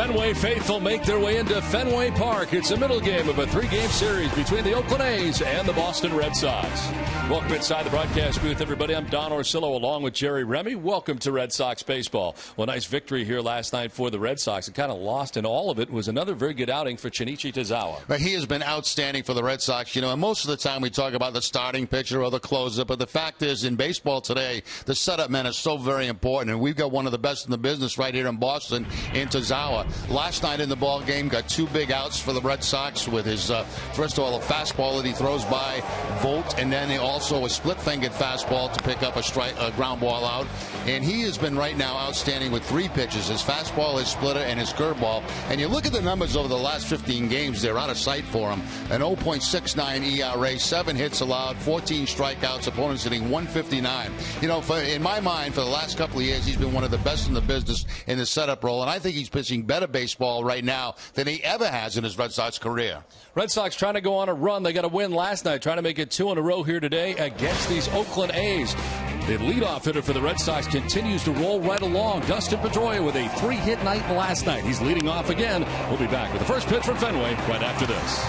Fenway faithful make their way into Fenway Park. It's the middle game of a 3-game series between the Oakland A's and the Boston Red Sox. Welcome inside the broadcast booth, everybody. I'm Don Orsillo along with Jerry Remy. Welcome to Red Sox baseball. Well, nice victory here last night for the Red Sox. It kind of lost, and all of it was another very good outing for Shinichi Tozawa. But he has been outstanding for the Red Sox. And most of the time we talk about the starting pitcher or the closer, but the fact is in baseball today, the setup man is so very important, and we've got one of the best in the business right here in Boston in Tozawa. Last night in the ball game, got 2 big outs for the Red Sox with his, first of all, a fastball that he throws by Vogt, and then also a split-fingered fastball to pick up a ground ball out. And he has been right now outstanding with 3 pitches, his fastball, his splitter, and his curveball. And you look at the numbers over the last 15 games, they're out of sight for him. An 0.69 ERA, 7 hits allowed, 14 strikeouts, opponents hitting 159. In my mind, for the last couple of years, he's been one of the best in the business in the setup role, and I think he's pitching better baseball right now than he ever has in his Red Sox career. Red Sox trying to go on a run. They got a win last night, trying to make it 2 in a row here today against these Oakland A's. The leadoff hitter for the Red Sox continues to roll right along. Dustin Pedroia with a 3-hit night last night. He's leading off again. We'll be back with the first pitch from Fenway right after this.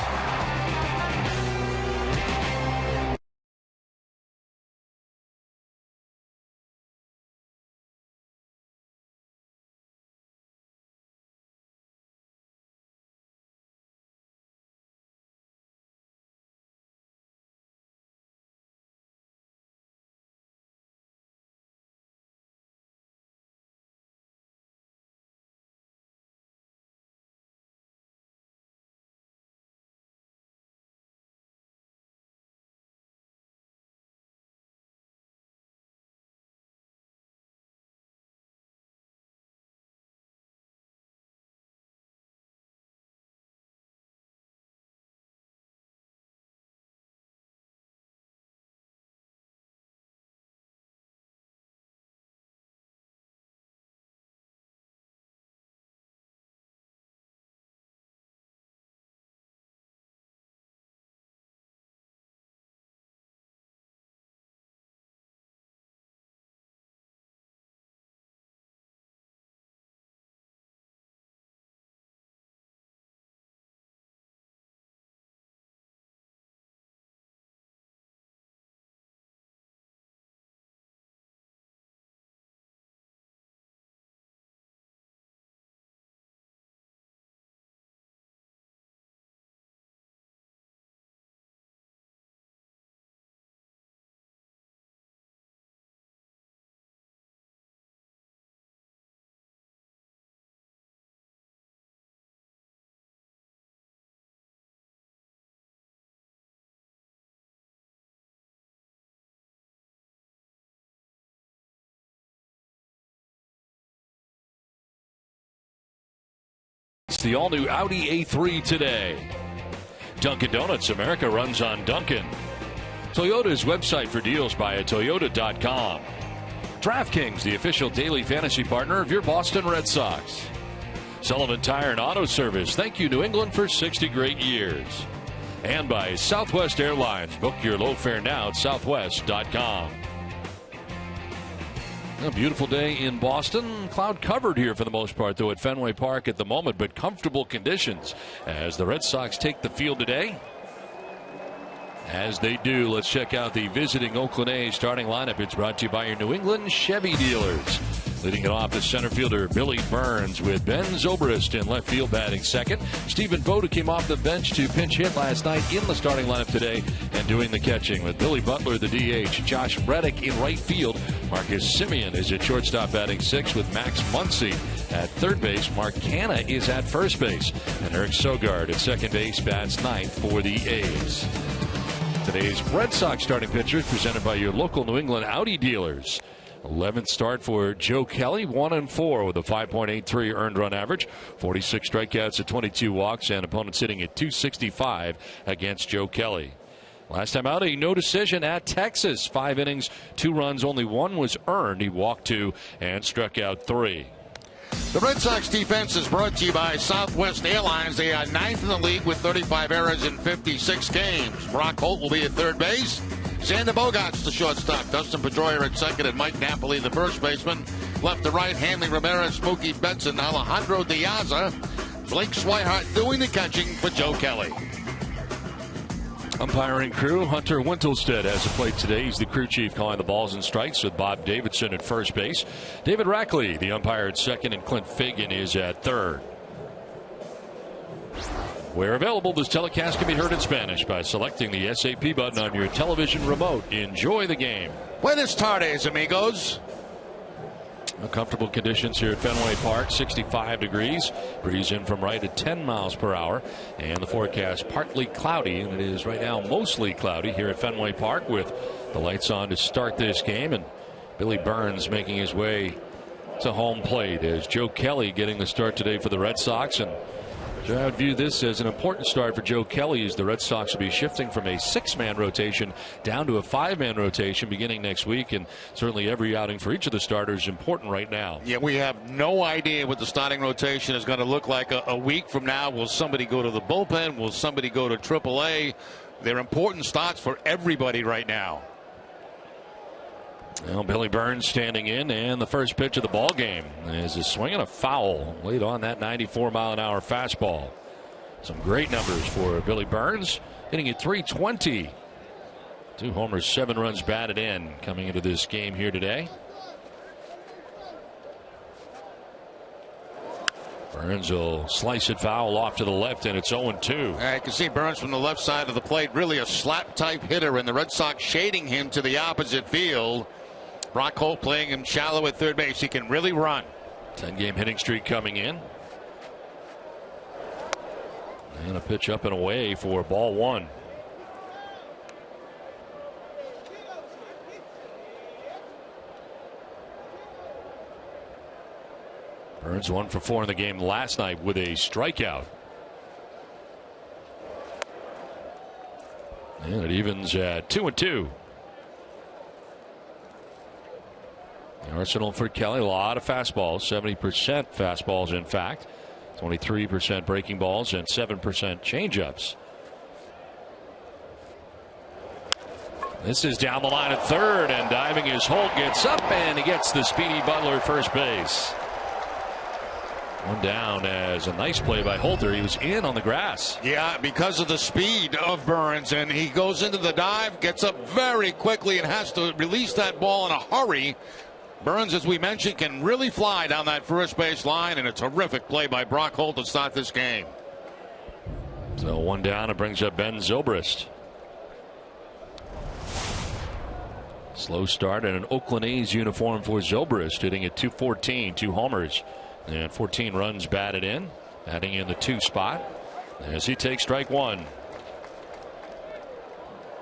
It's the all-new Audi A3 today. Dunkin' Donuts America runs on Dunkin'. Toyota's website for deals by Toyota.com. DraftKings, the official daily fantasy partner of your Boston Red Sox. Sullivan Tire and Auto Service, thank you New England for 60 great years. And by Southwest Airlines, book your low fare now at Southwest.com. A beautiful day in Boston. Cloud covered here for the most part, though, at Fenway Park at the moment, but comfortable conditions as the Red Sox take the field today. As they do, let's check out the visiting Oakland A's starting lineup. It's brought to you by your New England Chevy dealers. Leading it off is center fielder Billy Burns with Ben Zobrist in left field batting second. Stephen Vogt came off the bench to pinch hit last night in the starting lineup today and doing the catching with Billy Butler, the DH. Josh Reddick in right field. Marcus Semien is at shortstop batting sixth with Max Muncy at third base. Mark Canha is at first base. And Eric Sogard at second base bats ninth for the A's. Today's Red Sox starting pitcher is presented by your local New England Audi dealers. 11th start for Joe Kelly, 1-4 with a 5.83 earned run average, 46 strikeouts at 22 walks, and opponents sitting at 265 against Joe Kelly. Last time out, a no decision at Texas. 5 innings, 2 runs, only 1 was earned. He walked 2 and struck out 3. The Red Sox defense is brought to you by Southwest Airlines. They are 9th in the league with 35 errors in 56 games. Brock Holt will be at third base. Xander Bogaerts, the shortstop. Dustin Pedroia at second, and Mike Napoli, the first baseman. left to right. Hanley Ramirez, Mookie Betts, and Alejandro Diaz. Blake Swihart doing the catching for Joe Kelly. Umpiring crew, Hunter Wintelstead has a plate today. He's the crew chief calling the balls and strikes with Bob Davidson at first base. David Rackley, the umpire at second, and Clint Fagan is at third. Where available, this telecast can be heard in Spanish by selecting the SAP button on your television remote. Enjoy the game. Buenas tardes, amigos. Comfortable conditions here at Fenway Park, 65 degrees. Breeze in from right at 10 miles per hour. And the forecast partly cloudy, and it is right now mostly cloudy here at Fenway Park with the lights on to start this game. And Billy Burns making his way to home plate as Joe Kelly getting the start today for the Red Sox. And I would view this as an important start for Joe Kelly as the Red Sox will be shifting from a 6-man rotation down to a 5-man rotation beginning next week, and certainly every outing for each of the starters is important right now. Yeah, we have no idea what the starting rotation is going to look like a week from now. Will somebody go to the bullpen? Will somebody go to AAA? They're important starts for everybody right now. Well, Billy Burns standing in, and the first pitch of the ball game is a swing and a foul late on that 94-mile-an-hour fastball. Some great numbers for Billy Burns, hitting at .320. 2 homers, 7 runs batted in coming into this game here today. Burns will slice it foul off to the left, and it's 0-2. I can see Burns from the left side of the plate, really a slap-type hitter, and the Red Sox shading him to the opposite field. Brock Holt playing him shallow at third base. He can really run. 10-game hitting streak coming in. And a pitch up and away for ball 1. Burns 1 for 4 in the game last night with a strikeout. And it evens at 2-2. The arsenal for Kelly, a lot of fastballs, 70% fastballs in fact, 23% breaking balls, and 7% changeups. This is down the line at third, and diving as Holt gets up, and he gets the speedy Butler first base. One down as a nice play by Holter. He was in on the grass. Yeah, because of the speed of Burns, and he goes into the dive, gets up very quickly, and has to release that ball in a hurry. Burns, as we mentioned, can really fly down that first base line, and a terrific play by Brock Holt to start this game. So one down, it brings up Ben Zobrist. Slow start in an Oakland A's uniform for Zobrist, hitting at .214, 2 homers, and 14 runs batted in, batting in the 2 spot as he takes strike 1.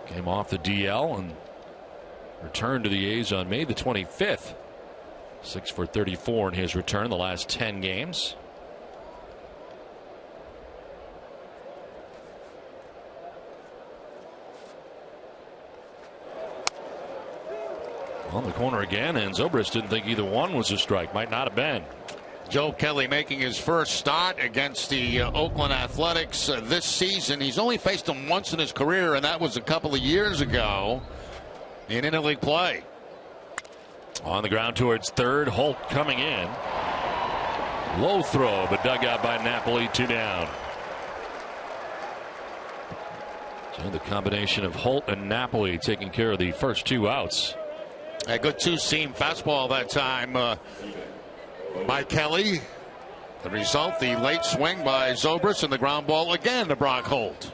Came off the DL and returned to the A's on May the 25th. 6 for 34 in his return the last 10 games. On the corner again, and Zobrist didn't think either one was a strike. Might not have been. Joe Kelly making his first start against the Oakland Athletics this season. He's only faced them once in his career, and that was a couple of years ago in interleague play. On the ground towards third, Holt coming in. Low throw, but dug out by Napoli, 2 down. So the combination of Holt and Napoli taking care of the first 2 outs. A good 2-seam fastball that time by Kelly. The result, the late swing by Zobrist, and the ground ball again to Brock Holt.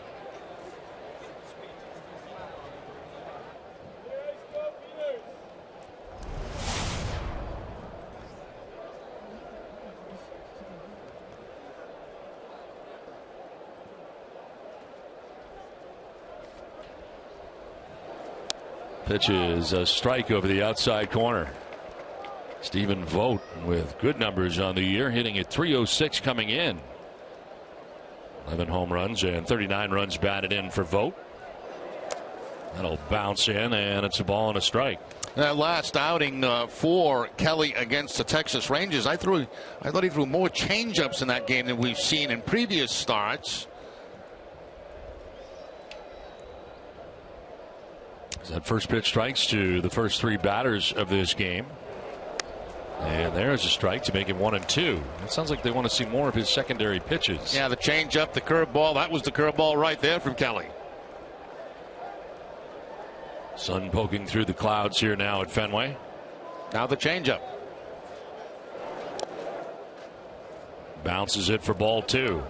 Pitch is a strike over the outside corner. Stephen Vogt with good numbers on the year, hitting at .306 coming in. 11 home runs and 39 runs batted in for Vogt. That'll bounce in, and it's a ball and a strike. That last outing for Kelly against the Texas Rangers, I thought he threw more changeups in that game than we've seen in previous starts. That first pitch strikes to the first 3 batters of this game. And there's a strike to make him 1-2. It sounds like they want to see more of his secondary pitches. Yeah, the changeup, the curveball. That was the curveball right there from Kelly. Sun poking through the clouds here now at Fenway. Now the changeup. Bounces it for ball 2.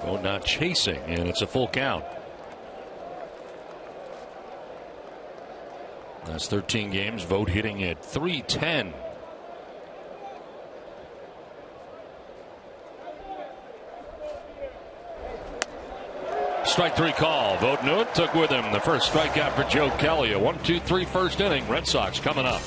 Oh, not chasing, and it's a full count. That's 13 games. Vogt hitting at .310. Strike 3 call. Vogt knew it, took with him the first strikeout for Joe Kelly. A 1-2-3 first inning. Red Sox coming up.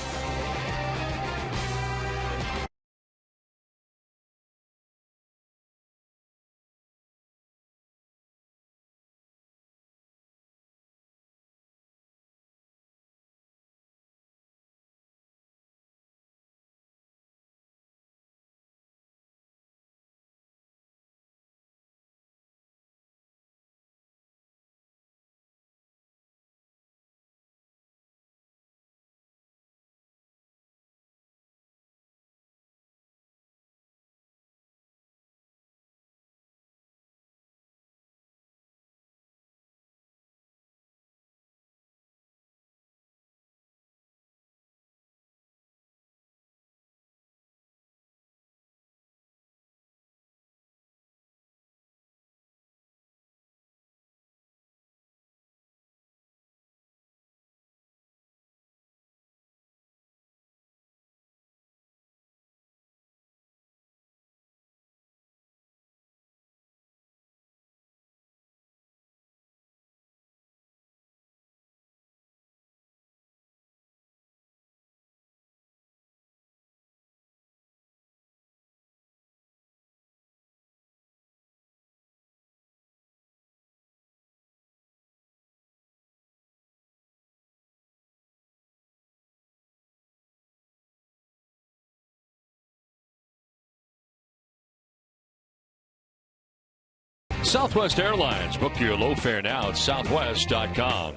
Southwest Airlines. Book your low fare now at southwest.com.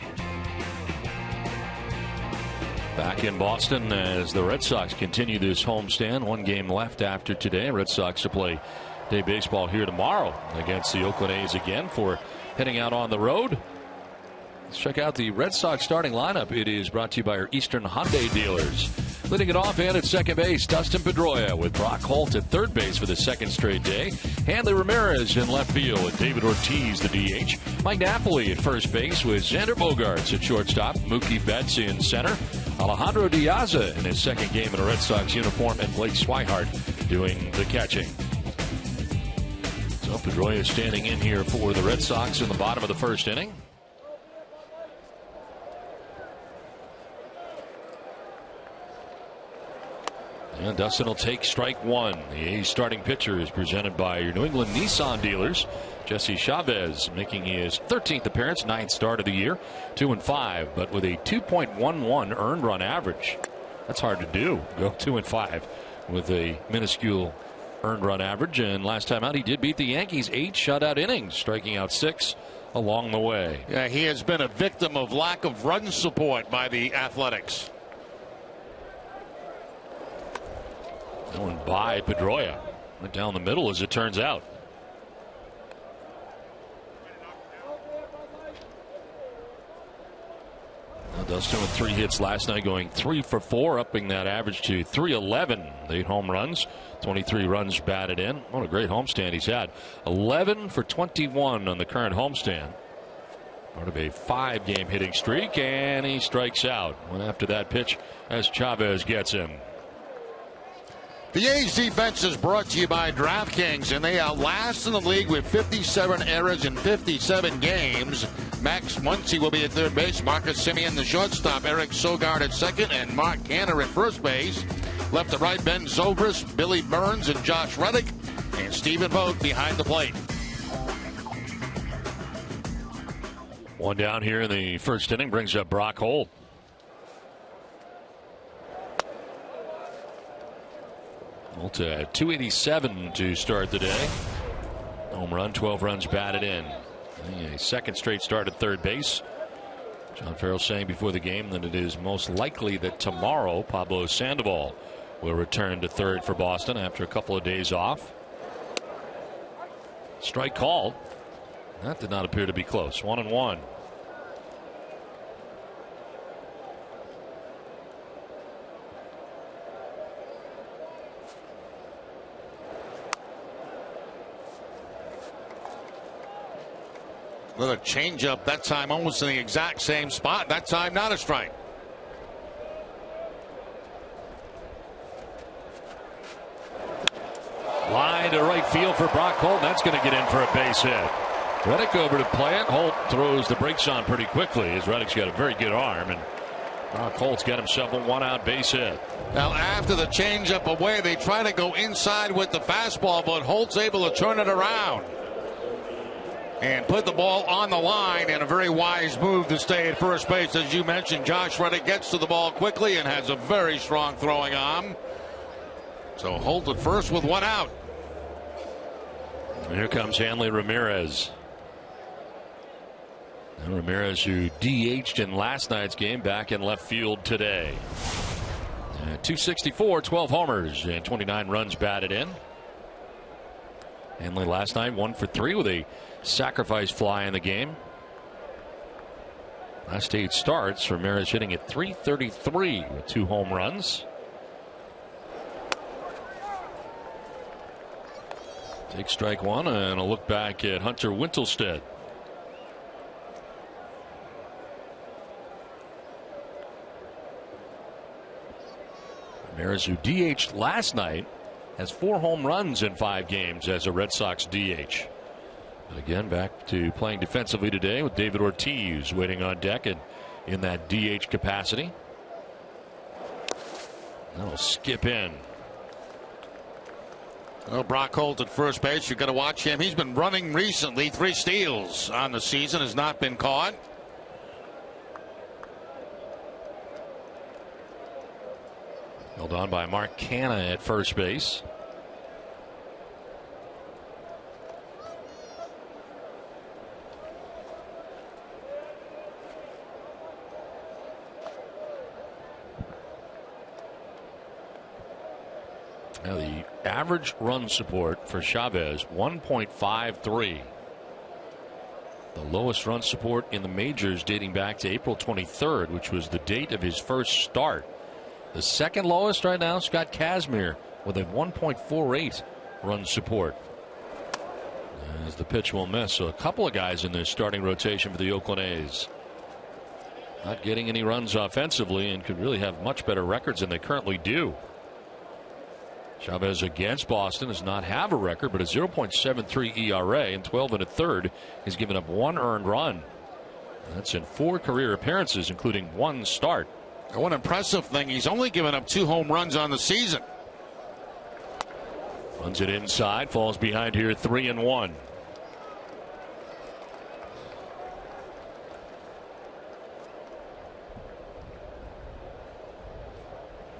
Back in Boston as the Red Sox continue this homestand. One game left after today. Red Sox to play day baseball here tomorrow against the Oakland A's again for heading out on the road. Let's check out the Red Sox starting lineup. It is brought to you by our Eastern Hyundai dealers. Leading it off and at second base, Dustin Pedroia with Brock Holt at third base for the second straight day. Hanley Ramirez in left field with David Ortiz, the DH. Mike Napoli at first base with Xander Bogaerts at shortstop. Mookie Betts in center. Alejandro Diaz in his second game in a Red Sox uniform. And Blake Swihart doing the catching. So Pedroia standing in here for the Red Sox in the bottom of the first inning. And Dustin will take strike one. The A's starting pitcher is presented by your New England Nissan dealers. Jesse Chavez making his 13th appearance, 9th start of the year, 2-5, but with a 2.11 earned run average. That's hard to do. Go 2-5 with a minuscule earned run average. And last time out, he did beat the Yankees 8 shutout innings, striking out 6 along the way. Yeah, he has been a victim of lack of run support by the Athletics. Going by Pedroia. Went down the middle as it turns out. Now Dustin with 3 hits last night, going 3 for 4, upping that average to 311. 8 home runs, 23 runs batted in. What a great homestand he's had. 11 for 21 on the current homestand. Part of a 5-game hitting streak, and he strikes out. Went after that pitch as Chavez gets him. The A's defense is brought to you by DraftKings, and they are last in the league with 57 errors in 57 games. Max Muncy will be at third base. Marcus Semien, the shortstop. Eric Sogard at second, and Mark Canner at first base. Left to right, Ben Zobrist, Billy Burns, and Josh Reddick, and Stephen Vogt behind the plate. One down here in the first inning brings up Brock Holt. Holt 287 to start the day. Home run, 12 runs batted in. A second straight start at third base. John Farrell saying before the game that it is most likely that tomorrow Pablo Sandoval will return to third for Boston after a couple of days off. Strike called. That did not appear to be close. 1-1. With a changeup that time almost in the exact same spot. That time not a strike. Line to right field for Brock Holt. That's going to get in for a base hit. Reddick over to play it. Holt throws the brakes on pretty quickly as Reddick's got a very good arm, and Brock Holt's got himself a 1-out base hit. Now after the changeup away, they try to go inside with the fastball, but Holt's able to turn it around and put the ball on the line, and a very wise move to stay at first base. As you mentioned, Josh Reddick gets to the ball quickly and has a very strong throwing arm. So Holt at first with 1 out. Here comes Hanley Ramirez. And Ramirez, who DH'd in last night's game, back in left field today. 264, 12 homers, and 29 runs batted in. Hanley last night 1 for 3 with a sacrifice fly in the game. Last 8 starts, Ramirez hitting at .333 with 2 home runs. Take strike 1 and a look back at Hunter Wintelstead. Ramirez, who DH'd last night, has 4 home runs in 5 games as a Red Sox DH. But again, back to playing defensively today with David Ortiz waiting on deck and in that DH capacity. That'll skip in. Well, Brock Holt at first base, you've got to watch him. He's been running recently. 3 steals on the season, has not been caught. Held on by Mark Canha at first base. Now the average run support for Chavez 1.53. The lowest run support in the majors dating back to April 23rd, which was the date of his first start. The second lowest right now, Scott Kazmir with a 1.48 run support. As the pitch will miss, so a couple of guys in the starting rotation for the Oakland A's not getting any runs offensively and could really have much better records than they currently do. Chavez against Boston does not have a record, but a 0.73 ERA and 12 1/3. He's given up 1 earned run. That's in 4 career appearances, including 1 start. One impressive thing, he's only given up 2 home runs on the season. Runs it inside, falls behind here 3-1.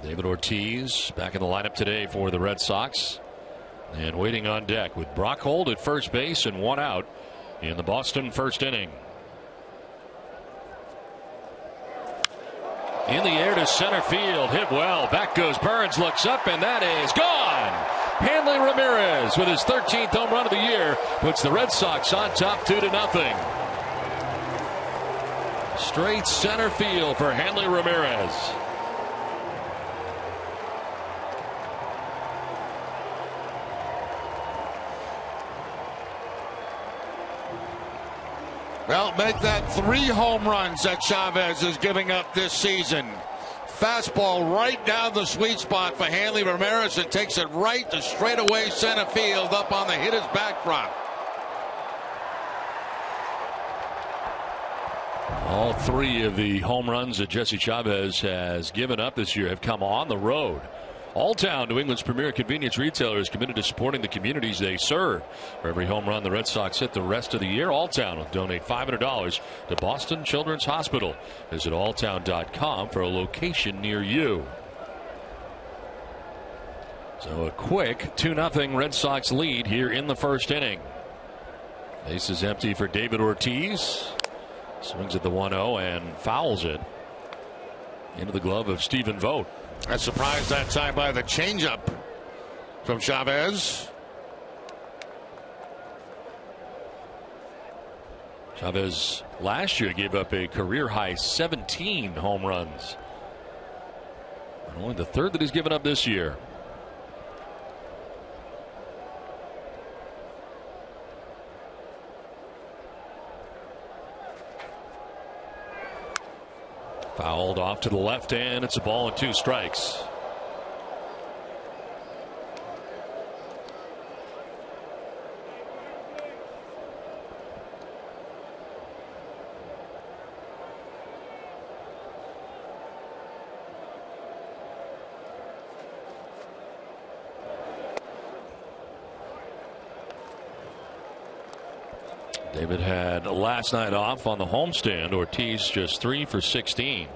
David Ortiz back in the lineup today for the Red Sox. And waiting on deck with Brock Holt at first base and 1 out in the Boston first inning. In the air to center field, hit well. Back goes Burns, looks up, and that is gone. Hanley Ramirez with his 13th home run of the year puts the Red Sox on top 2-0. Straight center field for Hanley Ramirez. Well, make that 3 home runs that Chavez is giving up this season. Fastball right down the sweet spot for Hanley Ramirez and takes it right to straightaway center field up on the hitter's back front. All 3 of the home runs that Jesse Chavez has given up this year have come on the road. Alltown, New England's premier convenience retailer, is committed to supporting the communities they serve. For every home run the Red Sox hit the rest of the year, Alltown will donate $500 to Boston Children's Hospital. Visit alltown.com for a location near you. So a quick 2-0 Red Sox lead here in the first inning. Base is empty for David Ortiz. Swings at the 1-0 and fouls it into the glove of Stephen Vogt. A surprise that time by the changeup from Chavez. Chavez last year gave up a career high 17 home runs. And only the third that he's given up this year. Fouled off to the left, and it's a ball and 2 strikes. David had last night off on the homestand. Ortiz just 3 for 16.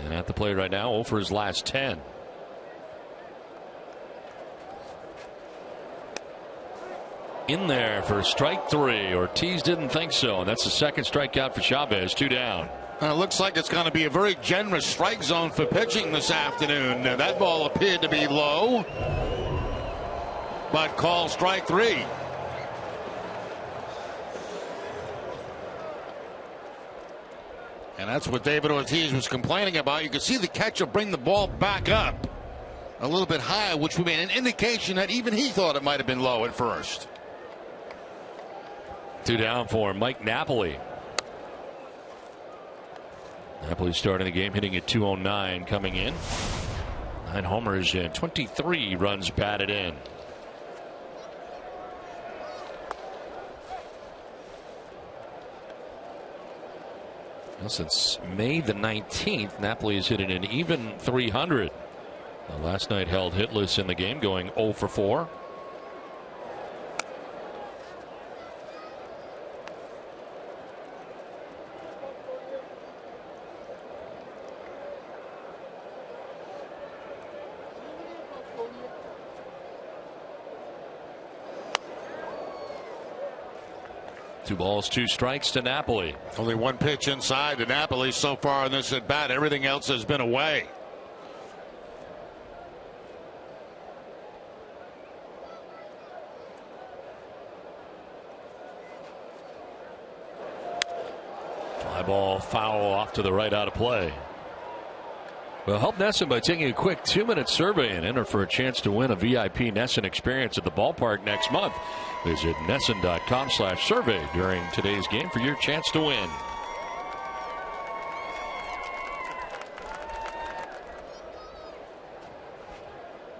And at the plate right now, 0 for his last 10. In there for strike 3. Ortiz didn't think so, and that's the second strikeout for Chavez. 2 down. It looks like it's going to be a very generous strike zone for pitching this afternoon. That ball appeared to be low, but called strike 3. And that's what David Ortiz was complaining about. You can see the catcher bring the ball back up a little bit higher, which would be an indication that even he thought it might have been low at first. 2 down for Mike Napoli. Napoli starting the game hitting at 209 coming in. 9 homers and 23 runs batted in. Well, since May the 19th, Napoli has hit an even 300. Last night held hitless in the game, going 0 for 4. Two balls, 2 strikes to Napoli. Only 1 pitch inside to Napoli so far in this at bat. Everything else has been away. Fly ball foul off to the right, out of play. Well, help NESN by taking a quick 2-minute survey and enter for a chance to win a VIP NESN experience at the ballpark next month. Visit NESN.com/survey during today's game for your chance to win.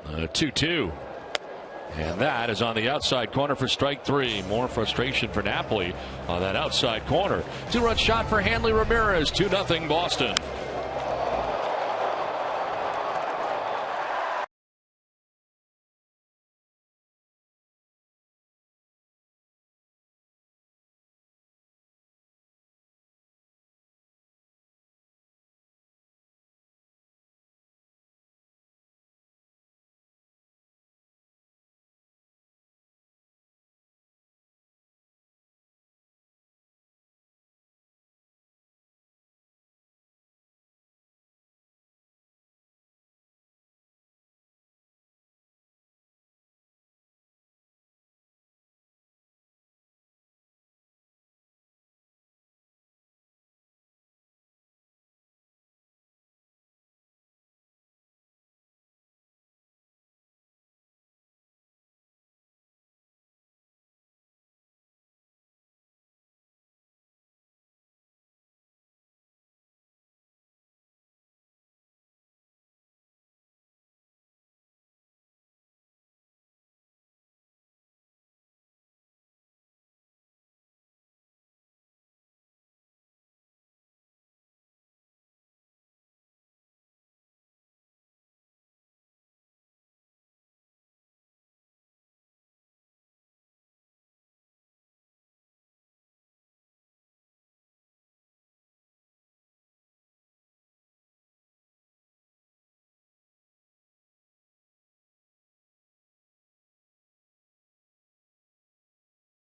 A 2-2. And that is on the outside corner for strike 3. More frustration for Napoli on that outside corner. 2-run shot for Hanley Ramirez. 2-0 Boston.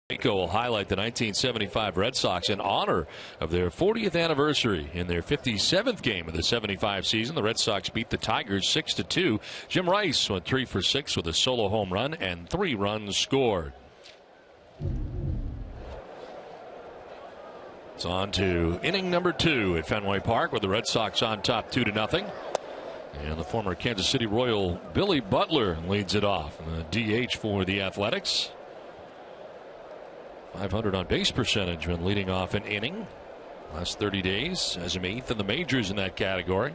Rico will highlight the 1975 Red Sox in honor of their 40th anniversary. In their 57th game of the 75 season, the Red Sox beat the Tigers 6-2. Jim Rice went 3 for 6 with a solo home run and 3 runs scored. It's on to inning number 2 at Fenway Park with the Red Sox on top 2-0. And the former Kansas City Royal Billy Butler leads it off. DH for the Athletics. 500 on base percentage when leading off an inning. Last 30 days as him 8th in the majors in that category.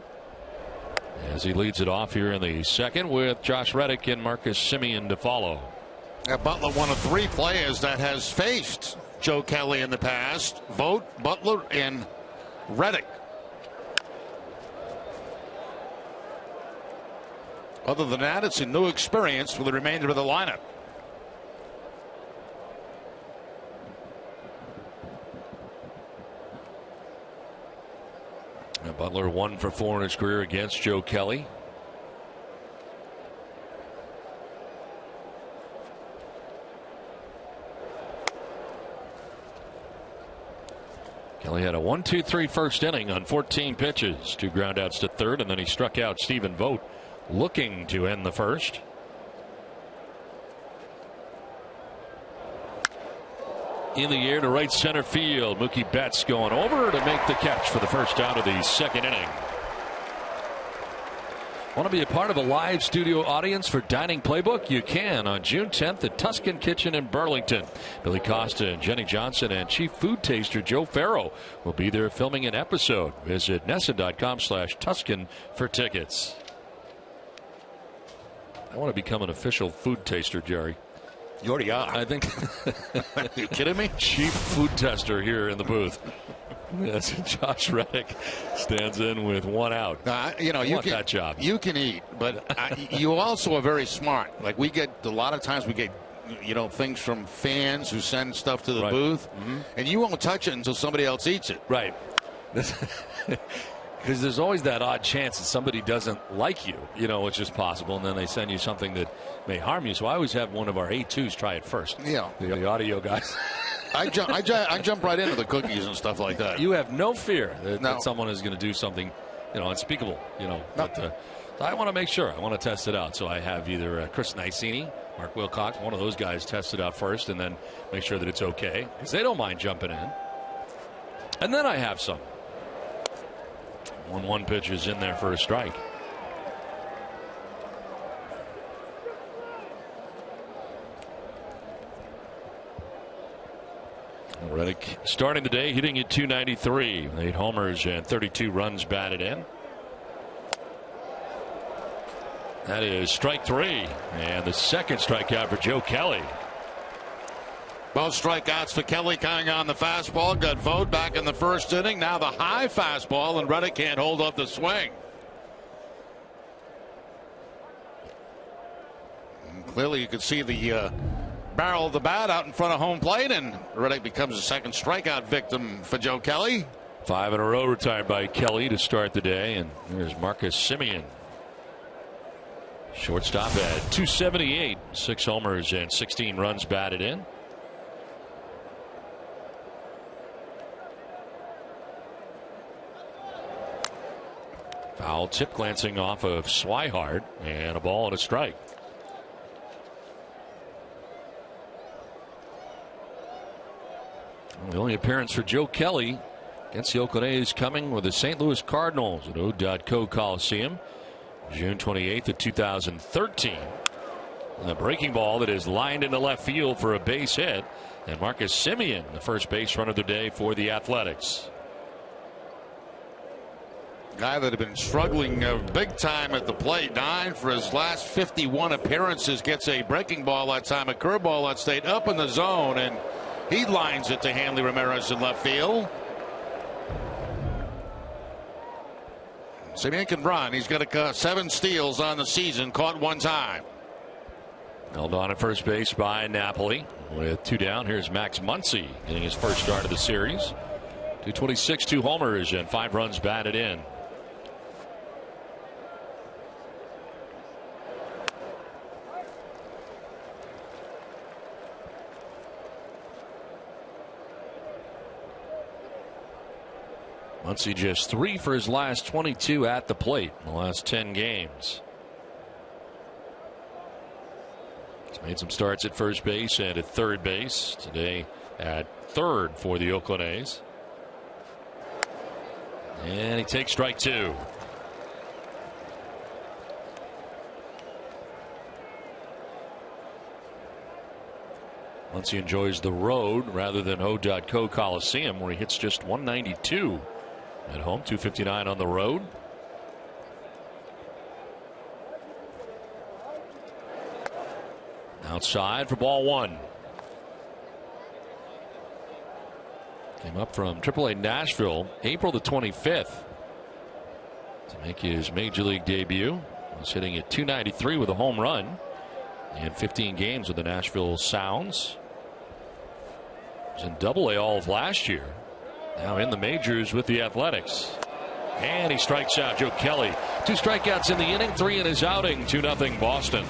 As he leads it off here in the second with Josh Reddick and Marcus Semien to follow. Butler, one of 3 players that has faced Joe Kelly in the past. Vogt, Butler, and Reddick. Other than that, it's a new experience for the remainder of the lineup. And Butler 1 for 4 in his career against Joe Kelly. Kelly had a 1-2-3 first inning on 14 pitches, 2 groundouts to third, and then he struck out Stephen Vogt, looking to end the first. In the air to right center field. Mookie Betts going over to make the catch for the first out of the second inning. Want to be a part of a live studio audience for Dining Playbook? You can on June 10th at Tuscan Kitchen in Burlington. Billy Costa and Jenny Johnson and Chief Food Taster Joe Farrow will be there filming an episode. Visit NESN.com/Tuscan for tickets. I want to become an official food taster, Jerry. You already are. I think. Are you kidding me? Chief food tester here in the booth. Yes, Josh Reddick stands in with 1 out. You know, you want that job. You can eat, but you also are very smart. Like we get a lot of times, we get things from fans who send stuff to the booth, and you won't touch it until somebody else eats it. Right. Because there's always that odd chance that somebody doesn't like you, which is possible, and then they send you something that may harm you. So I always have one of our A2s try it first. Yeah, the audio guys. I jump right into the cookies and stuff like that. You have no fear that someone is going to do something, unspeakable. But I want to make sure. I want to test it out. So I have either Chris Nicini, Mark Wilcox, one of those guys test it out first, and then make sure that it's okay because they don't mind jumping in. And then I have some. 1-1 pitch is in there for a strike. Reddick starting the day hitting at .293, 8 homers and 32 runs batted in. That is strike 3 and the second strikeout for Joe Kelly. Both strikeouts for Kelly coming on the fastball. Got Vogt back in the first inning. Now the high fastball, and Reddick can't hold up the swing. And clearly you could see the barrel of the bat out in front of home plate, and Reddick becomes a second strikeout victim for Joe Kelly. 5 in a row retired by Kelly to start the day, and here's Marcus Semien. Shortstop at .278, 6 homers and 16 runs batted in. Foul tip glancing off of Swihart, and a ball and a strike. The only appearance for Joe Kelly against the Oakland A's coming with the St. Louis Cardinals at O.Co Coliseum, June 28th of 2013. And the breaking ball that is lined into left field for a base hit, and Marcus Semien, the first base runner of the day for the Athletics. Guy that had been struggling big time at the plate. 9 for his last 51 appearances. Gets a breaking ball that time, a curveball that stayed up in the zone, and he lines it to Hanley Ramirez in left field. Semien can run. He's got 7 steals on the season. Caught 1 time. Held on at first base by Napoli with 2 down. Here's Max Muncy getting his first start of the series. 226, 2 homers, and 5 runs batted in. Muncy just 3 for his last 22 at the plate in the last 10 games. He's made some starts at first base and at third base. Today at third for the Oakland A's. And he takes strike 2. Once he enjoys the road rather than O.co Coliseum, where he hits just 192 at home, 259 on the road. Outside for ball 1. Came up from AAA Nashville April the 25th to make his major league debut. Was hitting at 293 with a home run in 15 games with the Nashville Sounds. Was in Double-A all of last year. Now in the majors with the Athletics. And he strikes out Joe Kelly. 2 strikeouts in the inning, 3 in his outing. 2-0 Boston.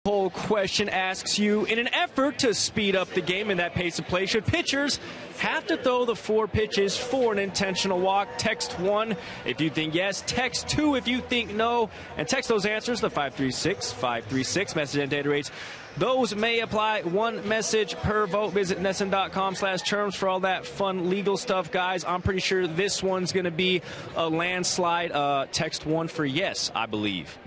Poll question asks you, in an effort to speed up the game and that pace of play, should pitchers have to throw the 4 pitches for an intentional walk? Text 1 if you think yes, text 2 if you think no, and text those answers to 536-536. Message and data rates, those may apply. 1 message per vote. Visit NESN.com/terms for all that fun legal stuff, guys. I'm pretty sure this one's going to be a landslide. Text 1 for yes, I believe.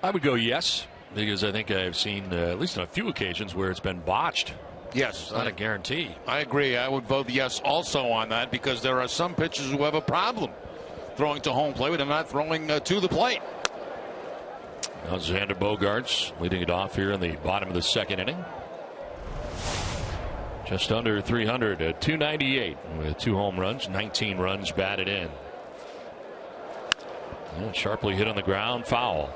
I would go yes, because I think I've seen at least on a few occasions where it's been botched. Yes. It's not a guarantee. I agree. I would vote yes also on that, because there are some pitchers who have a problem throwing to home plate and not throwing to the plate. Now Xander Bogaerts leading it off here in the bottom of the 2nd inning. Just under 300 at 298 with 2 home runs, 19 runs batted in. And sharply hit on the ground, foul.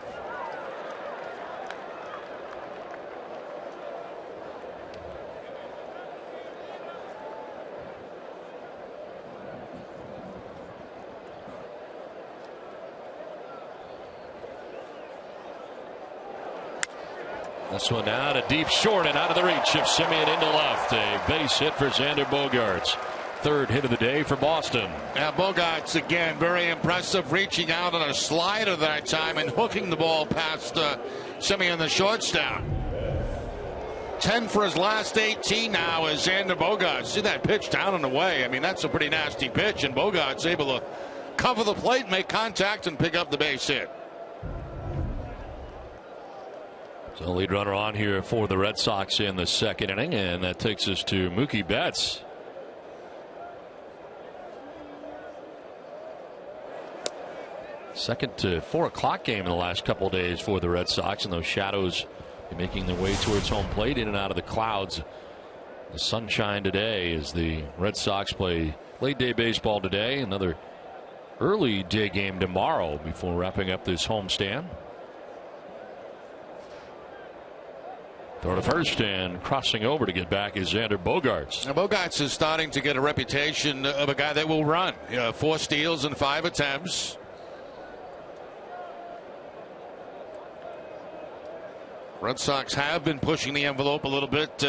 This one out a deep short and out of the reach of Simeon into left. A base hit for Xander Bogaerts. 3rd hit of the day for Boston. Now Bogaerts again very impressive, reaching out on a slider that time and hooking the ball past Simeon the shortstop. 10 for his last 18 now is Xander Bogaerts. See that pitch down and away. I mean, that's a pretty nasty pitch, and Bogaerts able to cover the plate, make contact, and pick up the base hit. So lead runner on here for the Red Sox in the 2nd inning, and that takes us to Mookie Betts. Second to 4 o'clock game in the last couple of days for the Red Sox, and those shadows making their way towards home plate, in and out of the clouds. The sunshine today as the Red Sox play late day baseball today. Another early day game tomorrow before wrapping up this homestand. Throw to first, and crossing over to get back is Xander Bogaerts. Now, Bogaerts is starting to get a reputation of a guy that will run. 4 steals in 5 attempts. Red Sox have been pushing the envelope a little bit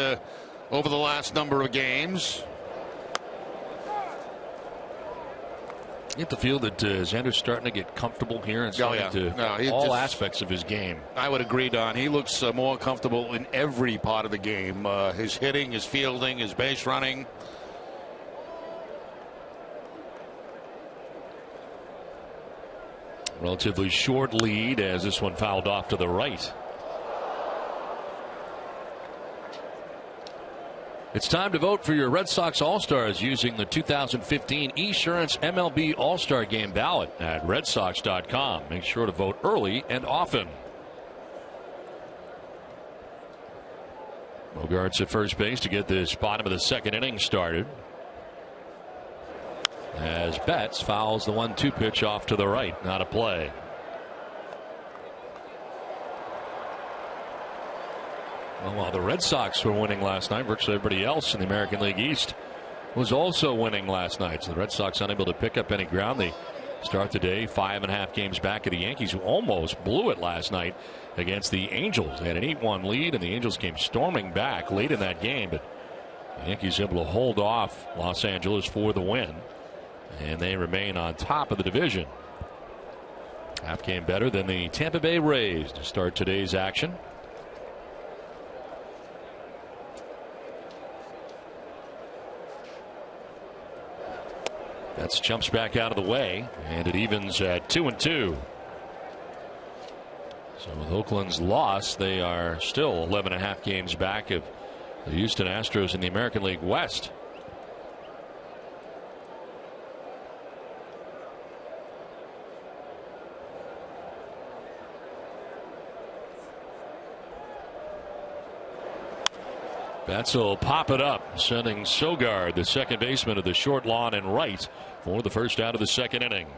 over the last number of games. You get the feel that Xander's starting to get comfortable here and starting to all aspects of his game. I would agree, Don. He looks more comfortable in every part of the game. His hitting, his fielding, his base running. Relatively short lead as this one fouled off to the right. It's time to vote for your Red Sox All-Stars using the 2015 Esurance MLB All-Star Game ballot at redsox.com. Make sure to vote early and often. Bogaerts at first base to get this bottom of the second inning started. As Betts fouls the 1-2 pitch off to the right. Not a play. Well, while the Red Sox were winning last night, virtually everybody else in the American League East was also winning last night. So the Red Sox unable to pick up any ground. They start the day 5.5 games back of the Yankees, who almost blew it last night against the Angels. They had an 8-1 lead, and the Angels came storming back late in that game. But the Yankees able to hold off Los Angeles for the win, and they remain on top of the division. Half game better than the Tampa Bay Rays to start today's action. Betts jumps back out of the way, and it evens at 2-2. So with Oakland's loss, they are still 11.5 games back of the Houston Astros in the American League West. Betts will pop it up, sending Sogard, the second baseman, to the short lawn and right for the first out of the second inning.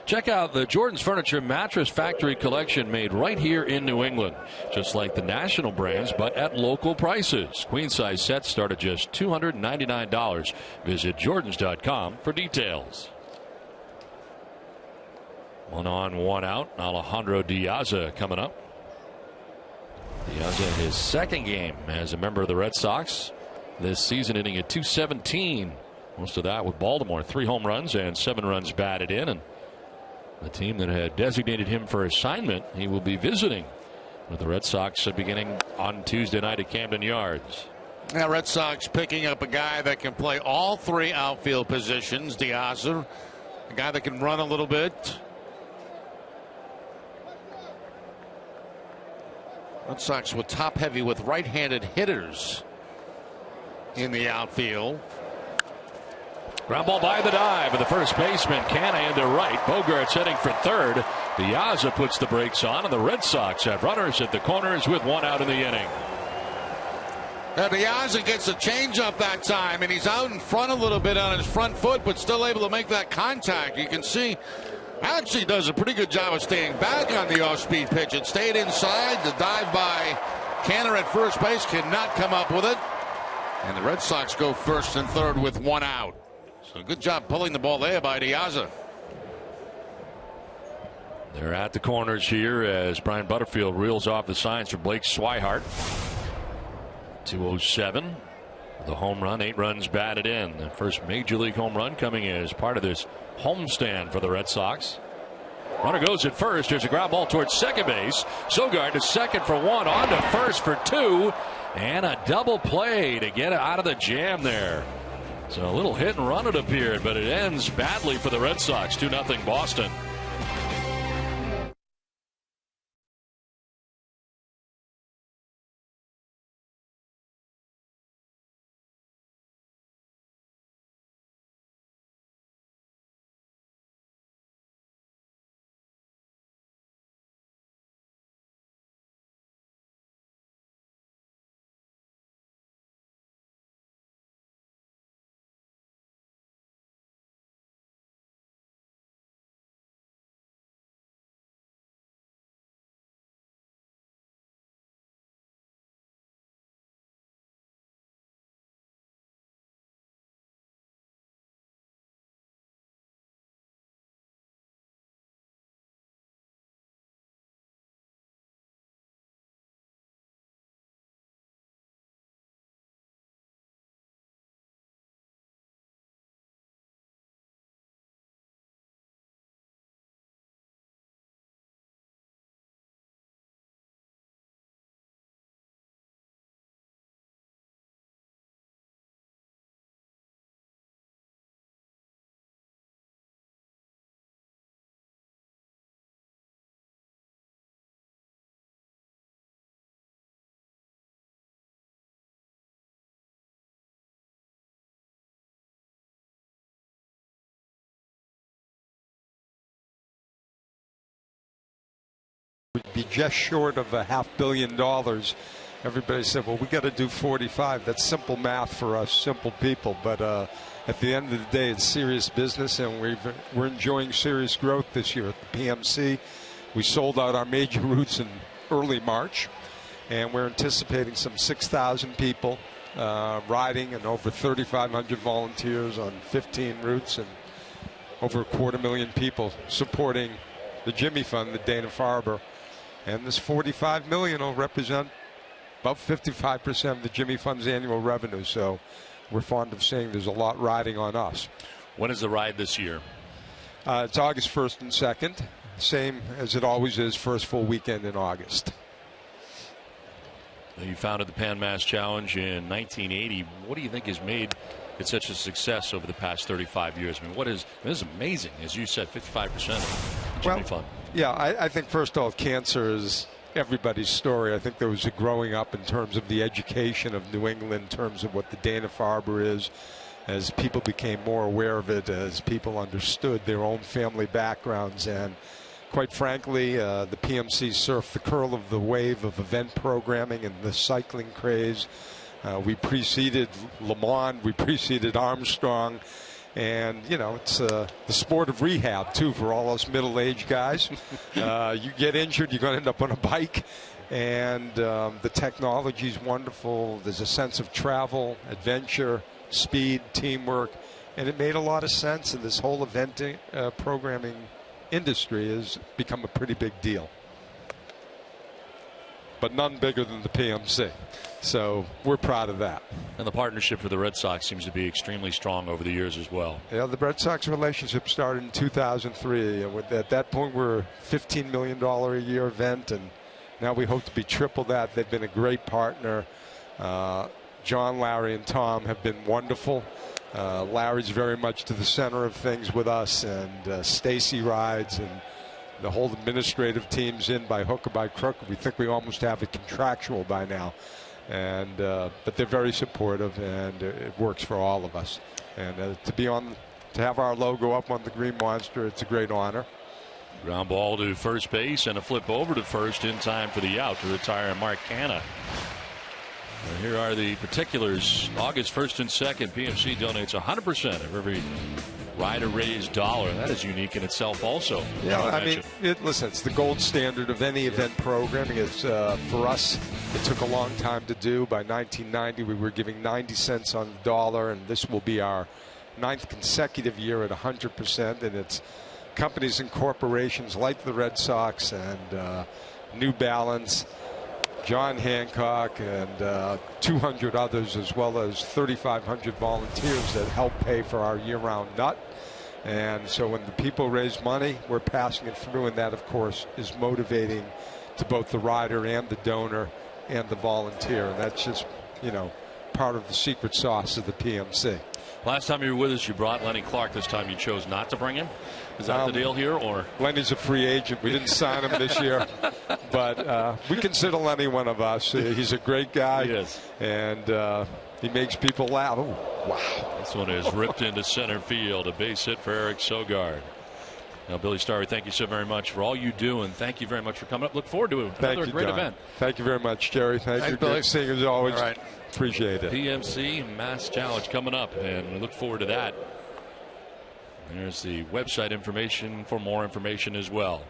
Check out the Jordan's Furniture Mattress Factory collection made right here in New England. Just like the national brands, but at local prices. Queen size sets start at just $299. Visit Jordans.com for details. 1 on, 1 out. Alejandro Diaz coming up. Diaz in his second game as a member of the Red Sox this season, hitting at .217. Most of that with Baltimore. 3 home runs and 7 runs batted in. And the team that had designated him for assignment, he will be visiting with the Red Sox beginning on Tuesday night at Camden Yards. Now, Red Sox picking up a guy that can play all 3 outfield positions. Diaz, a guy that can run a little bit. Red Sox were top heavy with right-handed hitters in the outfield. Ground ball by the dive of the first baseman. Canha into right. Bogaerts heading for third. Diaz puts the brakes on, and the Red Sox have runners at the corners with 1 out in the inning. Now Diaz gets a changeup that time, and he's out in front a little bit on his front foot, but still able to make that contact. You can see actually does a pretty good job of staying back on the off-speed pitch. It stayed inside. The dive by Canha at first base cannot come up with it. And the Red Sox go first and third with 1 out. So good job pulling the ball there by Diaz. They're at the corners here as Brian Butterfield reels off the signs for Blake Swihart. 207. The home run, 8 runs batted in. The first major league home run coming as part of this homestand for the Red Sox. Runner goes at first. There's a ground ball towards second base. Sogard to second for 1, on to first for 2, and a double play to get out of the jam there. So a little hit and run it appeared, but it ends badly for the Red Sox. 2-0 Boston. be just short of $500 million. Everybody said, well, we got to do 45. That's simple math for us simple people. But at the end of the day, it's serious business, and we're enjoying serious growth this year at the PMC. We sold out our major routes in early March, and we're anticipating some 6,000 people riding and over 3,500 volunteers on 15 routes and over 250,000 people supporting the Jimmy Fund, the Dana-Farber. And this $45 million will represent about 55% of the Jimmy Fund's annual revenue. So we're fond of saying there's a lot riding on us. When is the ride this year? It's August 1st and 2nd. Same as it always is, first full weekend in August. You founded the Pan Mass Challenge in 1980. What do you think has made it such a success over the past 35 years? I mean, this is amazing. As you said, 55% of Jimmy Fund. Yeah, I think first of all, cancer is everybody's story. I think there was a growing up in terms of the education of New England, in terms of what the Dana-Farber is, as people became more aware of it, as people understood their own family backgrounds. And quite frankly, the PMC surfed the curl of the wave of event programming and the cycling craze. We preceded Le Mans, we preceded Armstrong, and you know, it's the sport of rehab too for all us middle-aged guys. You get injured, you're going to end up on a bike, and the technology is wonderful. There's a sense of travel, adventure, speed, teamwork, and it made a lot of sense. And this whole event programming industry has become a pretty big deal, but none bigger than the PMC. So we're proud of that. And the partnership for the Red Sox seems to be extremely strong over the years as well. Yeah, the Red Sox relationship started in 2003. At that point, we're a $15 million a year event, and now we hope to be triple that. They've been a great partner. John, Larry, and Tom have been wonderful. Larry's very much to the center of things with us, and Stacy rides, and the whole administrative team's in by hook or by crook. We think we almost have it contractual by now. And but they're very supportive, and it works for all of us. And to have our logo up on the Green Monster, it's a great honor. Ground ball to first base and a flip over to first in time for the out to retire Mark Canha. Here are the particulars. August 1st and 2nd, PMC donates 100% of every rider raised dollar. That is unique in itself also. Yeah, I mean, listen, it's the gold standard of any event programming. It's, for us, it took a long time to do. By 1990, we were giving 90 cents on the dollar, and this will be our 9th consecutive year at 100%. And it's companies and corporations like the Red Sox and New Balance, John Hancock, and 200 others, as well as 3,500 volunteers that help pay for our year-round nut. And so when the people raise money, we're passing it through, and that, of course, is motivating to both the rider and the donor and the volunteer. And that's just, you know, part of the secret sauce of the PMC. Last time you were with us, you brought Lenny Clark. This time you chose not to bring him. Is that the deal here, or? Lenny's a free agent. We didn't sign him this year, but we consider Lenny one of us. He's a great guy. He is. And he makes people laugh. Oh, wow. This one is ripped into center field. A base hit for Eric Sogard. Now, Billy Starry, thank you so very much for all you do, and thank you very much for coming up. Look forward to another great event. Thank you very much, Jerry. Thank you. Great seeing you as always. All right. Appreciate it. PMC Mass Challenge coming up, and we look forward to that. There's the website information for more information as well.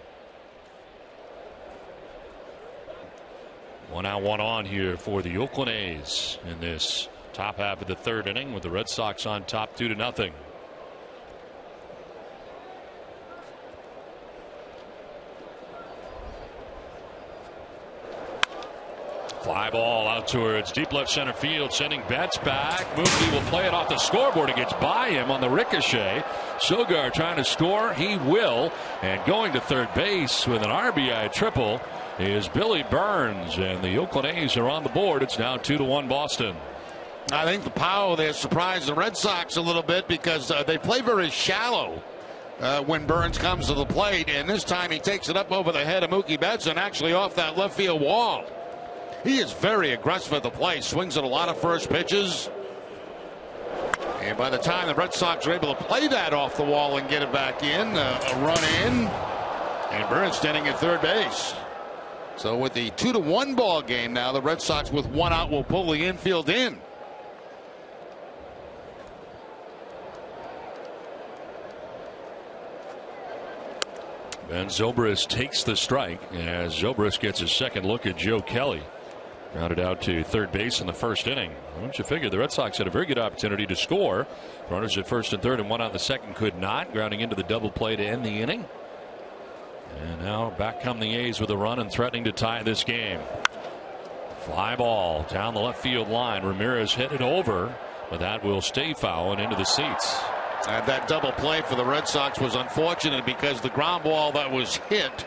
1 out, 1 on here for the Oakland A's in this top half of the third inning, with the Red Sox on top 2-0. Fly ball out towards deep left center field, sending Betts back. Mookie will play it off the scoreboard. It gets by him on the ricochet. Sogard trying to score. He will. And going to third base with an RBI triple is Billy Burns. And the Oakland A's are on the board. It's now 2-1 Boston. I think the power there surprised the Red Sox a little bit, because they play very shallow when Burns comes to the plate. And this time he takes it up over the head of Mookie Betts and actually off that left field wall. He is very aggressive at the plate, swings at a lot of first pitches. And by the time the Red Sox are able to play that off the wall and get it back in, a run in, and Burns standing at third base. So with the 2-1 ball game now, the Red Sox with one out will pull the infield in. And Zobrist takes the strike as Zobrist gets his second look at Joe Kelly. Grounded out to third base in the first inning. Don't you figure the Red Sox had a very good opportunity to score. Runners at first and third and one out in the second could not. Grounding into the double play to end the inning. And now back come the A's with a run and threatening to tie this game. Fly ball down the left field line. Ramirez hit it over, but that will stay foul and into the seats. And that double play for the Red Sox was unfortunate because the ground ball that was hit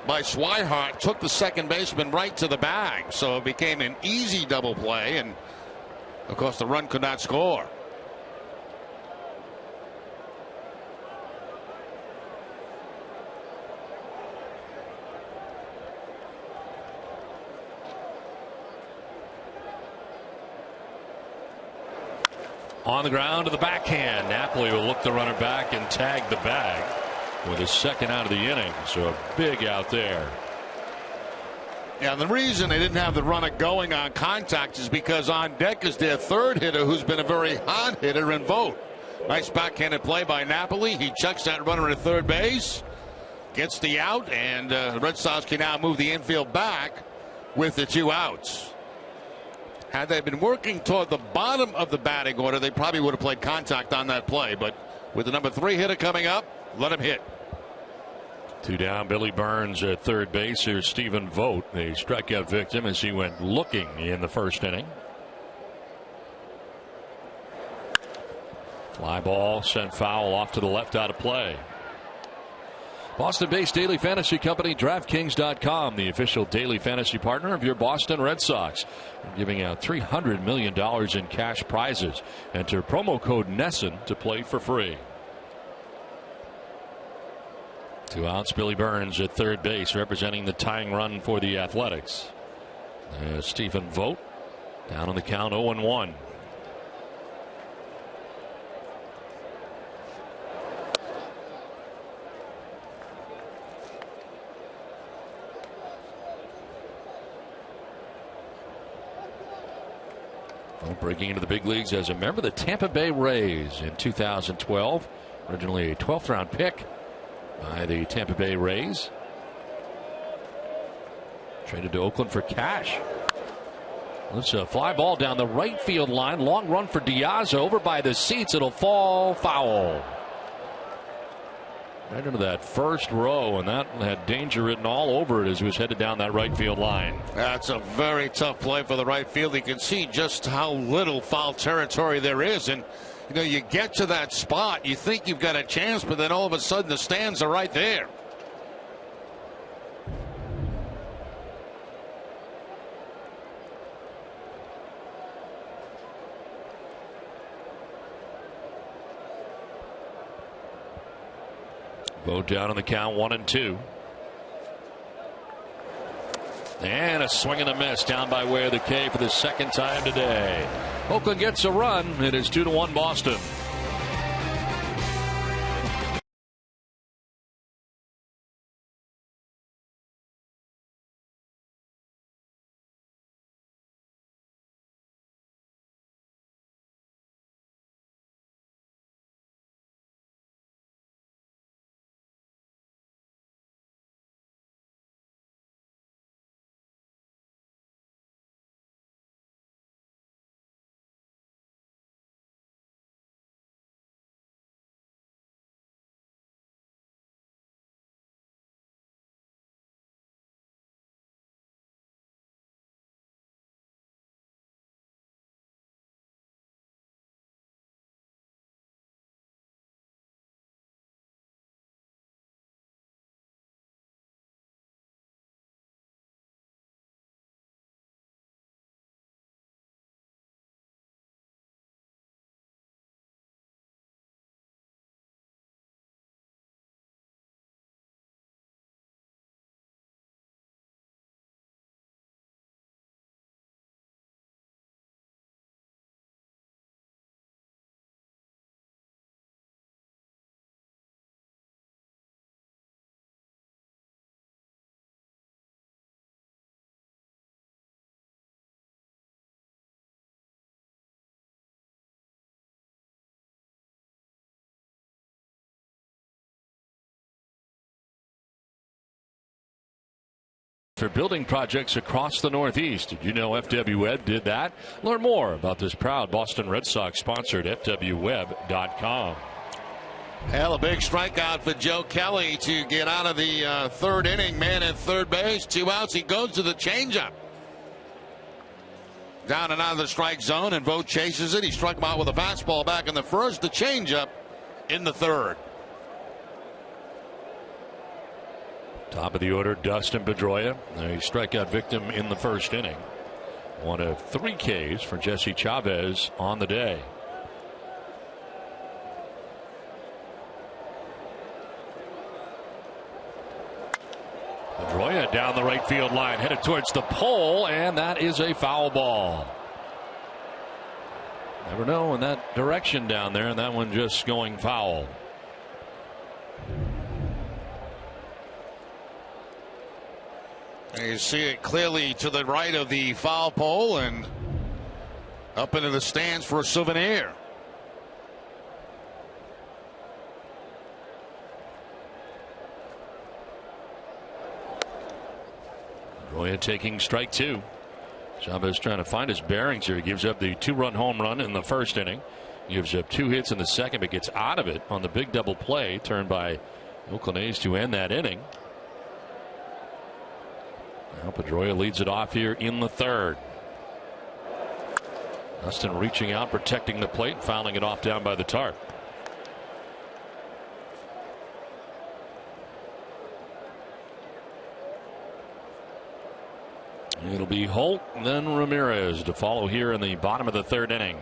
by Swihart took the second baseman right to the bag. So it became an easy double play, and of course the run could not score. On the ground to the backhand. Napoli will look the runner back and tag the bag with his second out of the inning. So a big out there. Yeah, the reason they didn't have the runner going on contact is because on deck is their third hitter, who's been a very hot hitter in Vogt. Nice backhanded play by Napoli. He checks that runner at third base, gets the out, and the Red Sox can now move the infield back with the two outs. Had they been working toward the bottom of the batting order, they probably would have played contact on that play. But with the number 3 hitter coming up, let him hit. 2 down, Billy Burns at third base. Here's Stephen Vogt, a strikeout victim as he went looking in the first inning. Fly ball sent foul off to the left out of play. Boston-based daily fantasy company DraftKings.com, the official daily fantasy partner of your Boston Red Sox. They're giving out $300 million in cash prizes. Enter promo code NESSON to play for free. 2 outs, Billy Burns at third base, representing the tying run for the Athletics. There's Stephen Vogt down on the count, 0-1. Breaking into the big leagues as a member of the Tampa Bay Rays in 2012. Originally a 12th round pick by the Tampa Bay Rays. Traded to Oakland for cash. Let's fly ball down the right field line. Long run for Diaz over by the seats. It'll fall foul. Right into that first row, and that had danger written all over it as he was headed down that right field line. That's a very tough play for the right field. You can see just how little foul territory there is. And, you know, you get to that spot, you think you've got a chance, but then all of a sudden the stands are right there. Vogt down on the count, 1-2. And a swing and a miss down by way of the K for the second time today. Oakland gets a run. It is 2-1 Boston. For building projects across the Northeast. Did you know FWWeb did that? Learn more about this proud Boston Red Sox sponsored FWWeb.com. Well, a big strikeout for Joe Kelly to get out of the third inning. Man at third base, 2 outs. He goes to the changeup. Down and out of the strike zone, and Vogt chases it. He struck him out with a fastball back in the first. The changeup in the third. Top of the order, Dustin Pedroia, a strikeout victim in the first inning. 1 of 3 Ks for Jesse Chavez on the day. Pedroia down the right field line, headed towards the pole, and that is a foul ball. Never know in that direction down there, and that one just going foul. You see it clearly to the right of the foul pole and up into the stands for a souvenir. Pedroia taking strike 2. Chavez trying to find his bearings here. He gives up the 2-run home run in the first inning. He gives up 2 hits in the second, but gets out of it on the big double play turned by Oakland A's to end that inning. Now Pedroia leads it off here in the third. Dustin reaching out, protecting the plate, fouling it off down by the tarp. It'll be Holt, then Ramirez to follow here in the bottom of the third inning.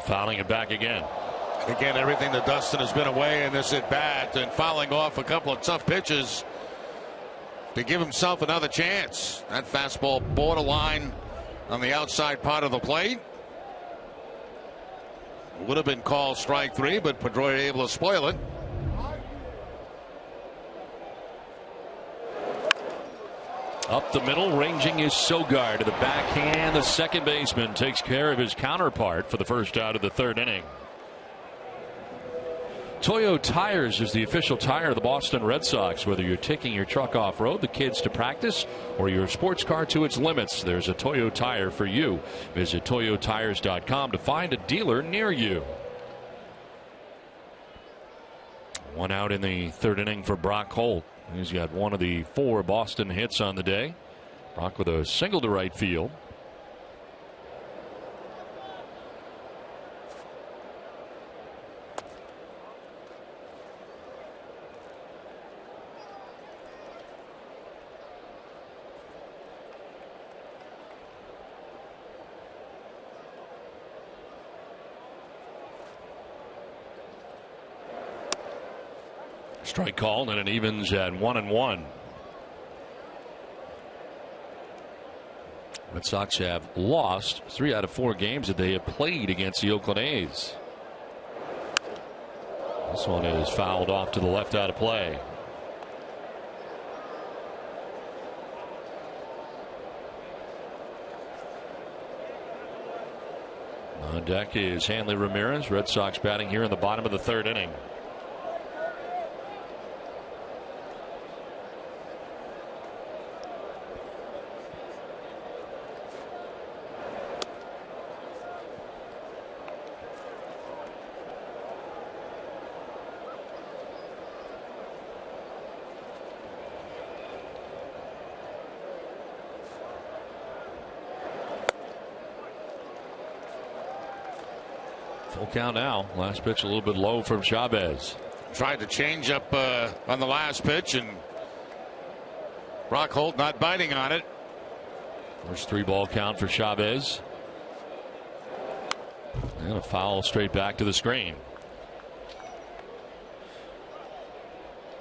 Fouling it back again. Again, everything that Dustin has been away in this at bat and fouling off a couple of tough pitches to give himself another chance. That fastball borderline on the outside part of the plate. Would have been called strike 3, but Pedroia able to spoil it. Up the middle, ranging is Sogard to the backhand. The second baseman takes care of his counterpart for the first out of the third inning. Toyo Tires is the official tire of the Boston Red Sox. Whether you're taking your truck off-road, the kids to practice, or your sports car to its limits, there's a Toyo Tire for you. Visit toyotires.com to find a dealer near you. 1 out in the third inning for Brock Holt. He's got 1 of the 4 Boston hits on the day. Brock with a single to right field. Strike called, and it evens at 1-1. Red Sox have lost 3 out of 4 games that they have played against the Oakland A's. This one is fouled off to the left out of play. On deck is Hanley Ramirez. Red Sox batting here in the bottom of the third inning. Full count now. Last pitch a little bit low from Chavez. Tried to change up on the last pitch, and Brock Holt not biting on it. First 3-ball count for Chavez. And a foul straight back to the screen.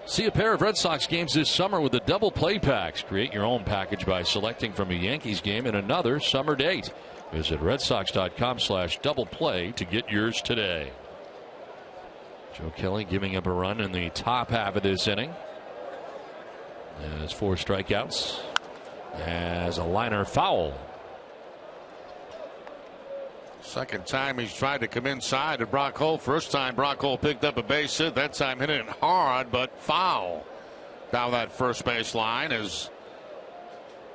See a pair of Red Sox games this summer with the double play packs. Create your own package by selecting from a Yankees game and another summer date. Visit redsox.com/double play to get yours today. Joe Kelly giving up a run in the top half of this inning. Has 4 strikeouts. as a liner foul. Second time he's tried to come inside to Brock Holt. First time Brock Holt picked up a base hit. That time hit it hard, but foul down that first base line as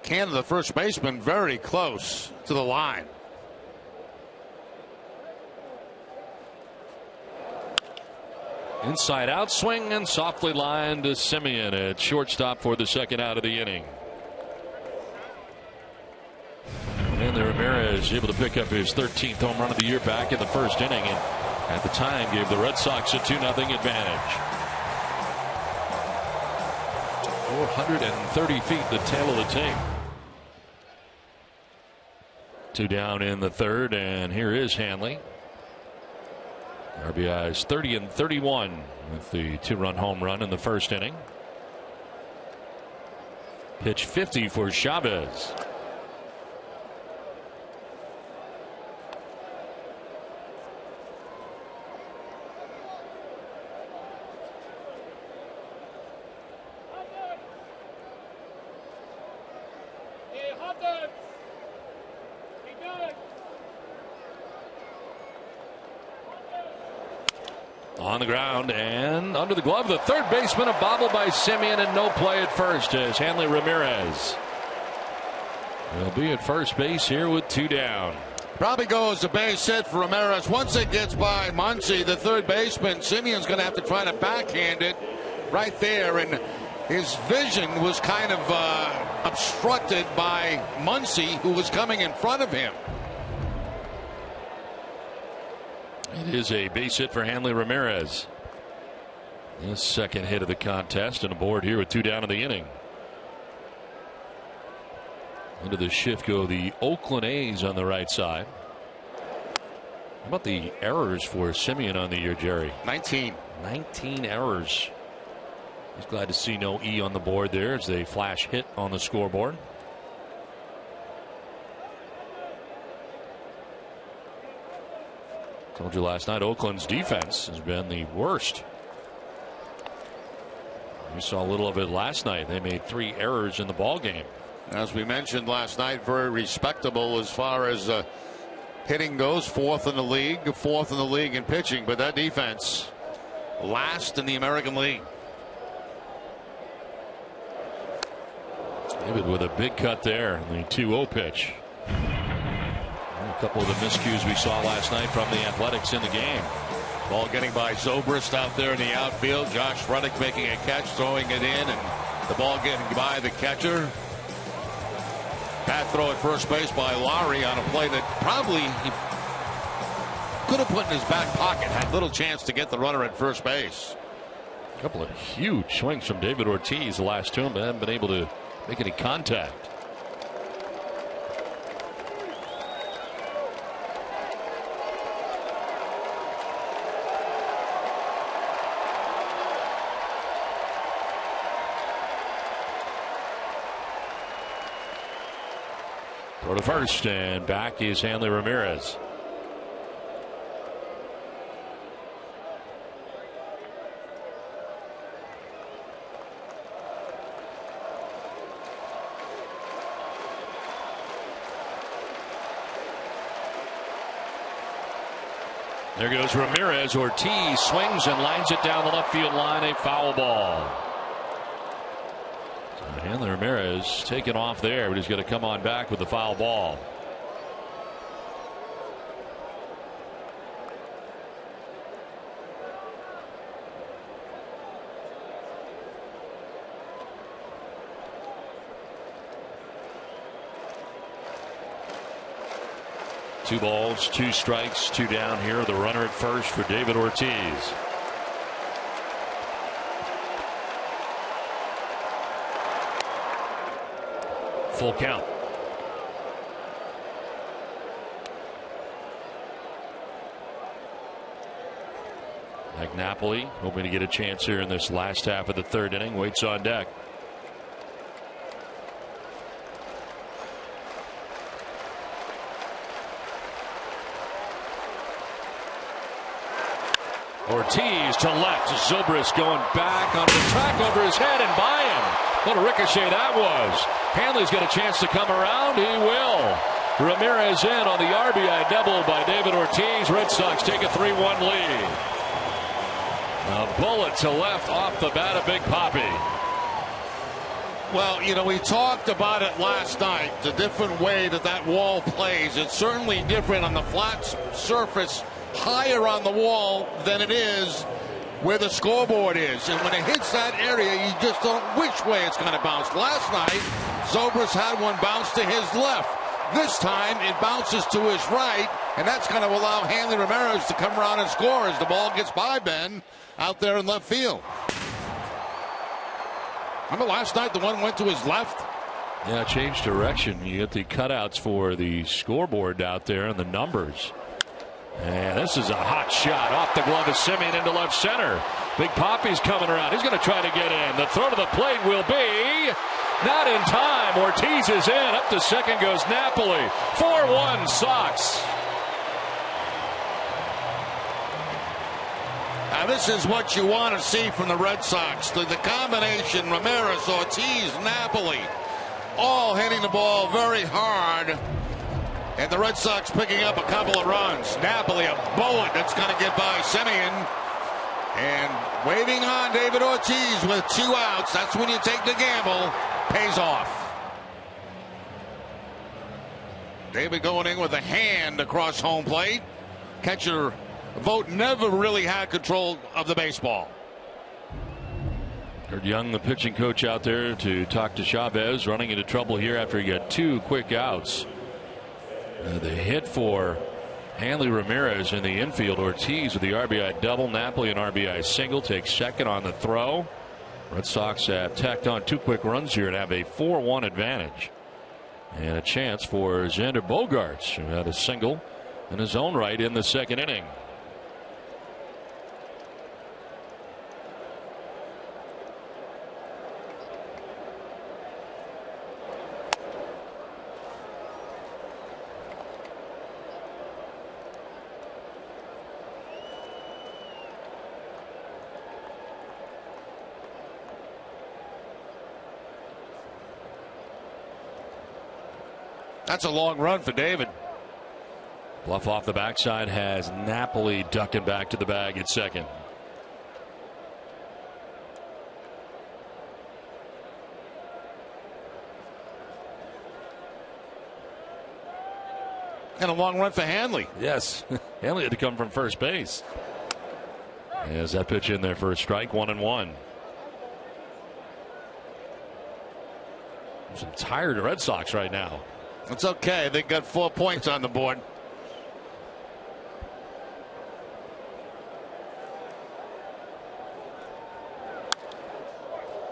Canada, the first baseman, very close to the line. Inside out swing and softly lined to Semien at shortstop for the second out of the inning. And Ramirez able to pick up his 13th home run of the year back in the first inning, and at the time gave the Red Sox a 2-0 advantage. 430 feet the tail of the tape. 2 down in the third, and here is Hanley. RBIs 30 and 31 with the 2-run home run in the first inning. Pitch 50 for Chavez. On the ground and under the glove, the third baseman, a bobble by Semien, and no play at first as Hanley Ramirez will be at first base here with 2 down. Probably goes a base hit for Ramirez. Once it gets by Muncy, the third baseman, Simeon's going to have to try to backhand it right there, and his vision was kind of obstructed by Muncy, who was coming in front of him. It is a base hit for Hanley Ramirez. His second hit of the contest, and aboard here with 2 down in the inning. Into the shift go the Oakland A's on the right side. How about the errors for Semien on the year, Jerry? 19 errors. He's glad to see no E on the board there as they flash hit on the scoreboard. Told you last night, Oakland's defense has been the worst. We saw a little of it last night. They made 3 errors in the ball game. As we mentioned last night, very respectable as far as hitting goes. 4th in the league in pitching, but that defense last in the American League. David with a big cut there in the 2-0 pitch. A couple of the miscues we saw last night from the Athletics in the game. Ball getting by Zobrist out there in the outfield. Josh Reddick making a catch, throwing it in, and the ball getting by the catcher. Bad throw at first base by Lowry on a play that probably he could have put in his back pocket. Had little chance to get the runner at first base. A couple of huge swings from David Ortiz the last 2, but haven't been able to make any contact. Throw to first, and back is Hanley Ramirez. There goes Ramirez. Ortiz swings and lines it down the left field line. A foul ball. Hanley Ramirez taken off there, but he's going to come on back with the foul ball. Two balls, 2 strikes, 2 down here. The runner at first for David Ortiz. Full count. Napoli hoping to get a chance here in this last half of the 3rd inning. Waits on deck. Ortiz to left. Zobrist going back on the track over his head and by him. What a ricochet that was. Hanley's got a chance to come around. He will. Ramirez in on the RBI double by David Ortiz. Red Sox take a 3-1 lead. A bullet to left off the bat of Big Papi. Well, you know, we talked about it last night, the different way that wall plays. It's certainly different on the flat surface higher on the wall than it is where the scoreboard is. And when it hits that area, you just don't which way it's going to bounce. Last night, Zobrist had one bounce to his left. This time, it bounces to his right, and that's going to allow Hanley Ramirez to come around and score as the ball gets by Ben out there in left field. Remember last night the one went to his left? Yeah, changed direction. You get the cutouts for the scoreboard out there and the numbers. And this is a hot shot off the glove of Semien into left center. Big Papi's coming around. He's going to try to get in. The throw to the plate will be not in time. Ortiz is in. Up to second goes Napoli. 4-1 Sox. Now this is what you want to see from the Red Sox. The combination Ramirez, Ortiz, Napoli, all hitting the ball very hard. And the Red Sox picking up a couple of runs. Napoli, a bullet that's going to get by Semien. And waving on David Ortiz with 2 outs. That's when you take the gamble. Pays off. David going in with a hand across home plate. Catcher Vogt never really had control of the baseball. Heard Young, the pitching coach, out there to talk to Chavez, running into trouble here after he got 2 quick outs. The hit for Hanley Ramirez in the infield. Ortiz with the RBI double. Napoli an RBI single. Takes second on the throw. Red Sox have tacked on 2 quick runs here and have a 4-1 advantage. And a chance for Xander Bogaerts, who had a single in his own right in the second inning. That's a long run for David. Bluff off the backside has Napoli ducking back to the bag at second. And a long run for Hanley. Yes, Hanley had to come from first base. As that pitch in there for a strike, 1-1. I'm tired of Red Sox right now. It's okay. They got 4 points on the board.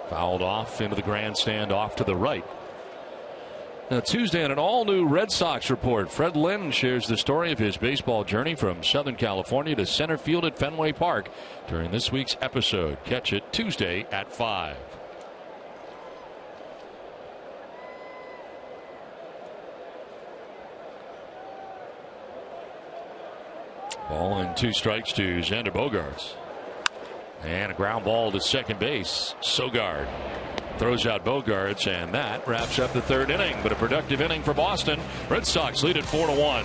Fouled off into the grandstand, off to the right. Now Tuesday on an all-new Red Sox report, Fred Lynn shares the story of his baseball journey from Southern California to center field at Fenway Park during this week's episode. Catch it Tuesday at 5. Ball and 2 strikes to Xander Bogaerts. And a ground ball to second base. Sogard throws out Bogaerts, and that wraps up the 3rd inning. But a productive inning for Boston. Red Sox lead at 4-1.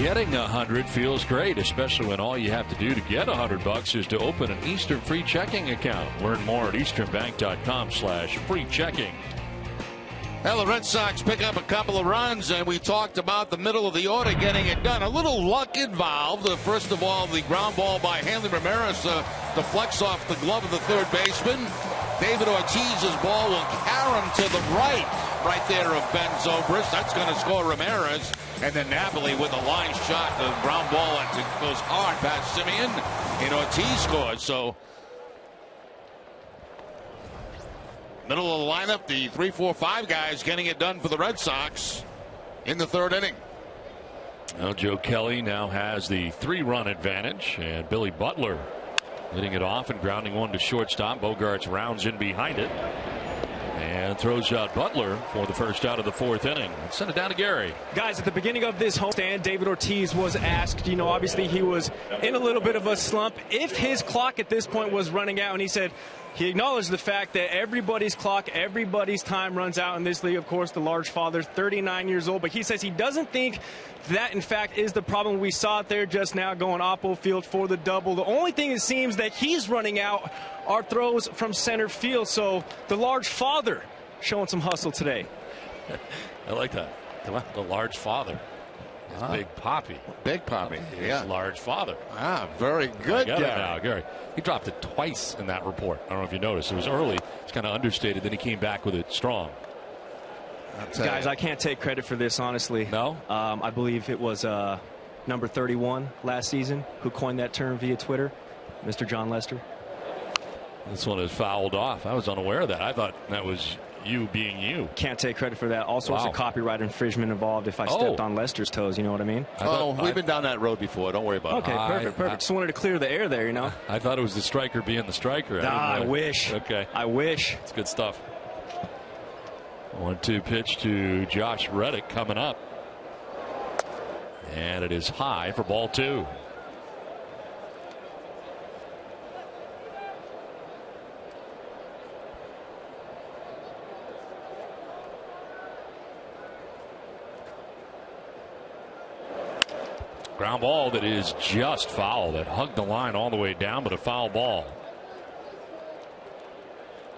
Getting 100 feels great, especially when all you have to do to get $100 is to open an Eastern free checking account. Learn more at easternbank.com/free checking. Well, the Red Sox pick up a couple of runs, and we talked about the middle of the order getting it done. A little luck involved. First of all, the ground ball by Hanley Ramirez deflects off the glove of the third baseman. David Ortiz's ball will carry him to the right there of Ben Zobrist. That's going to score Ramirez. And then Napoli with a line shot, the ground ball that goes hard past Simeon, and Ortiz scores. So middle of the lineup, the 3, 4, 5 guys getting it done for the Red Sox in the third inning. Well, Joe Kelly now has the 3-run advantage, and Billy Butler leading it off and grounding one to shortstop. Bogarts rounds in behind it and throws out Butler for the first out of the fourth inning. Send it down to Gary. Guys, at the beginning of this homestand, David Ortiz was asked, obviously he was in a little bit of a slump, if his clock at this point was running out, and he acknowledged the fact that everybody's clock, everybody's time runs out in this league. Of course, the large father, 39 years old, but he says he doesn't think that, in fact, is the problem. We saw it there just now going oppo field for the double. The only thing it seems that he's running out are throws from center field. So the large father showing some hustle today. I like that. The large father. Big Poppy. Big Poppy. Yeah. Large father. Very good, Gary. Gary. Gary. He dropped it twice in that report. I don't know if you noticed. It was early. It's kind of understated. Then he came back with it strong. Guys, I can't take credit for this, honestly. No? I believe it was number 31 last season who coined that term via Twitter, Mr. John Lester. This one is fouled off. I was unaware of that. I thought that was you being you. Can't take credit for that. All sorts of copyright infringement involved if I stepped on Lester's toes, you know what I mean? We've been down that road before. Don't worry about it. Okay, perfect. Just wanted to clear the air there, I thought it was the striker being the striker. I wish. Okay. I wish. It's good stuff. 1-2 pitch to Josh Reddick coming up. And it is high for ball 2. Ground ball that is just foul. That hugged the line all the way down, but a foul ball.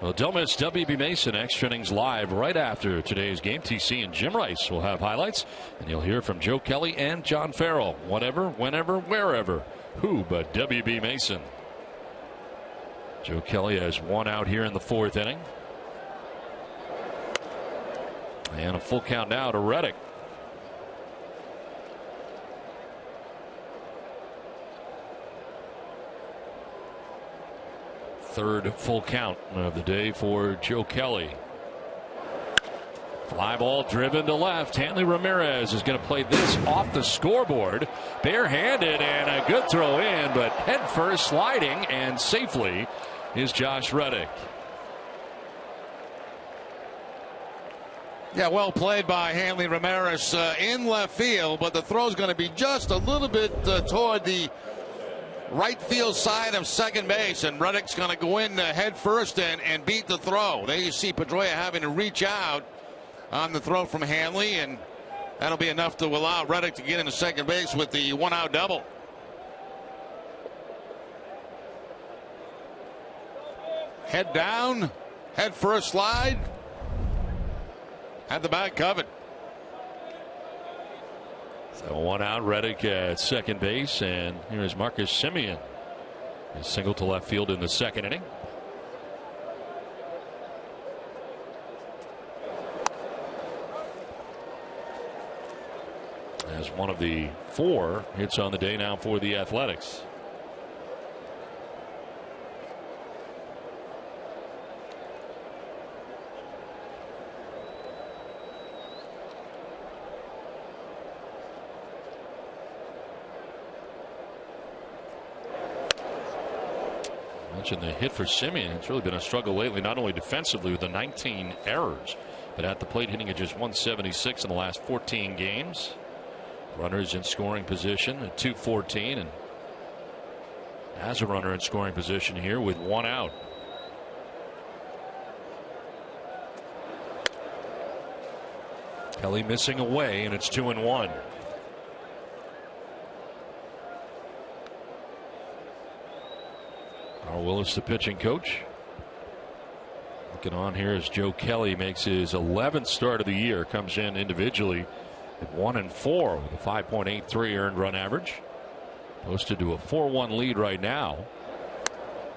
Well, don't miss WB Mason extra innings live right after today's game. TC and Jim Rice will have highlights, and you'll hear from Joe Kelly and John Farrell. Whatever, whenever, wherever. Who but WB Mason? Joe Kelly has one out here in the fourth inning. And a full count now to Reddick. Third full count of the day for Joe Kelly. Fly ball driven to left. Hanley Ramirez is going to play this off the scoreboard. Barehanded and a good throw in, but head first sliding and safely is Josh Reddick. Yeah, well played by Hanley Ramirez in left field, but the throw is going to be just a little bit toward the right field side of second base, and Reddick's going to go in head first and beat the throw. There you see Pedroia having to reach out on the throw from Hanley, and that'll be enough to allow Reddick to get into second base with the 1-out double. Head down, head first slide. Had the bag covered. So 1 out, Reddick at second base, and here's Marcus Semien. He's single to left field in the second inning. As one of the 4 hits on the day now for the Athletics. Mentioned the hit for Semien. It's really been a struggle lately, not only defensively with the 19 errors, but at the plate hitting at just 176 in the last 14 games. Runners in scoring position at 214, and has a runner in scoring position here with 1 out. Kelly missing away, and it's 2-1. Carl Willis, the pitching coach. Looking on here as Joe Kelly makes his 11th start of the year. Comes in individually at 1-4 with a 5.83 earned run average. Posted to a 4-1 lead right now.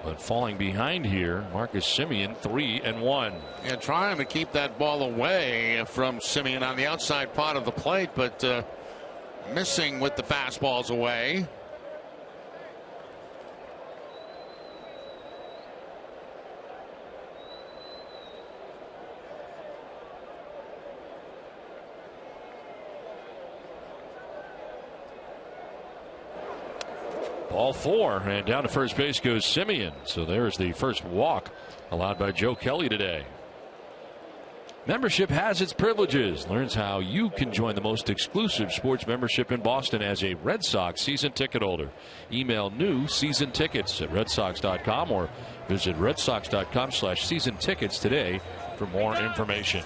But falling behind here, Marcus Semien 3-1. And trying to keep that ball away from Semien on the outside part of the plate, but missing with the fastballs away. Ball 4, and down to first base goes Semien. So there's the first walk allowed by Joe Kelly today. Membership has its privileges. Learns how you can join the most exclusive sports membership in Boston as a Red Sox season ticket holder. Email new season tickets at redsox.com or visit redsox.com/season tickets today for more information.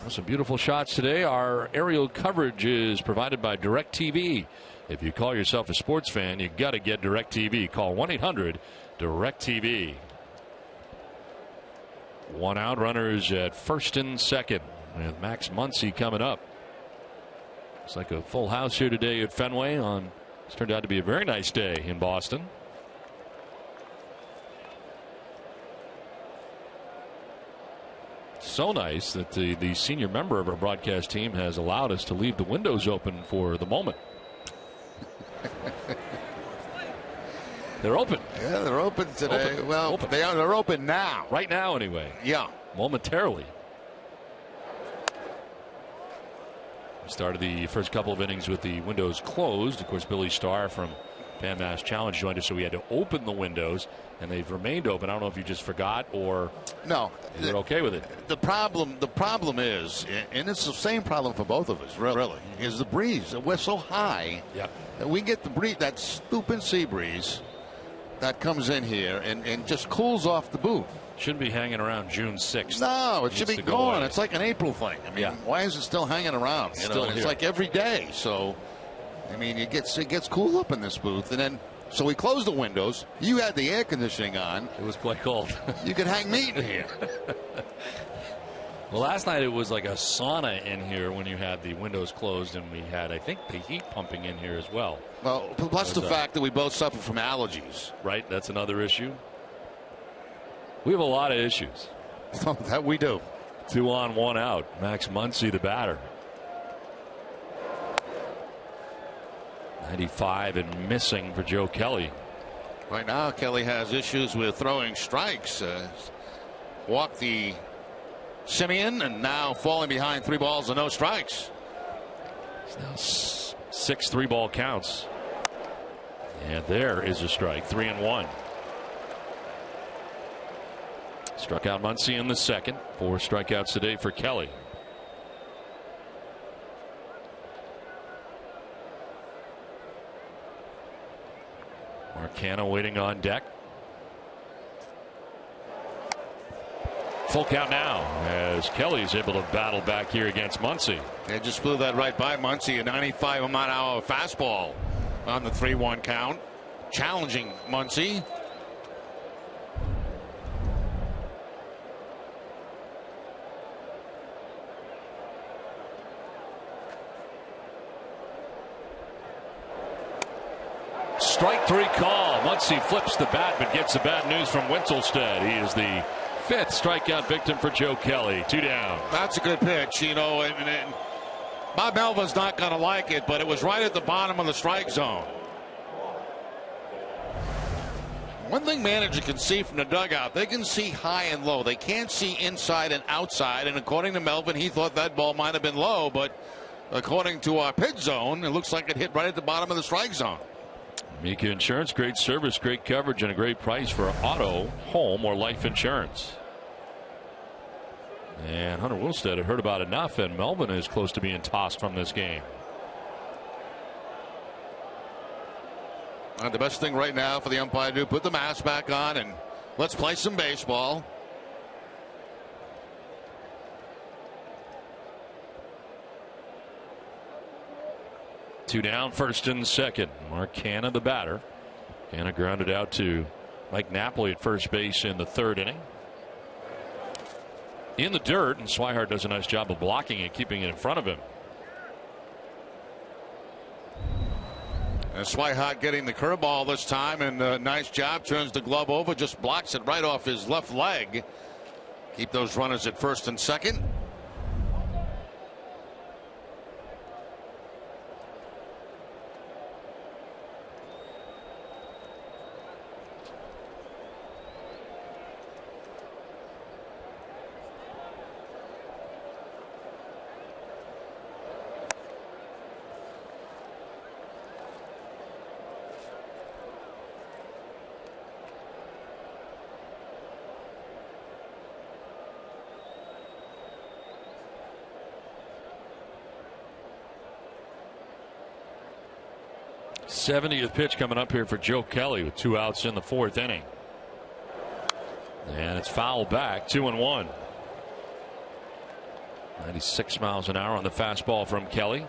Some beautiful shots today. Our aerial coverage is provided by DirecTV. If you call yourself a sports fan, you got to get DirecTV. Call 1-800-DirecTV. One out, runners at first and second, with Max Muncy coming up. It's like a full house here today at Fenway. It's turned out to be a very nice day in Boston. So nice that the senior member of our broadcast team has allowed us to leave the windows open for the moment. They're open. Yeah, they're open today. Open. They're open now. Right now, anyway. Yeah. Momentarily. We started the first couple of innings with the windows closed. Of course, Billy Starr from Pan Mass Challenge joined us, so we had to open the windows, and they've remained open. I don't know if you just forgot or no, you're okay with it. The problem is, and it's the same problem for both of us, really, is the breeze. We're so high that we get the breeze, that stupid sea breeze that comes in here and just cools off the booth. Shouldn't be hanging around June 6th. No, it should be gone. It's like an April thing. I mean, yeah. Why is it still hanging around? It's like every day. So, I mean, it gets cool up in this booth, and then so we closed the windows. You had the air conditioning on. It was quite cold. You could hang meat in here. Well, last night it was like a sauna in here when you had the windows closed, and we had, I think, the heat pumping in here as well. Well, plus the fact that we both suffer from allergies. Right, that's another issue. We have a lot of issues. That we do. 2 on, 1 out. Max Muncy, the batter. 95 and missing for Joe Kelly. Right now, Kelly has issues with throwing strikes. Walked the Semien, and now falling behind 3 balls and no strikes. It's now 6 3-ball counts. And there is a strike. 3-1. Struck out Muncy in the second. 4 strikeouts today for Kelly. Marcano waiting on deck. Full count now as Kelly's able to battle back here against Muncy. They just blew that right by Muncy. A 95-mile-an-hour fastball on the 3-1 count. Challenging Muncy. Strike 3 call. Muncy flips the bat but gets the bad news from Wintelstead. He is the 5th strikeout victim for Joe Kelly. 2 down. That's a good pitch, and Bob Melvin's not going to like it, but it was right at the bottom of the strike zone. One thing manager can see from the dugout, they can see high and low. They can't see inside and outside, and according to Melvin, he thought that ball might have been low, but according to our pitch zone, it looks like it hit right at the bottom of the strike zone. Mika Insurance, great service, great coverage, and a great price for auto, home, or life insurance. And Hunter Wilstead had heard about enough, and Melvin is close to being tossed from this game. The best thing right now for the umpire to do, put the mask back on and let's play some baseball. Two down, first and second. Mark Canna, the batter. Canna grounded out to Mike Napoli at first base in the third inning. In the dirt, and Swihart does a nice job of blocking it, keeping it in front of him. And Swihart getting the curveball this time, and a nice job. Turns the glove over, just blocks it right off his left leg. Keep those runners at first and second. '70th pitch coming up here for Joe Kelly with 2 outs in the 4th inning. And it's fouled back, 2-1. 96 miles an hour on the fastball from Kelly.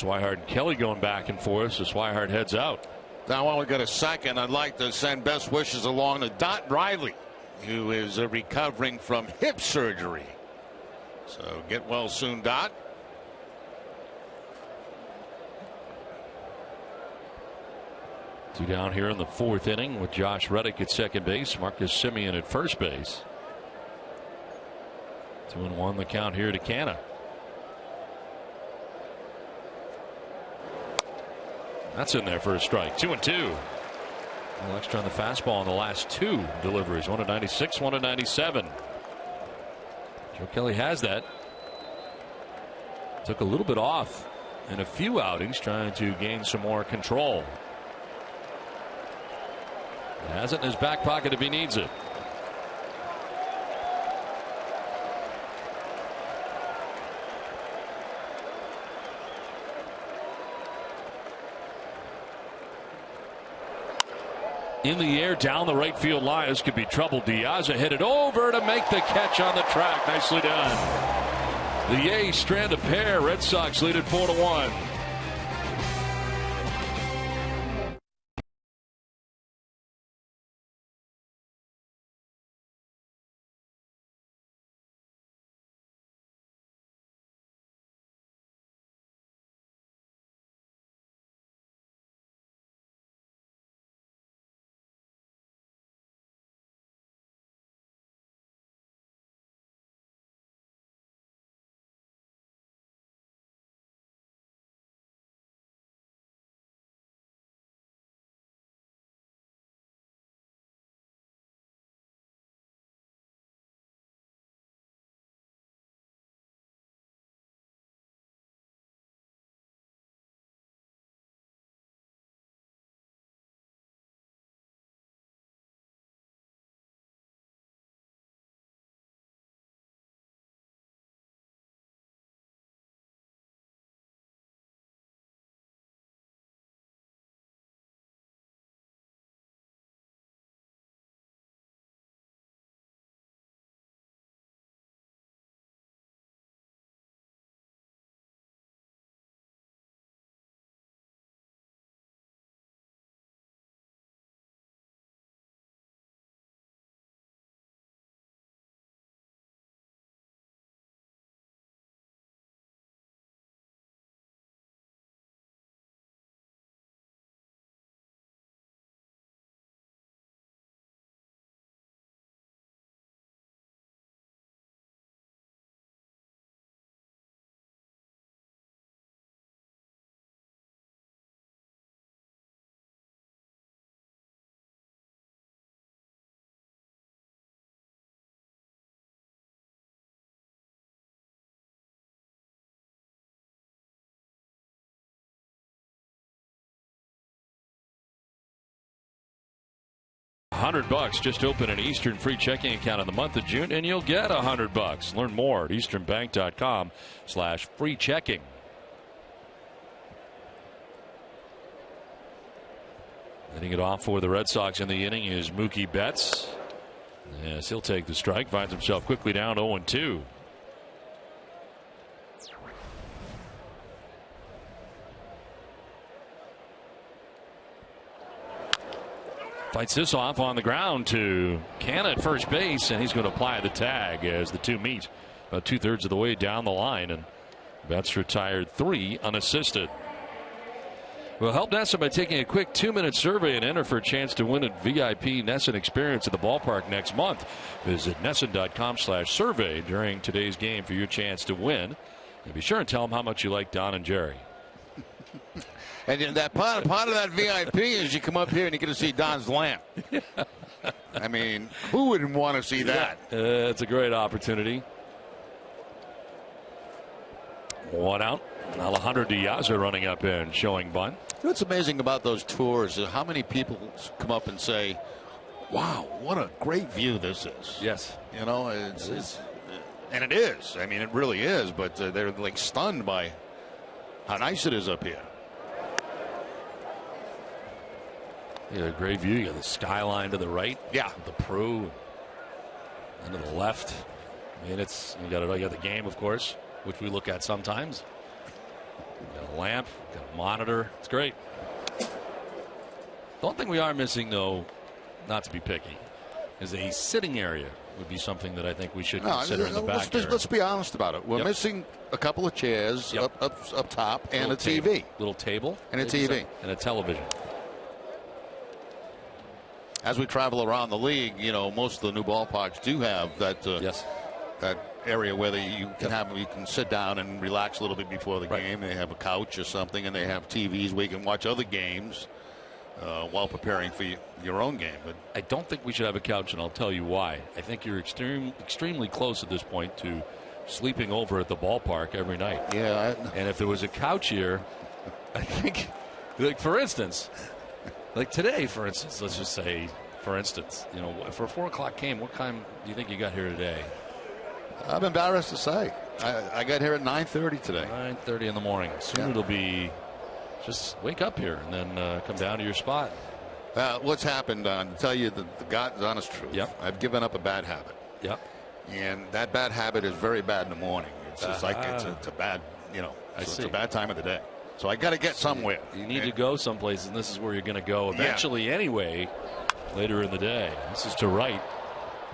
Swihart and Kelly going back and forth, so Swihart heads out. Now, while we got a second, I'd like to send best wishes along to Dot Riley, who is recovering from hip surgery. So get well soon, Dot. Two down here in the 4th inning with Josh Reddick at second base, Marcus Semien at first base. 2-1 the count here to Canna. That's in there for a strike. 2-2. A little extra on the fastball on the last 2 deliveries. 1 at 96, 1 at 97. Joe Kelly has that. Took a little bit off in a few outings, trying to gain some more control. He has it in his back pocket if he needs it. In the air down the right field line. This could be trouble. Diaza hit it over to make the catch on the track. Nicely done. The A's strand a pair. Red Sox lead it 4-1. $100 just open an Eastern free checking account in the month of June and you'll get $100. Learn more at easternbank.com/free checking. Leading it off for the Red Sox in the inning is Mookie Betts. Yes, he'll take the strike. Finds himself quickly down 0-2. Fights this off on the ground to Canna at first base, and he's going to apply the tag as the two meet about 2/3 of the way down the line, and Betts retired 3 unassisted. Well, help NESN by taking a quick 2-minute survey and enter for a chance to win a VIP NESN experience at the ballpark next month. Visit NESN.com/survey during today's game for your chance to win. And be sure and tell them how much you like Don and Jerry. And that part of that VIP is you come up here and you get to see Don's lamp. I mean, who wouldn't want to see that? It's a great opportunity. 1 out. Alejandro Diaz are running up and showing bunt. What's amazing about those tours is how many people come up and say, wow, what a great view this is. Yes. You know, and it is. I mean, it really is. But they're like stunned by how nice it is up here. Yeah, great view. You got the skyline to the right. Yeah. The Pro. And to the left. I mean, you got the game, of course, which we look at sometimes. You got a lamp, got a monitor. It's great. The one thing we are missing, though, not to be picky, is a sitting area would be something that I think we should consider in the back. Let's be honest about it. We're missing a couple of chairs up top and a TV. Little table. And a TV. And a television. As we travel around the league, you know, most of the new ballparks do have that that area where you can sit down and relax a little bit before the game. They have a couch or something, and they have TVs where you can watch other games while preparing for your own game. But I don't think we should have a couch, and I'll tell you why. I think you're extremely close at this point to sleeping over at the ballpark every night. Yeah. And if there was a couch here, I think, like, for instance, like today, for instance, let's just say, for instance, you know, for a 4 o'clock game, what time do you think you got here today? I'm embarrassed to say. I got here at 9:30 today. 9:30 in the morning. Soon it'll be just wake up here and then come down to your spot. What's happened, to tell you the God's honest truth, I've given up a bad habit. Yep. And that bad habit is very bad in the morning. It's just like it's a bad, you know, it's a bad time of the day. So I got to get somewhere. You need to go someplace, and this is where you're going to go eventually anyway later in the day. This is to right.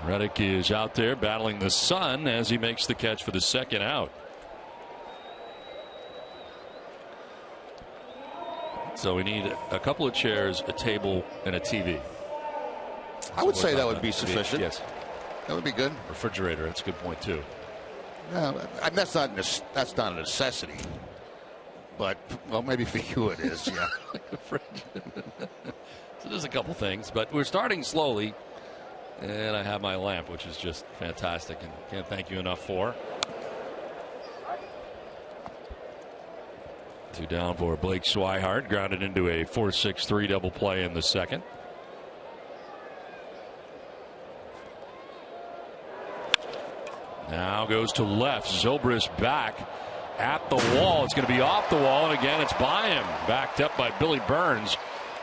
Reddick is out there battling the sun as he makes the catch for the second out. So we need a couple of chairs, a table, and a TV. I would say that would be sufficient. Yes. That would be good. Refrigerator, that's a good point, too. Yeah, that's not a necessity. But, well, maybe for you it is, yeah. So there's a couple things, but we're starting slowly. And I have my lamp, which is just fantastic, and can't thank you enough for. 2 down for Blake Swihart, grounded into a 4-6-3 double play in the second. Now goes to left. Zobrist back at the wall. It's going to be off the wall, and again it's by him. Backed up by Billy Burns,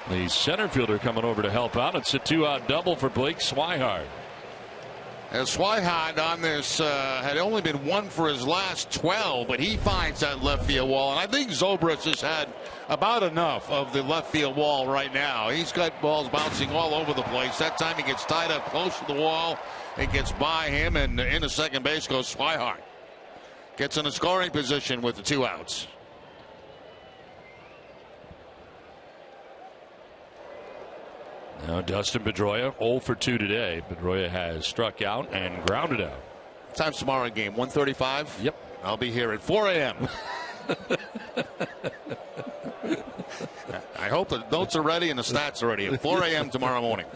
the center fielder, coming over to help out. It's a 2-out double for Blake Swihart. And Swihart on this had only been 1 for his last 12, but he finds that left field wall. And I think Zobrist has had about enough of the left field wall right now. He's got balls bouncing all over the place. That time he gets tied up close to the wall. It gets by him, and into second base goes Swihart. Gets in a scoring position with the 2 outs. Now Dustin Pedroia 0 for 2 today. Pedroia has struck out and grounded out. Time's tomorrow game, 1:35. Yep. I'll be here at 4 a.m. I hope the notes are ready and the stats are ready at 4 a.m. tomorrow morning.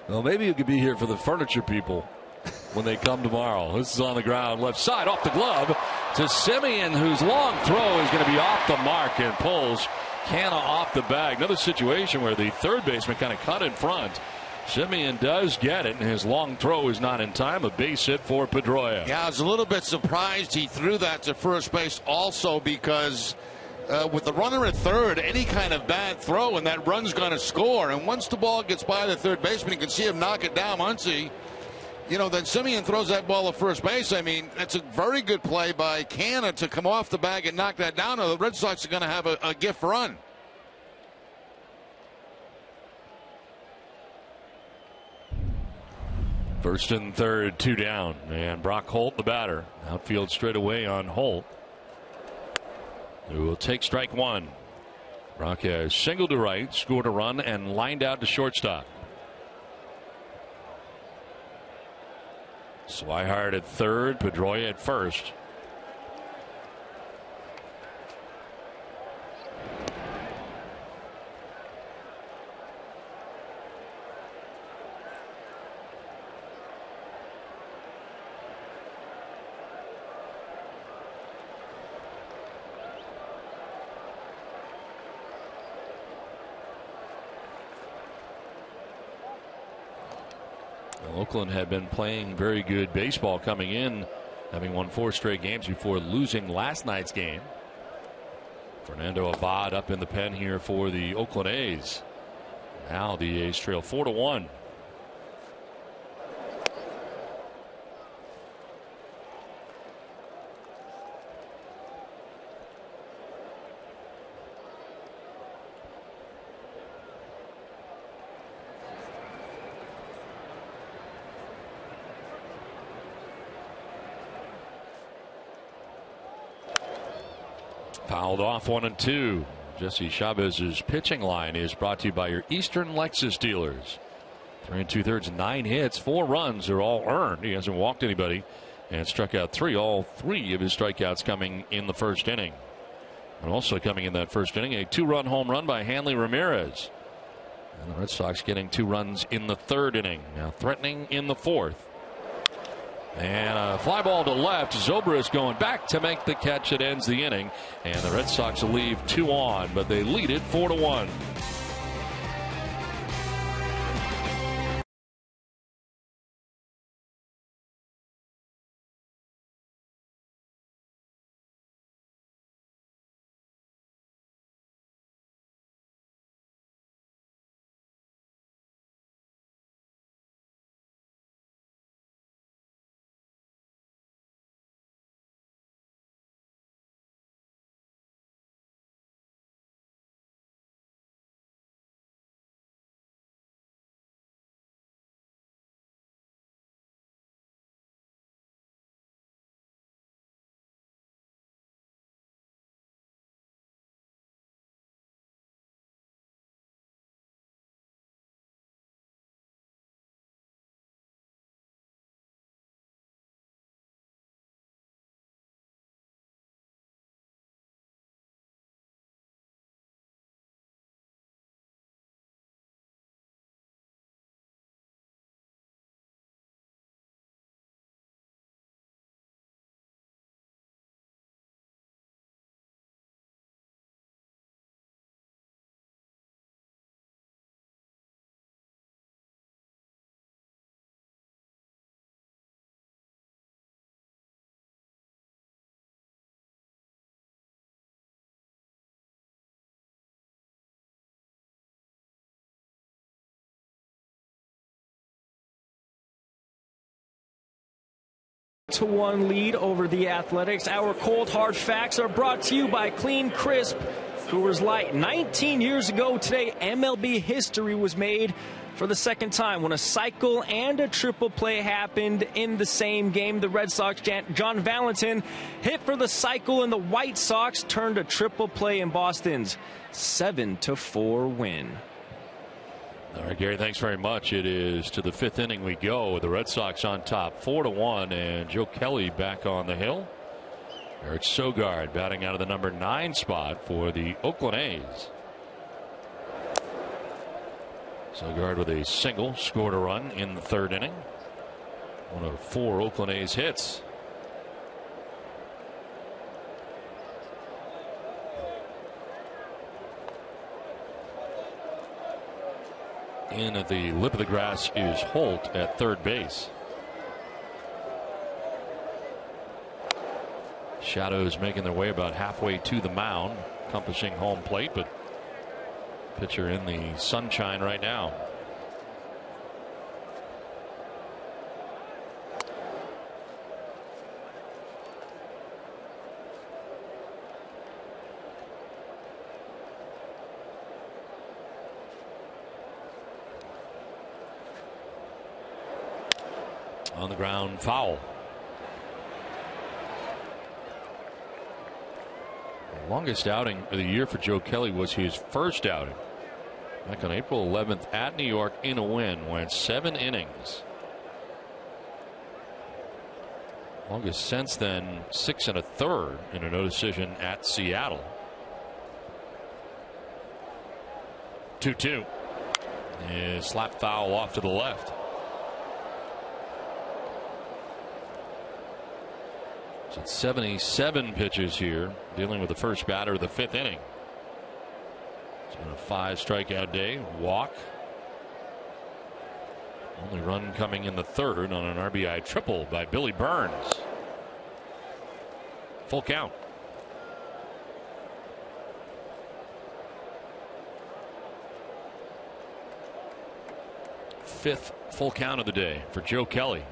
Well, maybe you could be here for the furniture people when they come tomorrow. This is on the ground, left side, off the glove to Semien, whose long throw is going to be off the mark and pulls Canna off the bag. Another situation where the third baseman kind of cut in front. Semien does get it, and his long throw is not in time. A base hit for Pedroia. Yeah, I was a little bit surprised he threw that to first base also because with the runner at third, any kind of bad throw, and that run's going to score. And once the ball gets by the third baseman, you can see him knock it down. Muncy, then Semien throws that ball to first base. I mean, that's a very good play by Canha to come off the bag and knock that down, or the Red Sox are going to have a gift run. First and third, 2 down, and Brock Holt, the batter. Outfield straight away on Holt, who will take strike one. Brock has singled to right, scored a run, and lined out to shortstop. Swihart at third, Pedroia at first. Oakland had been playing very good baseball coming in, having won 4 straight games before losing last night's game. Fernando Abad up in the pen here for the Oakland A's. Now the A's trail 4-1. Fouled off 1-2. Jesse Chavez's pitching line is brought to you by your Eastern Lexus dealers. 3 2/3, 9 hits, 4 runs are all earned. He hasn't walked anybody and struck out 3. All 3 of his strikeouts coming in the first inning. And also coming in that first inning, a 2-run home run by Hanley Ramirez. And the Red Sox getting 2 runs in the third inning. Now threatening in the fourth. And a fly ball to left. Zobrist going back to make the catch that ends the inning. And the Red Sox will leave 2 on, but they lead it 4-1. To 1 lead over the Athletics. Our cold hard facts are brought to you by Clean Crisp Coors Light. 19 years ago today, MLB history was made for the second time when a cycle and a triple play happened in the same game. The Red Sox, John Valentin, hit for the cycle, and the White Sox turned a triple play in Boston's 7-4 win. All right, Gary, thanks very much. It is to the 5th inning we go. The Red Sox on top 4-1, and Joe Kelly back on the hill. Eric Sogard batting out of the number 9 spot for the Oakland A's. Sogard with a single, scored a run in the 3rd inning. One of 4 Oakland A's hits. In at the lip of the grass is Holt at 3rd base. Shadows making their way about halfway to the mound. encompassing home plate, but pitcher in the sunshine right now. On the ground, foul. The longest outing of the year for Joe Kelly was his first outing back on April 11th at New York in a win. Went 7 innings. Longest since then, 6 1/3 in a no decision at Seattle. 2-2. Slap foul off to the left. So it's 77 pitches here, dealing with the first batter of the 5th inning. It's been a 5 strikeout day. Walk. Only run coming in the 3rd on an RBI triple by Billy Burns. Full count. Fifth full count of the day for Joe Kelly.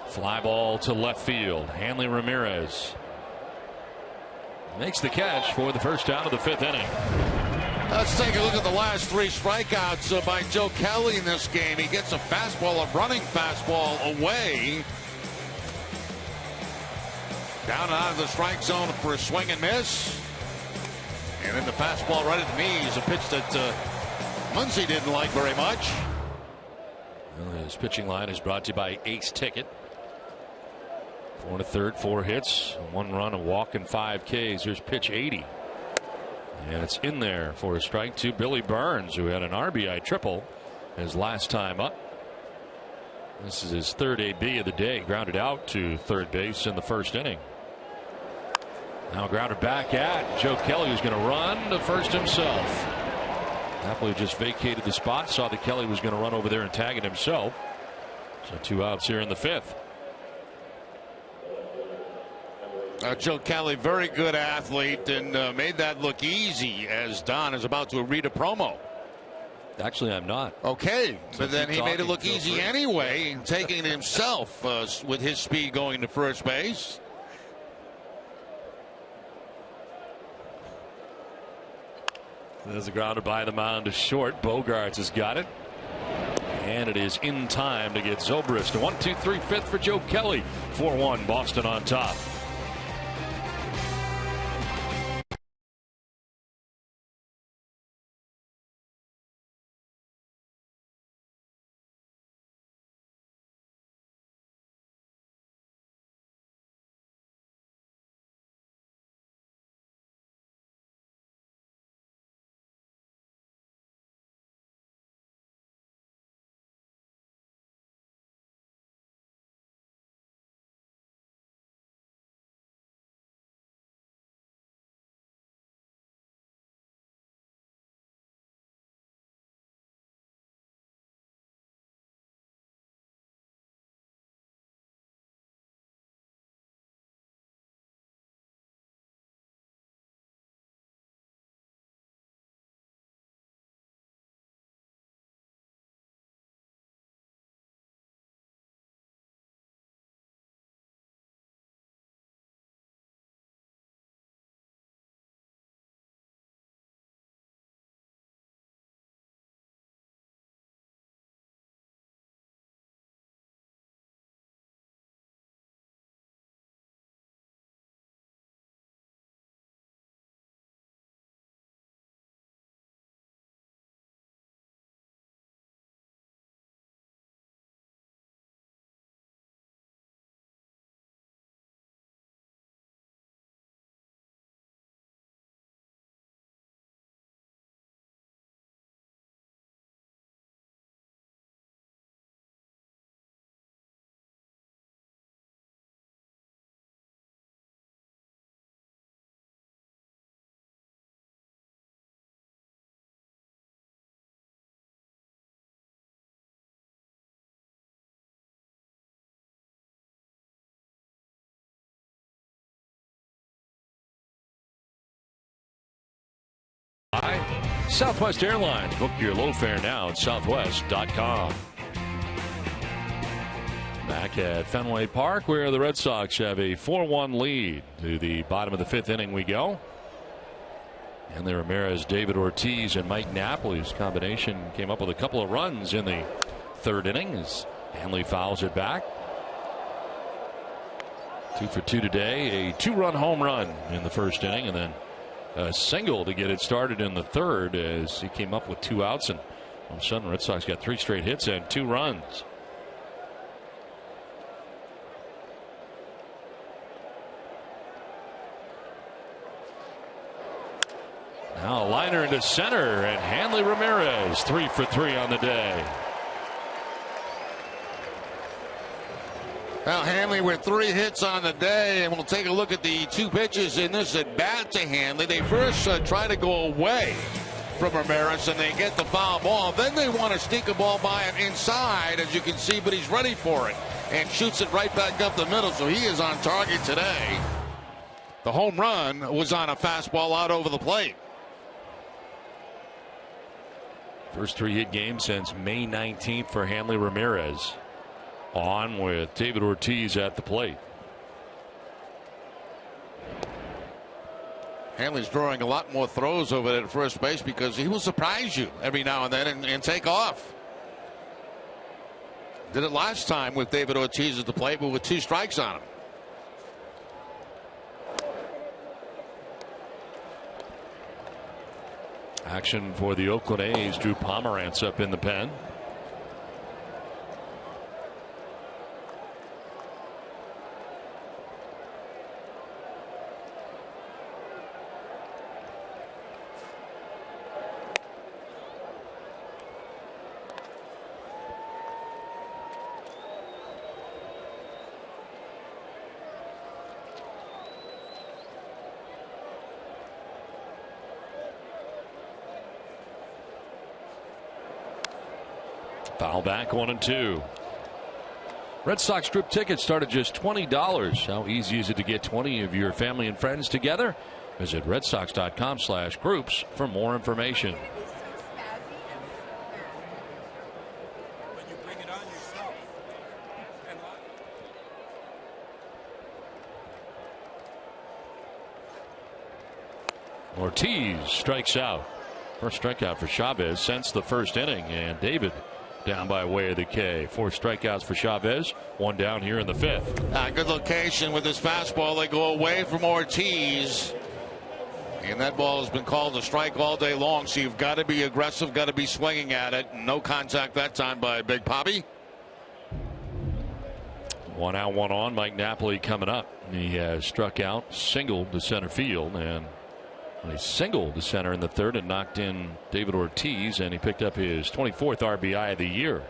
Fly ball to left field. Hanley Ramirez makes the catch for the first out of the 5th inning. Let's take a look at the last 3 strikeouts by Joe Kelly in this game. He gets a fastball, a running fastball away. Down and out of the strike zone for a swing and miss. And then the fastball right at the knees, a pitch that Muncy didn't like very much. Well, his pitching line is brought to you by Ace Ticket. 4 1/3, 4 hits, 1 run, a walk, and 5 Ks. Here's pitch 80. And it's in there for a strike to Billy Burns, who had an RBI triple his last time up. This is his 3rd AB of the day. Grounded out to 3rd base in the 1st inning. Now grounded back at Joe Kelly, who's going to run to first himself. Napoli just vacated the spot, saw that Kelly was going to run over there and tag it himself. So 2 outs here in the 5th. Joe Kelly, very good athlete, and made that look easy as Don is about to read a promo. Actually, I'm not. Okay, but then he made it look Feel easy free. anyway, taking it himself with his speed going to first base. There's a grounder by the mound to short. Bogarts has got it. And it is in time to get Zobrist. A 1-2-3 5th for Joe Kelly. 4-1 Boston on top. Southwest Airlines. Book your low fare now at southwest.com. Back at Fenway Park, where the Red Sox have a 4-1 lead. To the bottom of the 5th inning we go. And there Ramirez, David Ortiz, and Mike Napoli's combination came up with a couple of runs in the 3rd inning as Hanley fouls it back. 2 for 2 today. A 2-run home run in the 1st inning, and then a single to get it started in the 3rd as he came up with 2 outs, and all of a sudden the Red Sox got 3 straight hits and 2 runs. Now a liner into center, and Hanley Ramirez 3 for 3 on the day. Well, Hanley with 3 hits on the day, and we'll take a look at the 2 pitches in this at bat to Hanley. They first try to go away from Ramirez, and they get the foul ball. Then they want to sneak a ball by him inside, as you can see, but he's ready for it and shoots it right back up the middle, so he is on target today. The home run was on a fastball out over the plate. First 3-hit game since May 19th for Hanley Ramirez. On with David Ortiz at the plate. Hanley's drawing a lot more throws over there at first base because he will surprise you every now and then and take off. Did it last time with David Ortiz at the plate, but with 2 strikes on him. Action for the Oakland A's. Drew Pomerantz up in the pen. Foul back, 1-2. Red Sox group tickets start at just $20. How easy is it to get 20 of your family and friends together? Visit redsox.com/groups for more information. Ortiz strikes out. First strikeout for Chavez since the 1st inning, and David down by way of the K. 4 strikeouts for Chavez, 1 down here in the 5th. Good location with this fastball. They go away from Ortiz, and that ball has been called a strike all day long, so you've got to be aggressive, got to be swinging at it. No contact that time by Big Poppy. 1 out, 1 on. Mike Napoli coming up. He has struck out, singled to center field, and he singled to center in the 3rd and knocked in David Ortiz, and he picked up his 24th RBI of the year.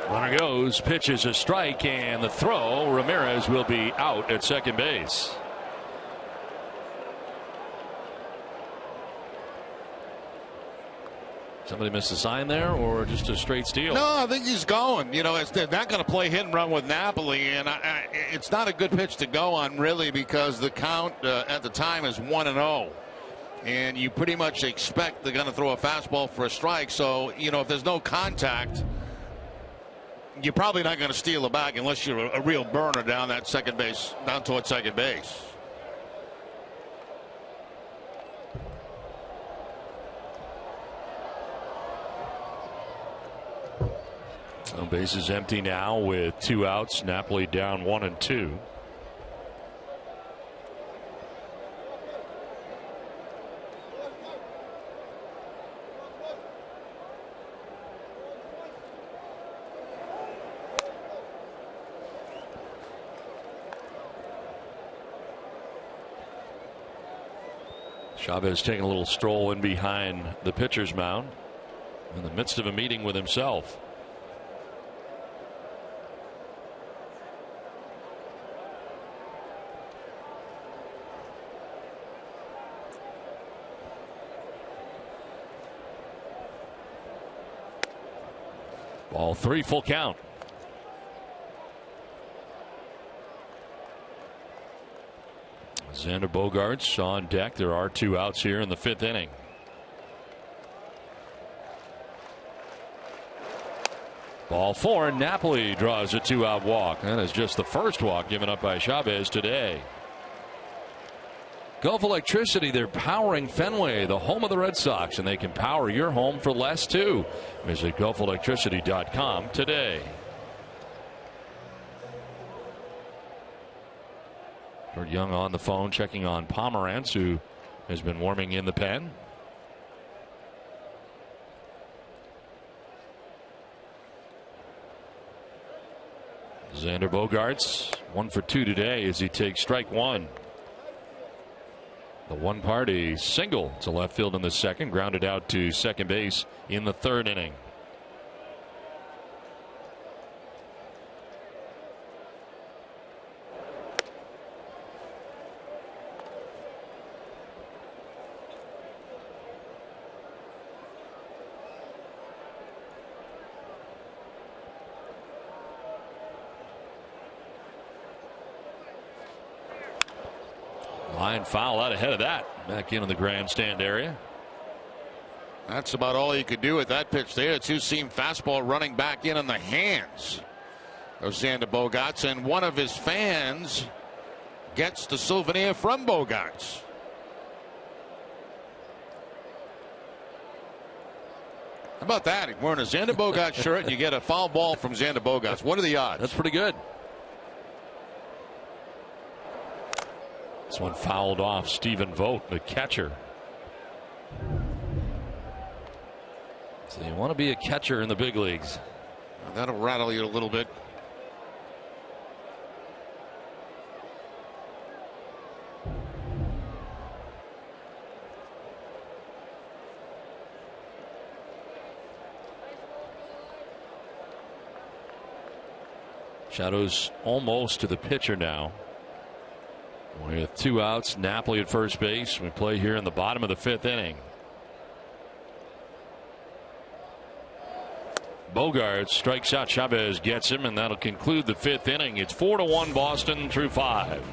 Runner goes, pitches a strike, and the throw. Ramirez will be out at second base. Somebody missed a sign there, or just a straight steal? No, I think he's going. You know, they're not going to play hit and run with Napoli, and it's not a good pitch to go on, really, because the count at the time is 1-0. And you pretty much expect they're going to throw a fastball for a strike. So, you know, if there's no contact, you're probably not going to steal it back unless you're a real burner down that second base, down towards second base. So base is empty now with 2 outs. Napoli down 1-2. Chavez taking a little stroll in behind the pitcher's mound in the midst of a meeting with himself. Ball 3, full count. Xander Bogaerts on deck. There are 2 outs here in the 5th inning. Ball 4. Napoli draws a 2-out walk. That is just the first walk given up by Chavez today. Gulf Electricity, they're powering Fenway, the home of the Red Sox, and they can power your home for less too. Visit GulfElectricity.com today. Kurt Young on the phone checking on Pomerantz, who has been warming in the pen. Xander Bogaerts 1 for 2 today as he takes strike 1. The one party single to left field in the second, grounded out to second base in the 3rd inning. Line foul out ahead of that. Back into the grandstand area. That's about all he could do with that pitch there. A 2-seam fastball running back in the hands of Xander Bogaerts, and one of his fans gets the souvenir from Bogaerts. How about that? You're wearing a Xander Bogaerts shirt and you get a foul ball from Xander Bogaerts. What are the odds? That's pretty good. This one fouled off Stephen Vogt, the catcher. So you want to be a catcher in the big leagues. That'll rattle you a little bit. Shadows almost to the pitcher now. With 2 outs, Napoli at first base. We play here in the bottom of the 5th inning. Bogaerts strikes out Chavez, gets him, and that'll conclude the 5th inning. It's 4-1 Boston through 5.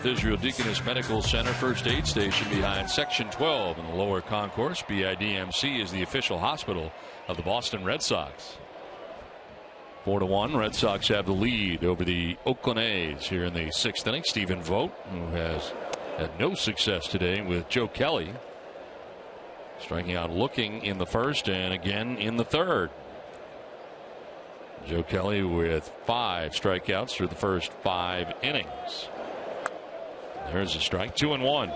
Beth Israel Deaconess Medical Center first aid station behind Section 12 in the lower concourse. BIDMC is the official hospital of the Boston Red Sox. 4-1. Red Sox have the lead over the Oakland A's here in the 6th inning. Stephen Vogt, who has had no success today with Joe Kelly, striking out looking in the first and again in the third. Joe Kelly with 5 strikeouts through the first 5 innings. There's a strike. 2-1.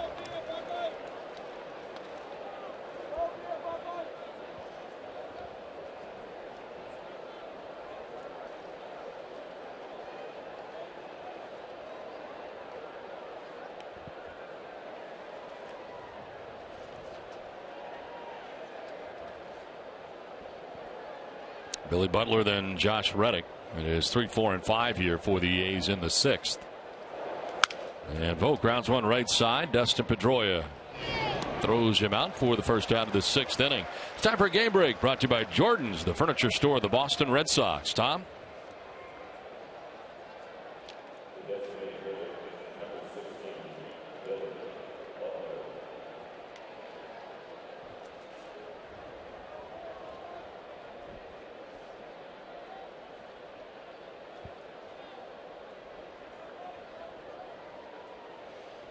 Billy Butler, then Josh Reddick. It is 3, 4, and 5 here for the A's in the 6th. And Vogt grounds one right side. Dustin Pedroia throws him out for the first out of the 6th inning. It's time for a game break brought to you by Jordan's, the furniture store of the Boston Red Sox. Tom?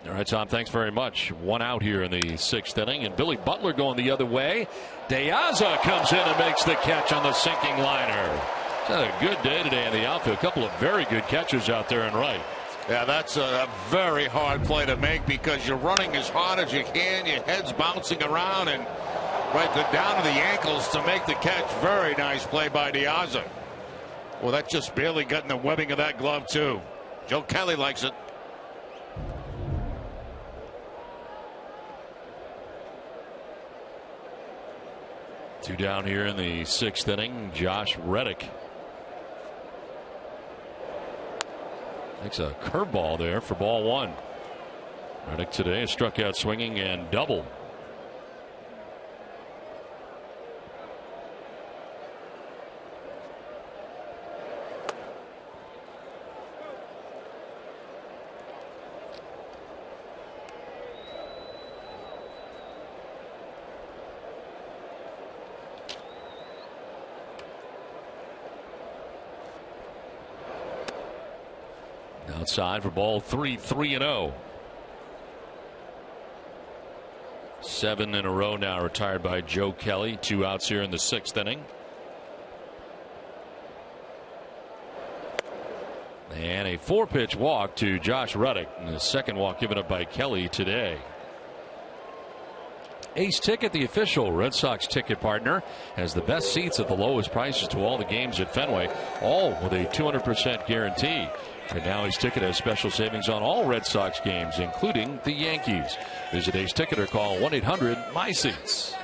All right, Tom, thanks very much. 1 out here in the 6th inning, and Billy Butler going the other way. De Aza comes in and makes the catch on the sinking liner. It's had a good day today in the outfield. A couple of very good catchers out there in right. Yeah, that's a very hard play to make because you're running as hard as you can. Your head's bouncing around and down to the ankles to make the catch. Very nice play by De Aza. Well, that just barely got in the webbing of that glove, too. Joe Kelly likes it. Two down here in the 6th inning. Josh Reddick makes a curveball there for ball 1. Reddick today has struck out swinging and doubled. Outside for ball 3, 3-0. 7 in a row now retired by Joe Kelly. 2 outs here in the 6th inning. And a 4-pitch walk to Josh Reddick. And the second walk given up by Kelly today. Ace Ticket, the official Red Sox ticket partner, has the best seats at the lowest prices to all the games at Fenway, all with a 200% guarantee. And now Ace Ticket has special savings on all Red Sox games, including the Yankees. Visit Ace Ticket or call 1-800-MY-SEATS.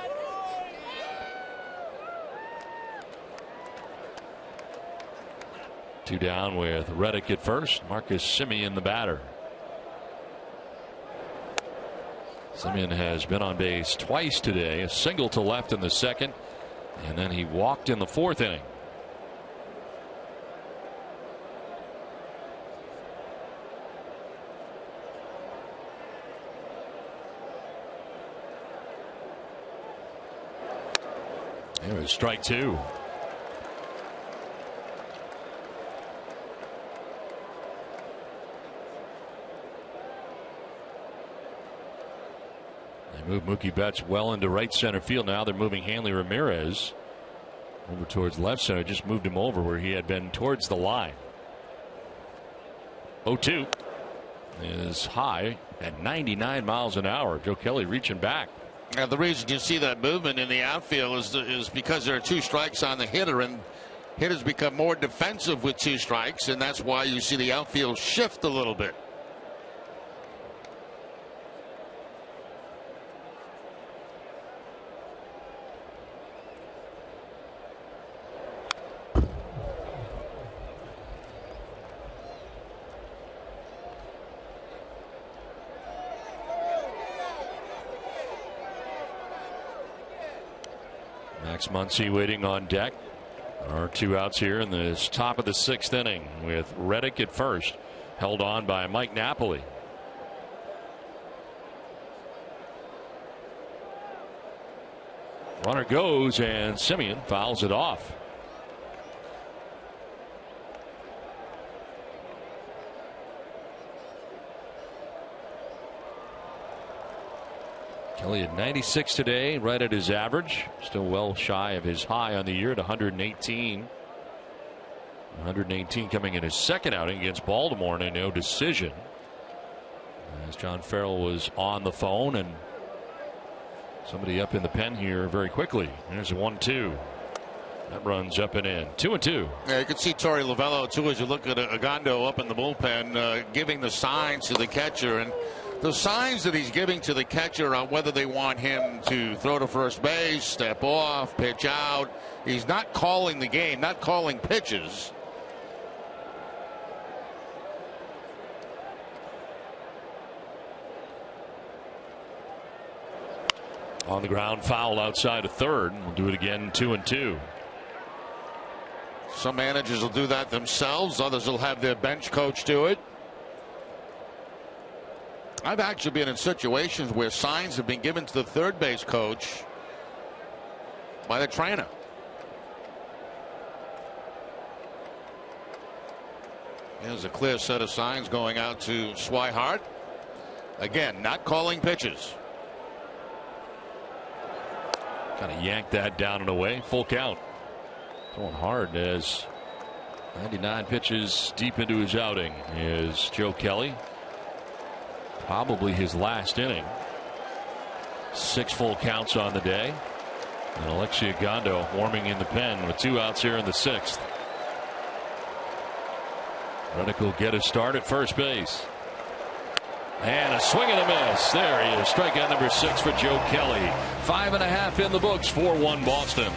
Two down with Reddick at first. Marcus Semien the batter. Semien has been on base twice today. A single to left in the 2nd, and then he walked in the 4th inning. There was strike 2. They move Mookie Betts well into right center field. Now they're moving Hanley Ramirez over towards left center. Just moved him over where he had been towards the line. 0-2 is high at 99 miles an hour. Joe Kelly reaching back. And the reason you see that movement in the outfield is because there are 2 strikes on the hitter, and hitters become more defensive with 2 strikes, and that's why you see the outfield shift a little bit. Max Muncy waiting on deck. There are 2 outs here in this top of the 6th inning with Reddick at first, held on by Mike Napoli. Runner goes, and Simeon fouls it off. Kelly at 96 today, right at his average. Still well shy of his high on the year at 118. 118 coming in his second outing against Baltimore in a no decision. As John Farrell was on the phone, and somebody up in the pen here very quickly. There's a 1-2. That runs up and in. 2-2. Yeah, you can see Torey Lovello too as you look at Agondo up in the bullpen, giving the signs to the catcher, and the signs that he's giving to the catcher on whether they want him to throw to first base, step off, pitch out. He's not calling the game, not calling pitches. On the ground, foul outside of third. We'll do it again, 2-2. Some managers will do that themselves. Others will have their bench coach do it. I've actually been in situations where signs have been given to the third base coach by the trainer. There's a clear set of signs going out to Swihart. Again, not calling pitches. Kind of yanked that down and away. Full count. Throwing hard as 99 pitches deep into his outing is Joe Kelly. Probably his last inning. 6 full counts on the day. And Alexi Agondo warming in the pen with 2 outs here in the 6th. Reddick will get a start at first base. And a swing and a miss. There he is. Strikeout number 6 for Joe Kelly. 5.5 in the books. 4-1 Boston.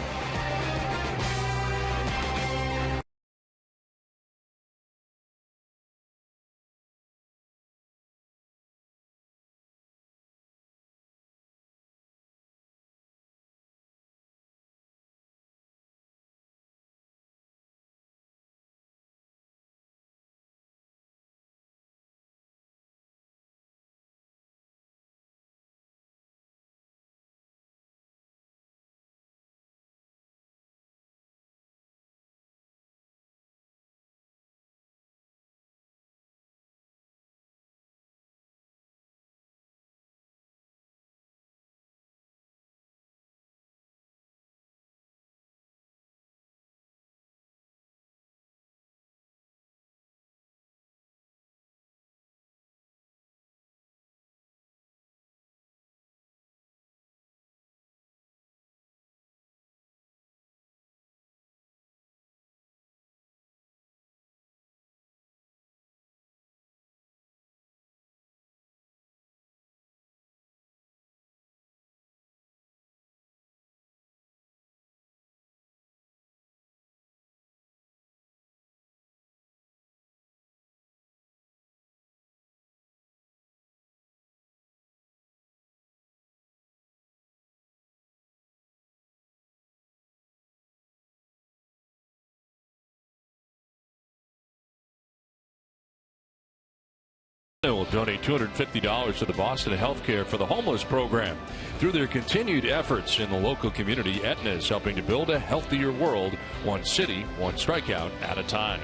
Will donate $250 to the Boston Healthcare for the Homeless program. Through their continued efforts in the local community, Aetna is helping to build a healthier world, one city, one strikeout at a time.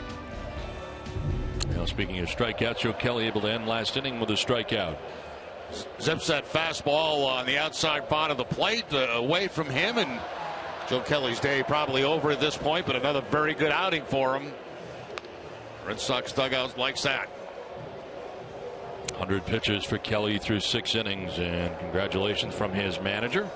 Now, speaking of strikeouts, Joe Kelly able to end last inning with a strikeout. Zips that fastball on the outside part of the plate away from him, and Joe Kelly's day probably over at this point, but another very good outing for him. Red Sox dugout likes that. 100 pitches for Kelly through 6 innings, and congratulations from his manager.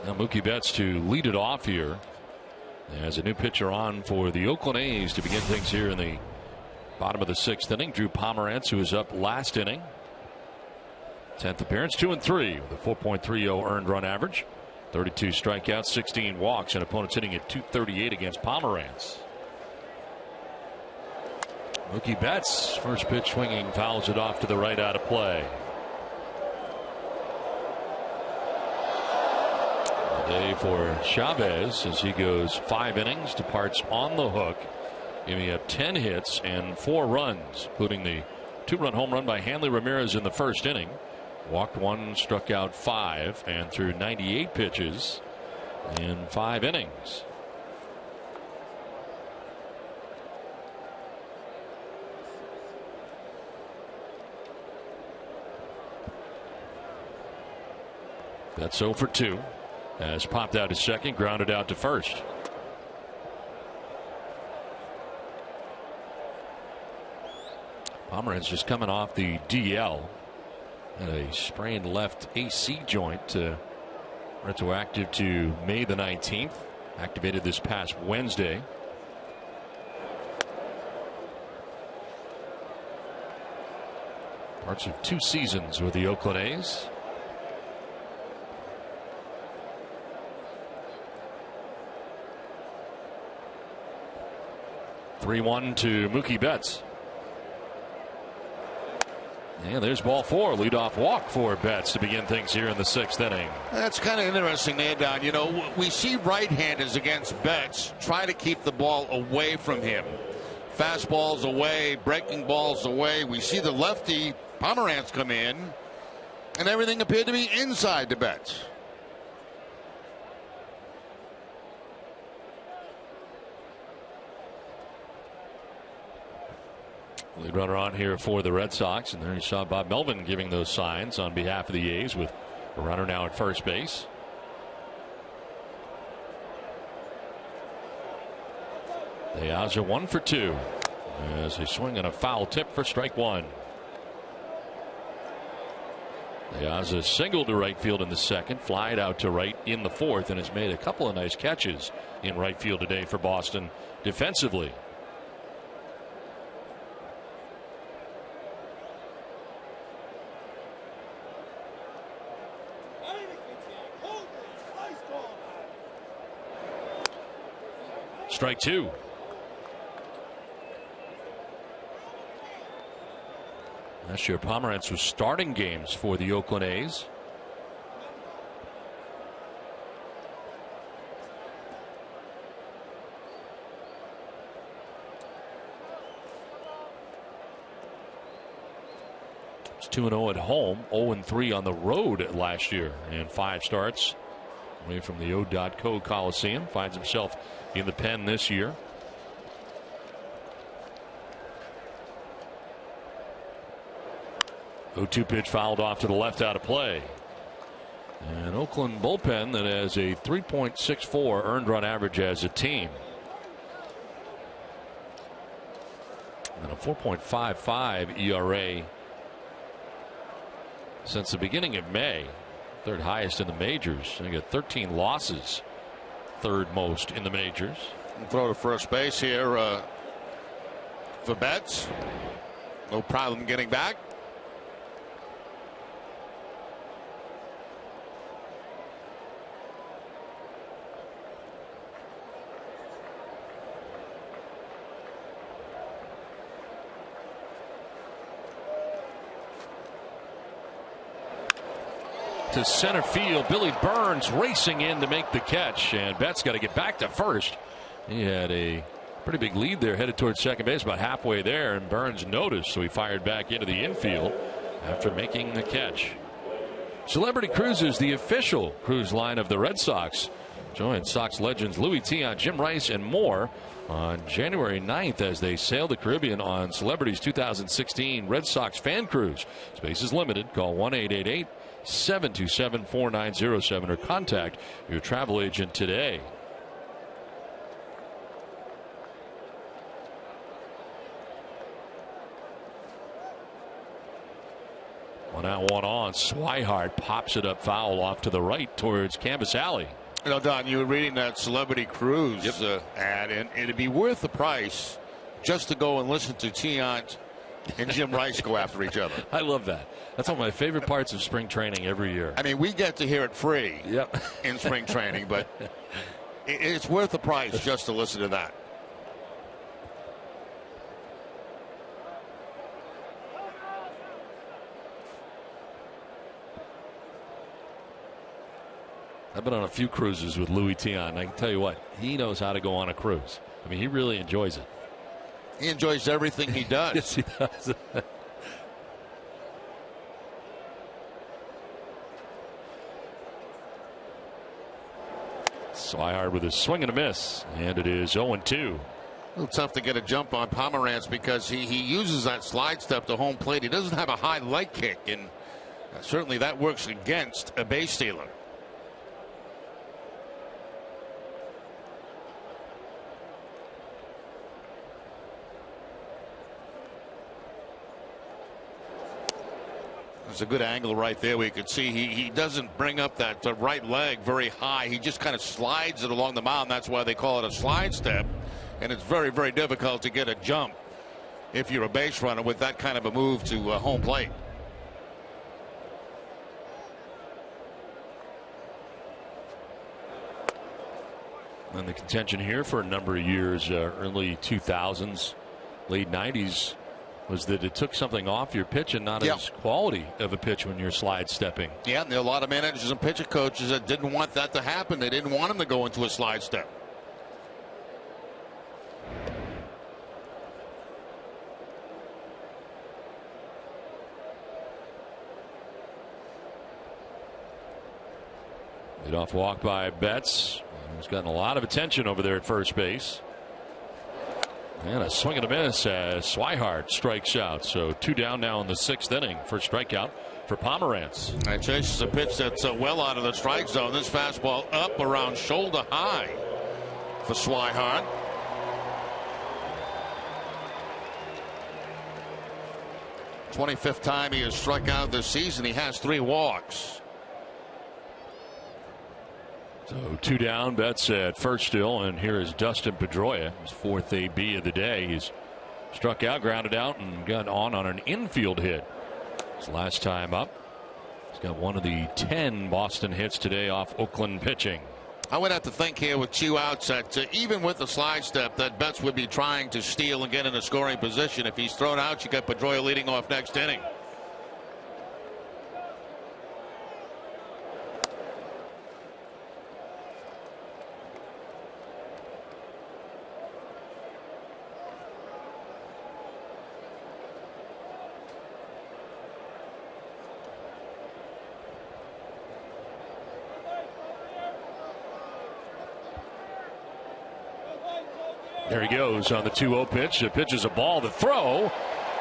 Now Mookie Betts to lead it off here as a new pitcher on for the Oakland A's to begin things here in the bottom of the 6th inning. Drew Pomerantz, who was up last inning. 10th appearance, 2-3 with a 4.30 earned run average. 32 strikeouts, 16 walks, and opponents hitting at .238 against Pomerantz. Mookie Betts, first pitch swinging, fouls it off to the right, out of play. A day for Chavez as he goes 5 innings, departs on the hook, giving up 10 hits and 4 runs, including the 2-run home run by Hanley Ramirez in the first inning. Walked 1, struck out 5, and threw 98 pitches in 5 innings. That's 0 for 2. Has popped out to second, grounded out to first. Pomeranz just coming off the DL. And a sprained left AC joint, retroactive to May the 19th. Activated this past Wednesday. Parts of 2 seasons with the Oakland A's. (3-1) to Mookie Betts. And there's ball 4. Leadoff walk for Betts to begin things here in the 6th inning. That's kind of interesting there, Don. You know, we see right-handers against Betts try to keep the ball away from him. Fastballs away, breaking balls away. We see the lefty Pomeranz come in, and everything appeared to be inside to Betts. Lead runner on here for the Red Sox, and there you saw Bob Melvin giving those signs on behalf of the A's with a runner now at first base. The A's are 1 for 2 as they swing on a foul tip for strike 1. The A's a single to right field in the 2nd, flied out to right in the 4th, and has made a couple of nice catches in right field today for Boston defensively. Strike 2. Last year, Pomeranz was starting games for the Oakland A's. It's 2-0 at home, 0-3 on the road last year, and 5 starts away from the O.Co Coliseum. Finds himself in the pen this year. The 0-2 pitch fouled off to the left, out of play. An Oakland bullpen that has a 3.64 earned run average as a team. And a 4.55 ERA since the beginning of May. 3rd highest in the majors. They got 13 losses. 3rd most in the majors. Throw to first base here for Betts. No problem getting back. To center field, Billy Burns racing in to make the catch, and Betts got to get back to first. He had a pretty big lead there, headed towards second base, about halfway there, and Burns noticed, so he fired back into the infield after making the catch. Celebrity Cruises, the official cruise line of the Red Sox. Join Sox legends Louis Tion, Jim Rice, and more on January 9th as they sail the Caribbean on Celebrity's 2016 Red Sox Fan Cruise. Space is limited. Call 1-888-727-4907 or contact your travel agent today. One out, one on. Swihart pops it up foul off to the right towards Canvas Alley. You know, Don, you were reading that Celebrity Cruise ad, and it'd be worth the price just to go and listen to Tion and Jim Rice go after each other. I love that. That's one of my favorite parts of spring training every year. I mean, we get to hear it free in spring training, but it's worth the price just to listen to that. I've been on a few cruises with Louis Tion. I can tell you what, he knows how to go on a cruise. I mean, he really enjoys it. He enjoys everything he does. Yes, he does. Swihart with a swing and a miss, and it is 0-2. A little tough to get a jump on Pomeranz because he uses that slide step to home plate. He doesn't have a high leg kick, and certainly that works against a base stealer. There's a good angle right there. We could see he doesn't bring up that right leg very high. He just kind of slides it along the mound. That's why they call it a slide step. And it's very, very difficult to get a jump if you're a base runner with that kind of a move to home plate. And the contention here for a number of years, early 2000s, late 90s, was that it took something off your pitch and not as quality of a pitch when you're slide stepping. Yeah, and there are a lot of managers and pitcher coaches that didn't want that to happen. They didn't want him to go into a slide step. Leadoff walk by Betts. He's gotten a lot of attention over there at first base. And a swing and a miss as Swihart strikes out. So 2 down now in the 6th inning for strikeout for Pomeranz. And chases a pitch that's well out of the strike zone. This fastball up around shoulder high for Swihart. The 25th time he has struck out this season. He has 3 walks. So 2 down, Betts at first still, and here is Dustin Pedroia, his 4th AB of the day. He's struck out, grounded out, and got on an infield hit. His last time up. He's got one of the 10 Boston hits today off Oakland pitching. I would have to think here with 2 outs that even with the slide step that Betts would be trying to steal and get in a scoring position. If he's thrown out, you got Pedroia leading off next inning. There he goes on the 2-0 pitch. The pitch is a ball. The throw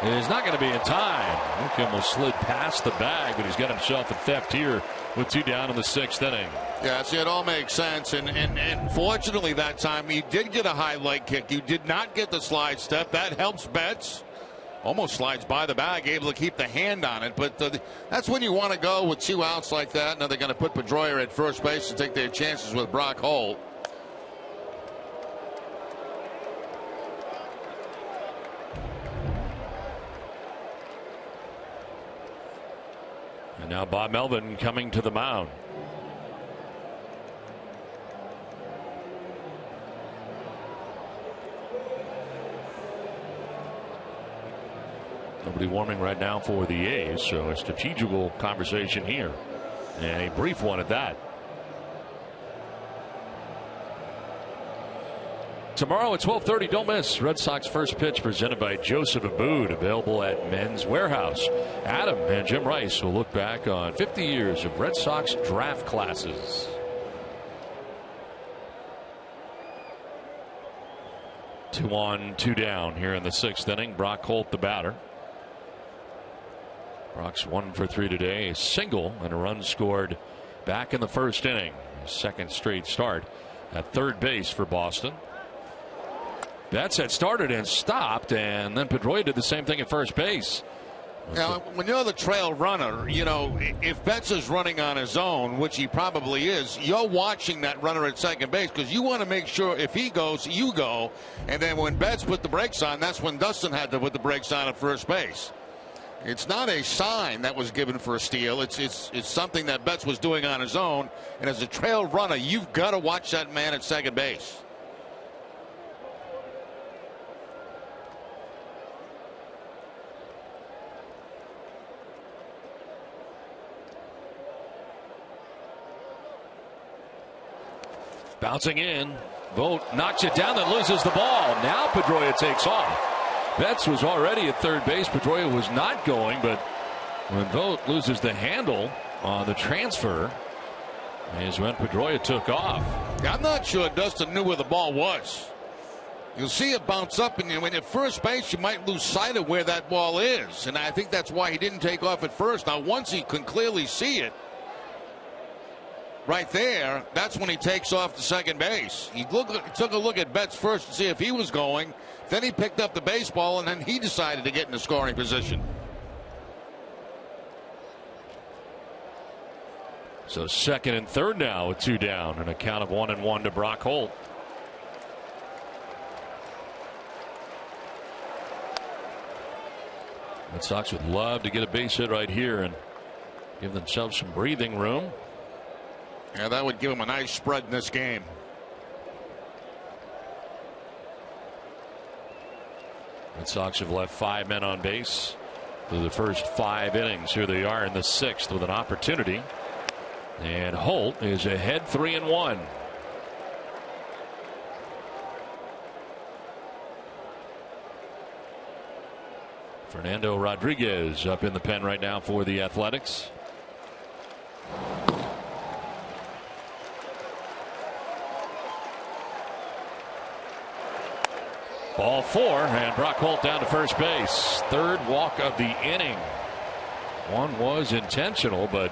is not going to be in time. He almost slid past the bag, but he's got himself a theft here with 2 down in the 6th inning. Yeah, see, it all makes sense. And fortunately that time you did get a high leg kick. You did not get the slide step. That helps Betts. Almost slides by the bag, able to keep the hand on it. But that's when you want to go with 2 outs like that. Now they're going to put Pedroia at first base and take their chances with Brock Holt. And now Bob Melvin coming to the mound. Nobody warming right now for the A's, so a strategical conversation here, and a brief one at that. Tomorrow at 12:30, don't miss Red Sox first pitch presented by Joseph Abood, available at Men's Warehouse. Adam and Jim Rice will look back on 50 years of Red Sox draft classes. 2 on, 2 down here in the 6th inning. Brock Holt, the batter. Brock's 1 for 3 today, a single and a run scored back in the 1st inning. His 2nd straight start at third base for Boston. Betts had started and stopped, and then Pedroia did the same thing at first base. Now, when you're the trail runner, you know, if Betts is running on his own, which he probably is, you're watching that runner at second base because you want to make sure if he goes, you go. And then when Betts put the brakes on, that's when Dustin had to put the brakes on at first base. It's not a sign that was given for a steal. It's something that Betts was doing on his own. And as a trail runner, you've got to watch that man at second base. Bouncing in, Vogt knocks it down, then loses the ball. Now Pedroia takes off. Betts was already at third base. Pedroia was not going, but when Vogt loses the handle on the transfer, Is when Pedroia took off. I'm not sure Dustin knew where the ball was. You'll see it bounce up, and when you're at first base, you might lose sight of where that ball is. And I think that's why he didn't take off at first. Now, once he can clearly see it right there, that's when he takes off to second base. He took a look at Betts first to see if he was going. Then he picked up the baseball, and then he decided to get in the scoring position. So second and third now with 2 down and a count of 1-1 to Brock Holt. Red Sox would love to get a base hit right here and give themselves some breathing room. Yeah, that would give them a nice spread in this game. Red Sox have left 5 men on base through the first 5 innings. Here they are in the 6th with an opportunity. And Holt is ahead 3-1. Fernando Rodriguez up in the pen right now for the Athletics. Ball 4, and Brock Holt down to first base. 3rd walk of the inning. 1 was intentional, but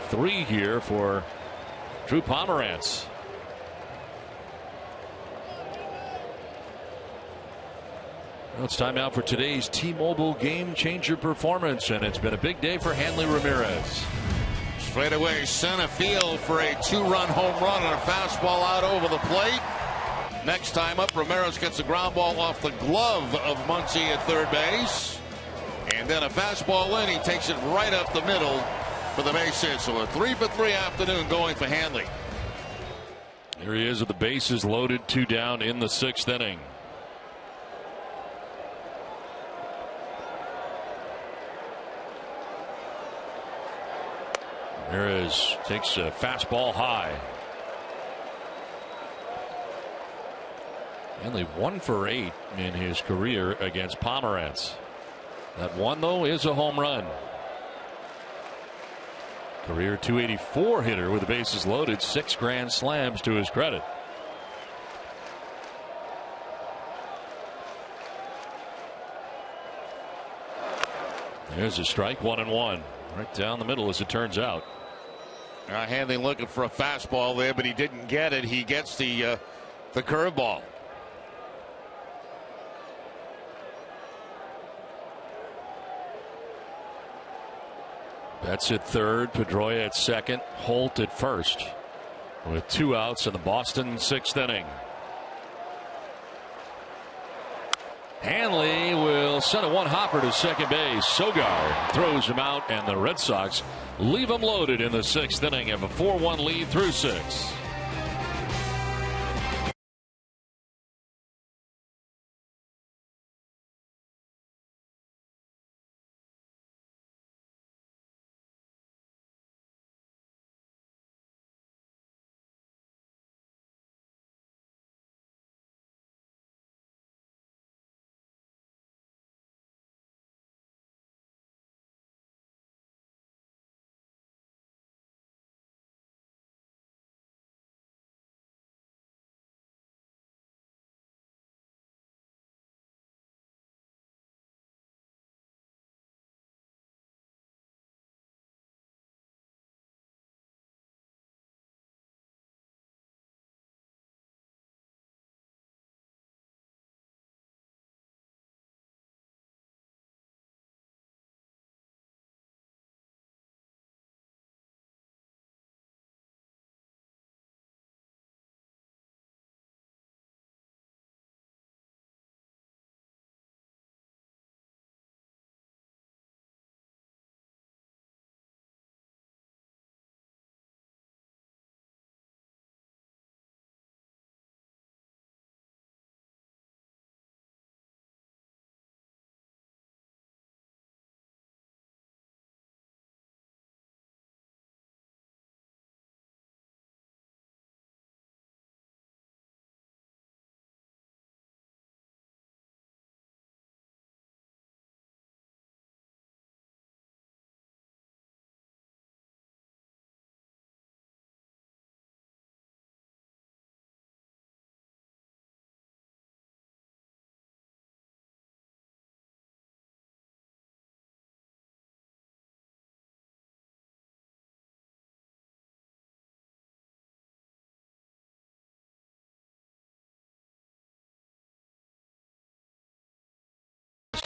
3 here for Drew Pomerantz. Well, it's time now for today's T-Mobile Game Changer performance, and it's been a big day for Hanley Ramirez. Straight away center field for a 2-run home run and a fastball out over the plate. Next time up, Ramirez gets a ground ball off the glove of Muncy at third base. And then a fastball in. He takes it right up the middle for the base hit. So a 3-for-3 afternoon going for Hanley. Here he is with the bases loaded, 2 down in the 6th inning. Ramirez takes a fastball high. Only 1 for 8 in his career against Pomerantz. That one, though, is a home run. Career .284 hitter with the bases loaded, 6 grand slams to his credit. There's a strike, 1-1. Right down the middle as it turns out. Hanley looking for a fastball there, but he didn't get it. He gets the curveball. Betts at third, Pedroia at second, Holt at first, with 2 outs in the Boston 6th inning. Hanley will send a 1-hopper to second base. Sogard throws him out, and the Red Sox leave him loaded in the 6th inning, have a 4-1 lead through 6.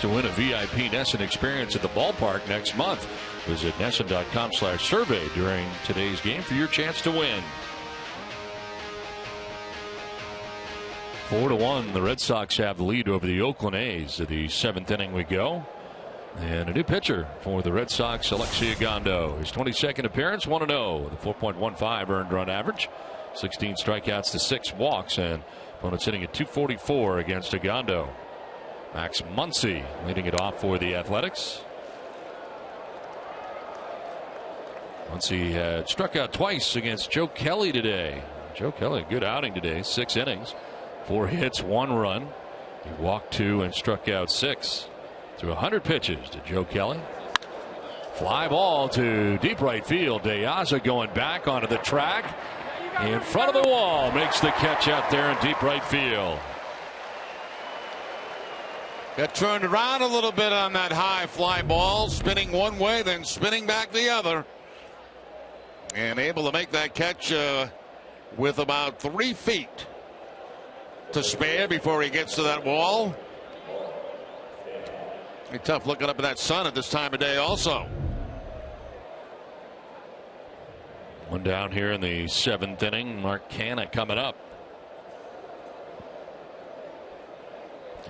to win a VIP NESN experience at the ballpark next month. Visit NESN.com/survey during today's game for your chance to win. 4-1, the Red Sox have the lead over the Oakland A's. To the 7th inning we go. And a new pitcher for the Red Sox, Alexi Ogando. His 22nd appearance, 1-0 with a 4.15 earned run average. 16 strikeouts to 6 walks, and opponents hitting at 244 against Ogando. Max Muncy leading it off for the Athletics. Muncy had struck out twice against Joe Kelly today. Joe Kelly, a good outing today, 6 innings, 4 hits, 1 run. He walked 2 and struck out 6. Through 100 pitches to Joe Kelly. Fly ball to deep right field. De Aza going back onto the track. In front of the wall. Makes the catch out there in deep right field. Got turned around a little bit on that high fly ball. Spinning one way, then spinning back the other. And able to make that catch with about 3 feet to spare before he gets to that wall. Be tough looking up at that sun at this time of day also. One down here in the 7th inning. Mark Canha coming up.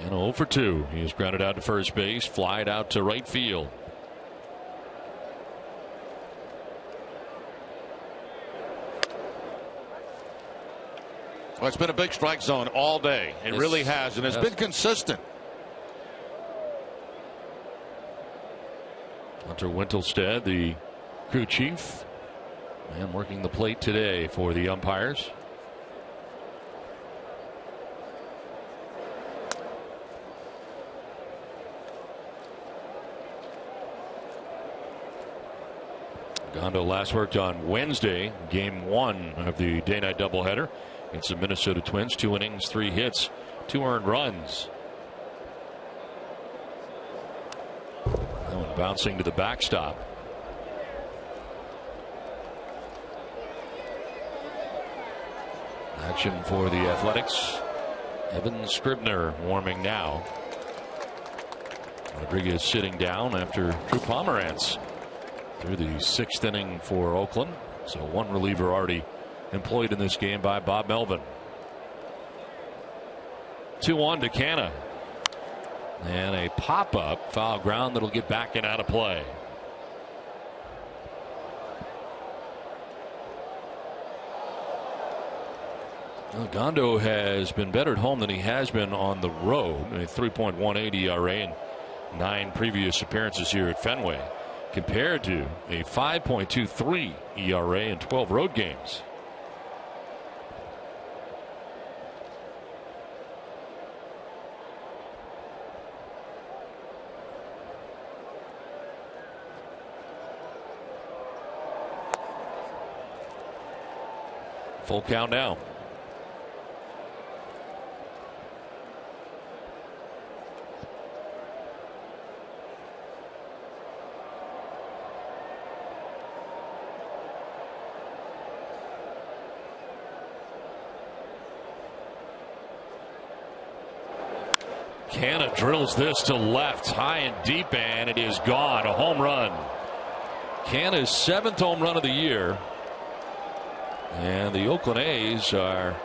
And 0 for 2. He is grounded out to first base, flied out to right field. Well, it's been a big strike zone all day. It really has, and it's been consistent. Hunter Wintelstead, the crew chief, and working the plate today for the umpires. Gondo last worked on Wednesday, game 1 of the day-night doubleheader against the Minnesota Twins. 2 innings, 3 hits, 2 earned runs. Bouncing to the backstop. Action for the Athletics. Evan Scribner warming now. Rodriguez sitting down after Drew Pomerantz through the 6th inning for Oakland. So 1 reliever already employed in this game by Bob Melvin. 2-1 to Canha. And a pop-up foul ground that'll get back and out of play. Well, Gondo has been better at home than he has been on the road. A 3.18 ERA in 9 previous appearances here at Fenway, compared to a 5.23 ERA in 12 road games. Full count now. Canha drills this to left, high and deep, and it is gone. A home run. Canha's 7th home run of the year. And the Oakland A's are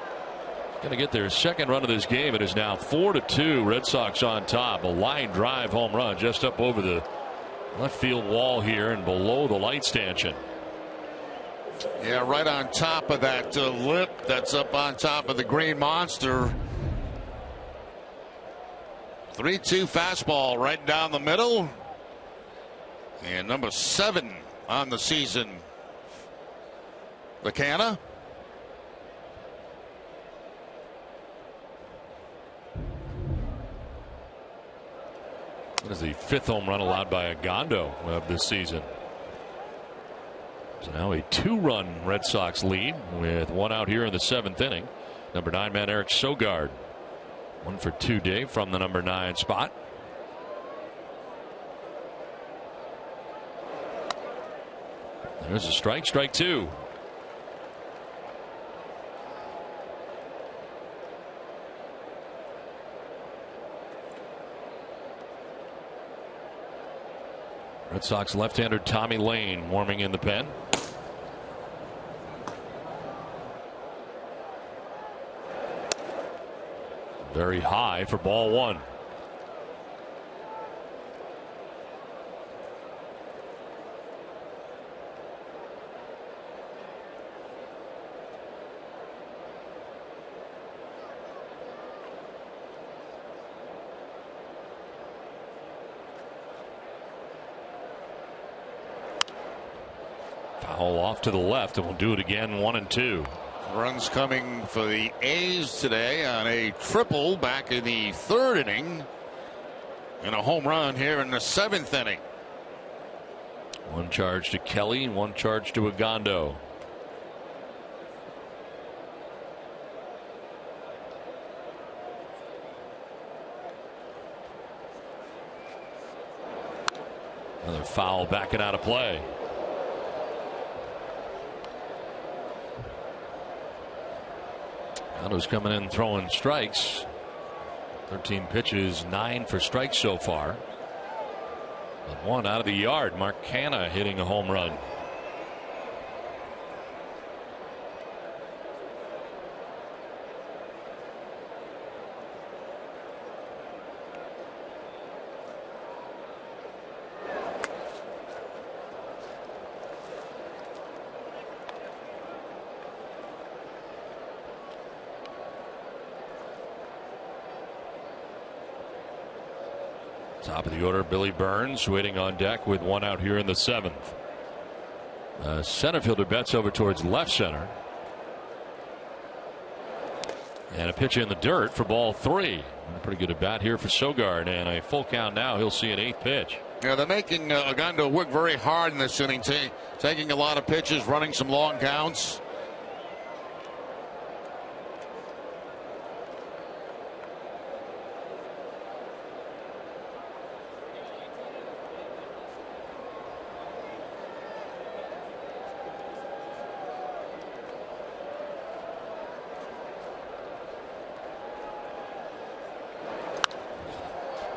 going to get their 2nd run of this game. It is now 4-2. Red Sox on top. A line drive home run just up over the left field wall here and below the light stanchion. Yeah, right on top of that lip that's up on top of the green monster. 3-2 fastball right down the middle. And number 7 on the season. Canha. That is the 5th home run allowed by Ogando of this season. So now a 2-run Red Sox lead with 1 out here in the 7th inning. Number 9 man Eric Sogard. 1 for 2 day from the number 9 spot. There's a strike, strike 2. Red Sox left-hander Tommy Lane warming in the pen. Very high for ball one. Foul off to the left, and we'll do it again. 1-2. Runs coming for the A's today on a triple back in the third inning, and a home run here in the seventh inning. One charge to Kelly and one charge to Agondo. Another foul backing out of play. Agondo's coming in throwing strikes. 13 pitches, 9 for strikes so far. But one out of the yard. Mark Canha hitting a home run. Top of the order, Billy Burns waiting on deck with one out here in the seventh. Center fielder bets over towards left center. And a pitch in the dirt for ball three. Pretty good at bat here for Sogard, and a full count now. He'll see an eighth pitch. Yeah, they're making Agondo work very hard in this inning, taking a lot of pitches, running some long counts.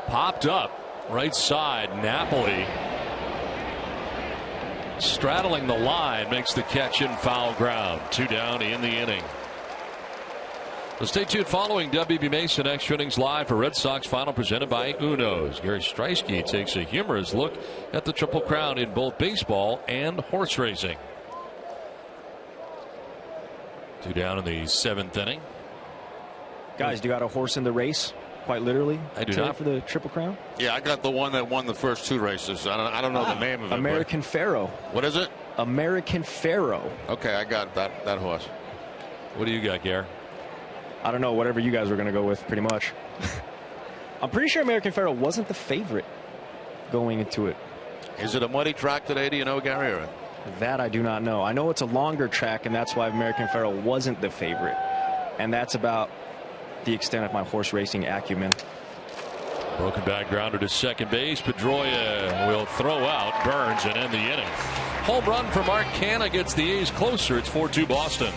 Popped up right side. Napoli straddling the line makes the catch in foul ground. 2 down in the inning. So stay tuned following WB Mason Extra Innings Live for Red Sox Final presented by Uno's. Gary Streisky takes a humorous look at the Triple Crown in both baseball and horse racing. 2 down in the seventh inning. Guys, do you got a horse in the race? Quite literally, I do not. For the Triple Crown. Yeah, I got the one that won the first 2 races. I don't know the name of it. American Pharaoh. What is it? American Pharaoh. Okay, I got that horse. What do you got, Gare? I don't know. Whatever you guys were going to go with, pretty much. I'm pretty sure American Pharaoh wasn't the favorite going into it. Is it a muddy track today? Do you know, Gary? Or? That I do not know. I know it's a longer track, and that's why American Pharaoh wasn't the favorite. And that's about the extent of my horse racing acumen. Broken back grounder to second base. Pedroia will throw out Burns and end the inning. Home run for Mark Canha gets the A's closer. It's 4-2 Boston.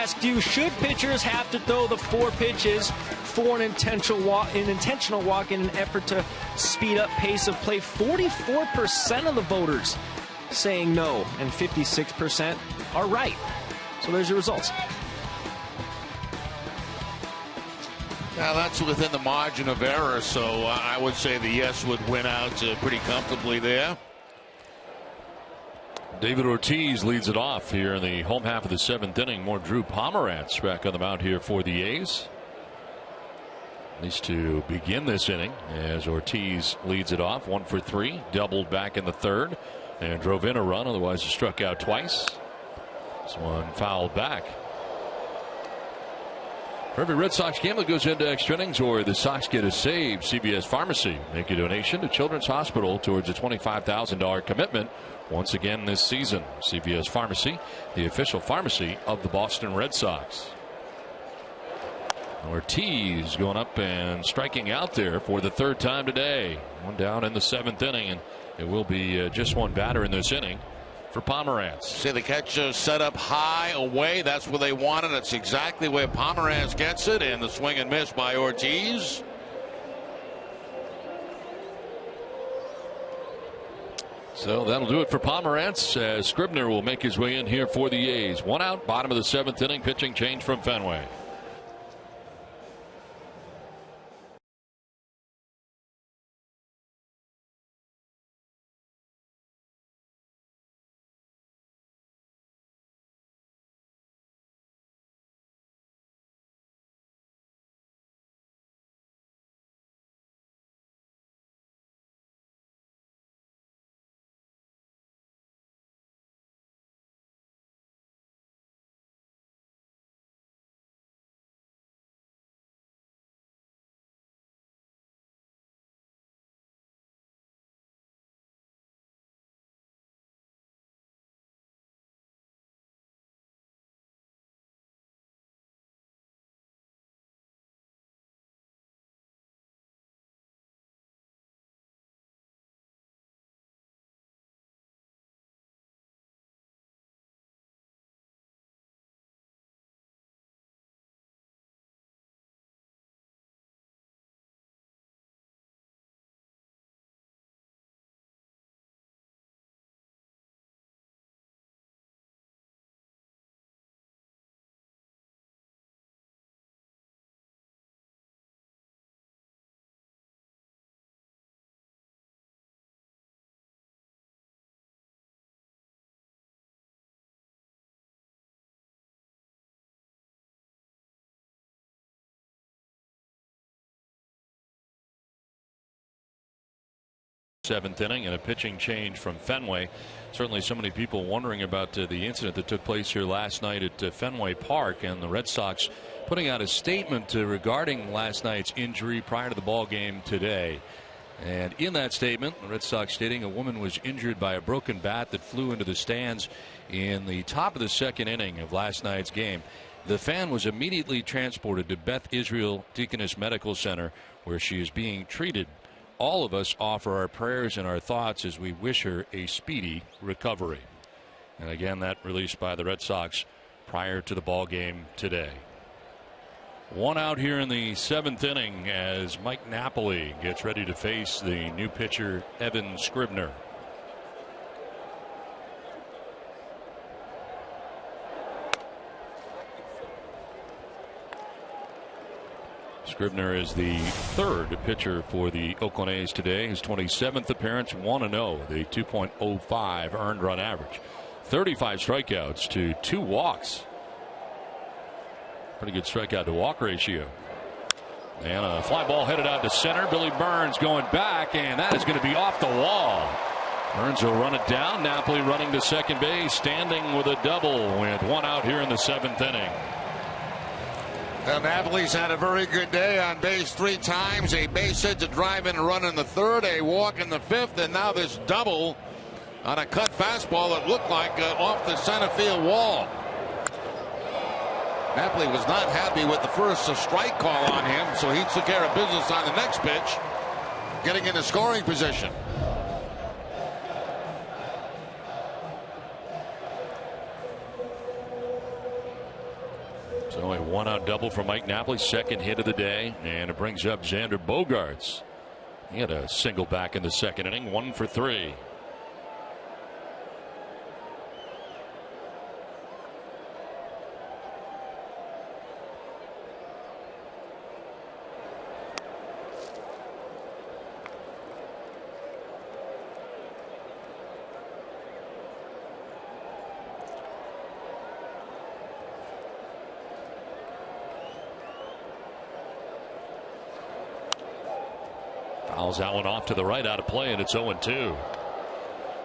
asked you, should pitchers have to throw the 4 pitches for an intentional walk in an effort to speed up pace of play? 44% of the voters saying no, and 56% are right. So there's your results. Now that's within the margin of error, so I would say the yes would win out pretty comfortably there. David Ortiz leads it off here in the home half of the 7th inning. More Drew Pomeranz back on the mound here for the A's. At least to begin this inning, as Ortiz leads it off 1 for 3, doubled back in the 3rd and drove in a run, otherwise he struck out twice. This one fouled back. For every Red Sox game that goes into extra innings or the Sox get a save, CVS Pharmacy make a donation to Children's Hospital towards a $25,000 commitment once again this season. CVS Pharmacy, the official pharmacy of the Boston Red Sox. Ortiz going up and striking out there for the 3rd time today. One down in the 7th inning, and it will be just one batter in this inning for Pomeranz. See the catcher set up high away. That's where they want it. That's exactly where Pomeranz gets it. And the swing and miss by Ortiz. So that'll do it for Pomeranz, as Scribner will make his way in here for the A's. 1 out, bottom of the 7th inning, pitching change from Fenway. Seventh inning and a pitching change from Fenway. Certainly so many people wondering about the incident that took place here last night at Fenway Park, and the Red Sox putting out a statement regarding last night's injury prior to the ball game today. And in that statement, the Red Sox stating a woman was injured by a broken bat that flew into the stands in the top of the 2nd inning of last night's game. The fan was immediately transported to Beth Israel Deaconess Medical Center, where she is being treated. All of us offer our prayers and our thoughts as we wish her a speedy recovery. And again, that released by the Red Sox prior to the ball game today. 1 out here in the 7th inning as Mike Napoli gets ready to face the new pitcher Evan Scribner. Scribner is the 3rd pitcher for the Oakland A's today. His 27th appearance, 1-0, the 2.05 earned run average. 35 strikeouts to 2 walks. Pretty good strikeout to walk ratio. And a fly ball headed out to center. Billy Burns going back, and that is going to be off the wall. Burns will run it down. Napoli running to second base, standing with a double with 1 out here in the 7th inning. Well, Napoli's had a very good day on base 3 times. A base hit to drive in a run in the 3rd, a walk in the 5th, and now this double on a cut fastball that looked like off the center field wall. Napoli was not happy with the first strike call on him, so he took care of business on the next pitch, getting into scoring position. So a 1-out double for Mike Napoli, second hit of the day, and it brings up Xander Bogaerts. He had a single back in the second inning, 1 for 3. Fouls that one off to the right, out of play, and it's 0-2.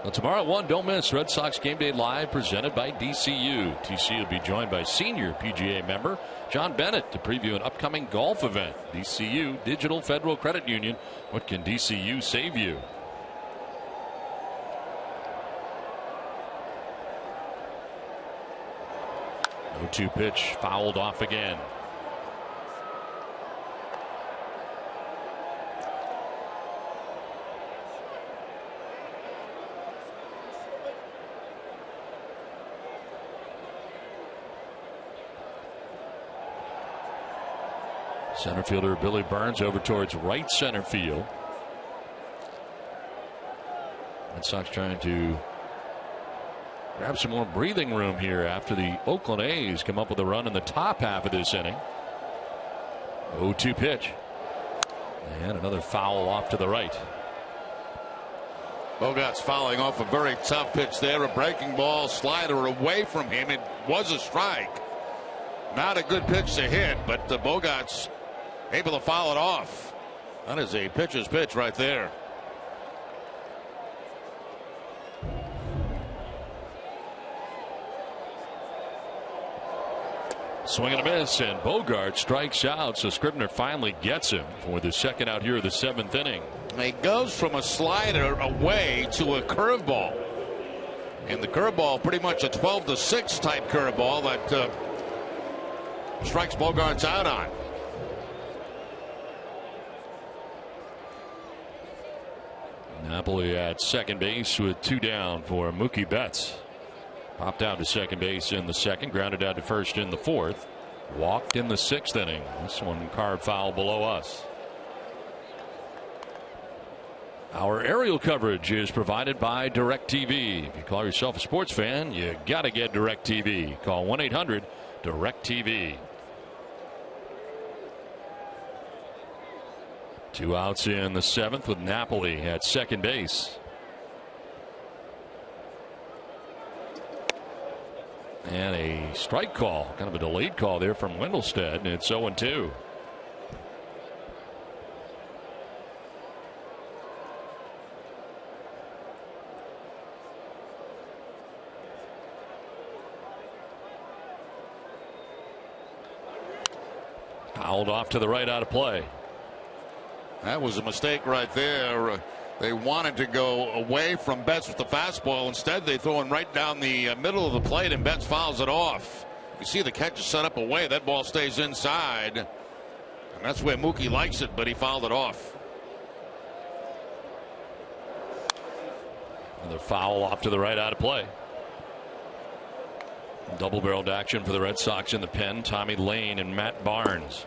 Well, tomorrow at 1, don't miss Red Sox Game Day Live presented by DCU. TC will be joined by senior PGA member John Bennett to preview an upcoming golf event. DCU, Digital Federal Credit Union. What can DCU save you? No 2 pitch, fouled off again. Center fielder Billy Burns over towards right center field. Red Sox trying to grab some more breathing room here after the Oakland A's come up with a run in the top half of this inning. 0-2 pitch. And another foul off to the right. Bogaerts fouling off a very tough pitch there. A breaking ball slider away from him. It was a strike. Not a good pitch to hit, but Bogaerts able to foul it off. That is a pitcher's pitch right there. Swing and a miss, and Bogaerts strikes out, so Scribner finally gets him for the second out here of the 7th inning. He goes from a slider away to a curveball, and the curveball pretty much a 12-6 type curveball that strikes Bogaerts out on. Napoli at second base with 2 down for Mookie Betts. Popped out to second base in the second, grounded out to first in the 4th, walked in the 6th inning. This one carved foul below us. Our aerial coverage is provided by DirecTV. If you call yourself a sports fan, you got to get DirecTV. Call 1-800-DirecTV. 2 outs in the 7th with Napoli at second base. And a strike call, kind of a delayed call there from Wendelstedt, and it's 0-2. Fouled off to the right, out of play. That was a mistake right there. They wanted to go away from Betts with the fastball. Instead, they throw him right down the middle of the plate, and Betts fouls it off. You see the catch is set up away. That ball stays inside. And that's where Mookie likes it, but he fouled it off. Another foul off to the right, out of play. Double-barreled action for the Red Sox in the pen. Tommy Lane and Matt Barnes.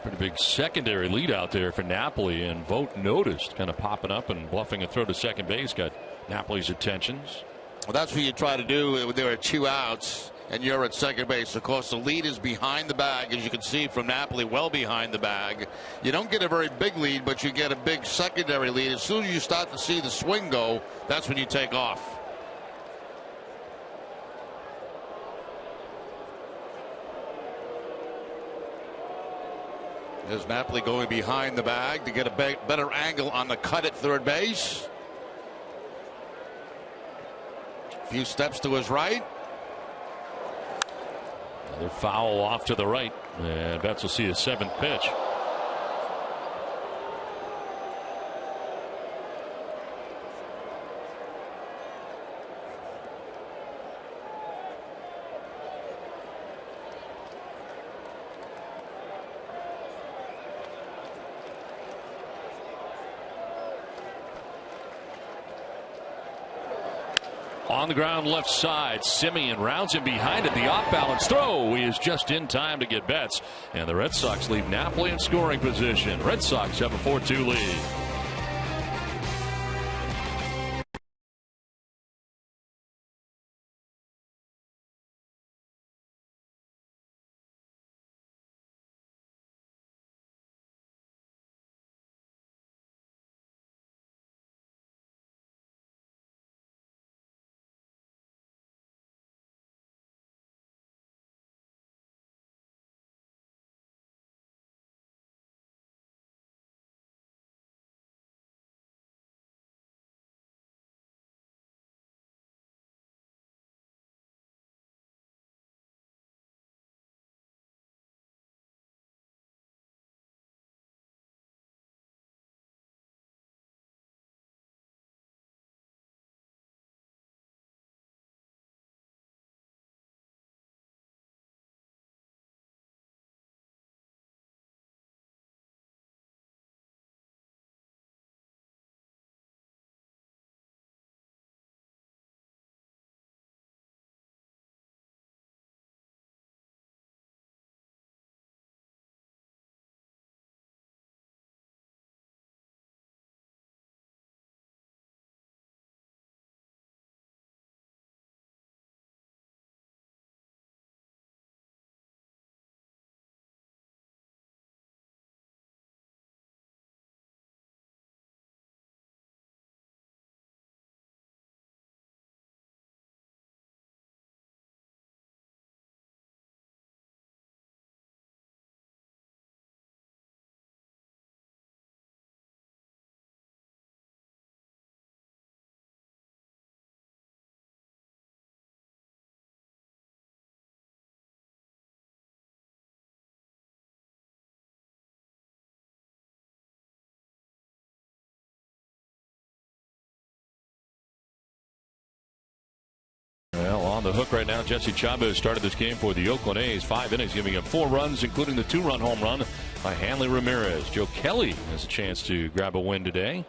Pretty big secondary lead out there for Napoli, and Vogt noticed, kind of popping up and bluffing a throw to second base, got Napoli's attentions. Well, that's what you try to do. There are 2 outs, and you're at second base. Of course, the lead is behind the bag, as you can see from Napoli, well behind the bag. You don't get a very big lead, but you get a big secondary lead. As soon as you start to see the swing go, that's when you take off. There's Napoli going behind the bag to get a better angle on the cut at third base. A few steps to his right. Another foul off to the right, and Betts will see a 7th pitch. On the ground left side, Simeon rounds him behind it. The off-balance throw is just in time to get Betts. And the Red Sox leave Napoli in scoring position. Red Sox have a 4-2 lead. Well, on the hook right now, Jesse Chavez started this game for the Oakland A's. 5 innings, giving up 4 runs, including the 2-run home run by Hanley Ramirez. Joe Kelly has a chance to grab a win today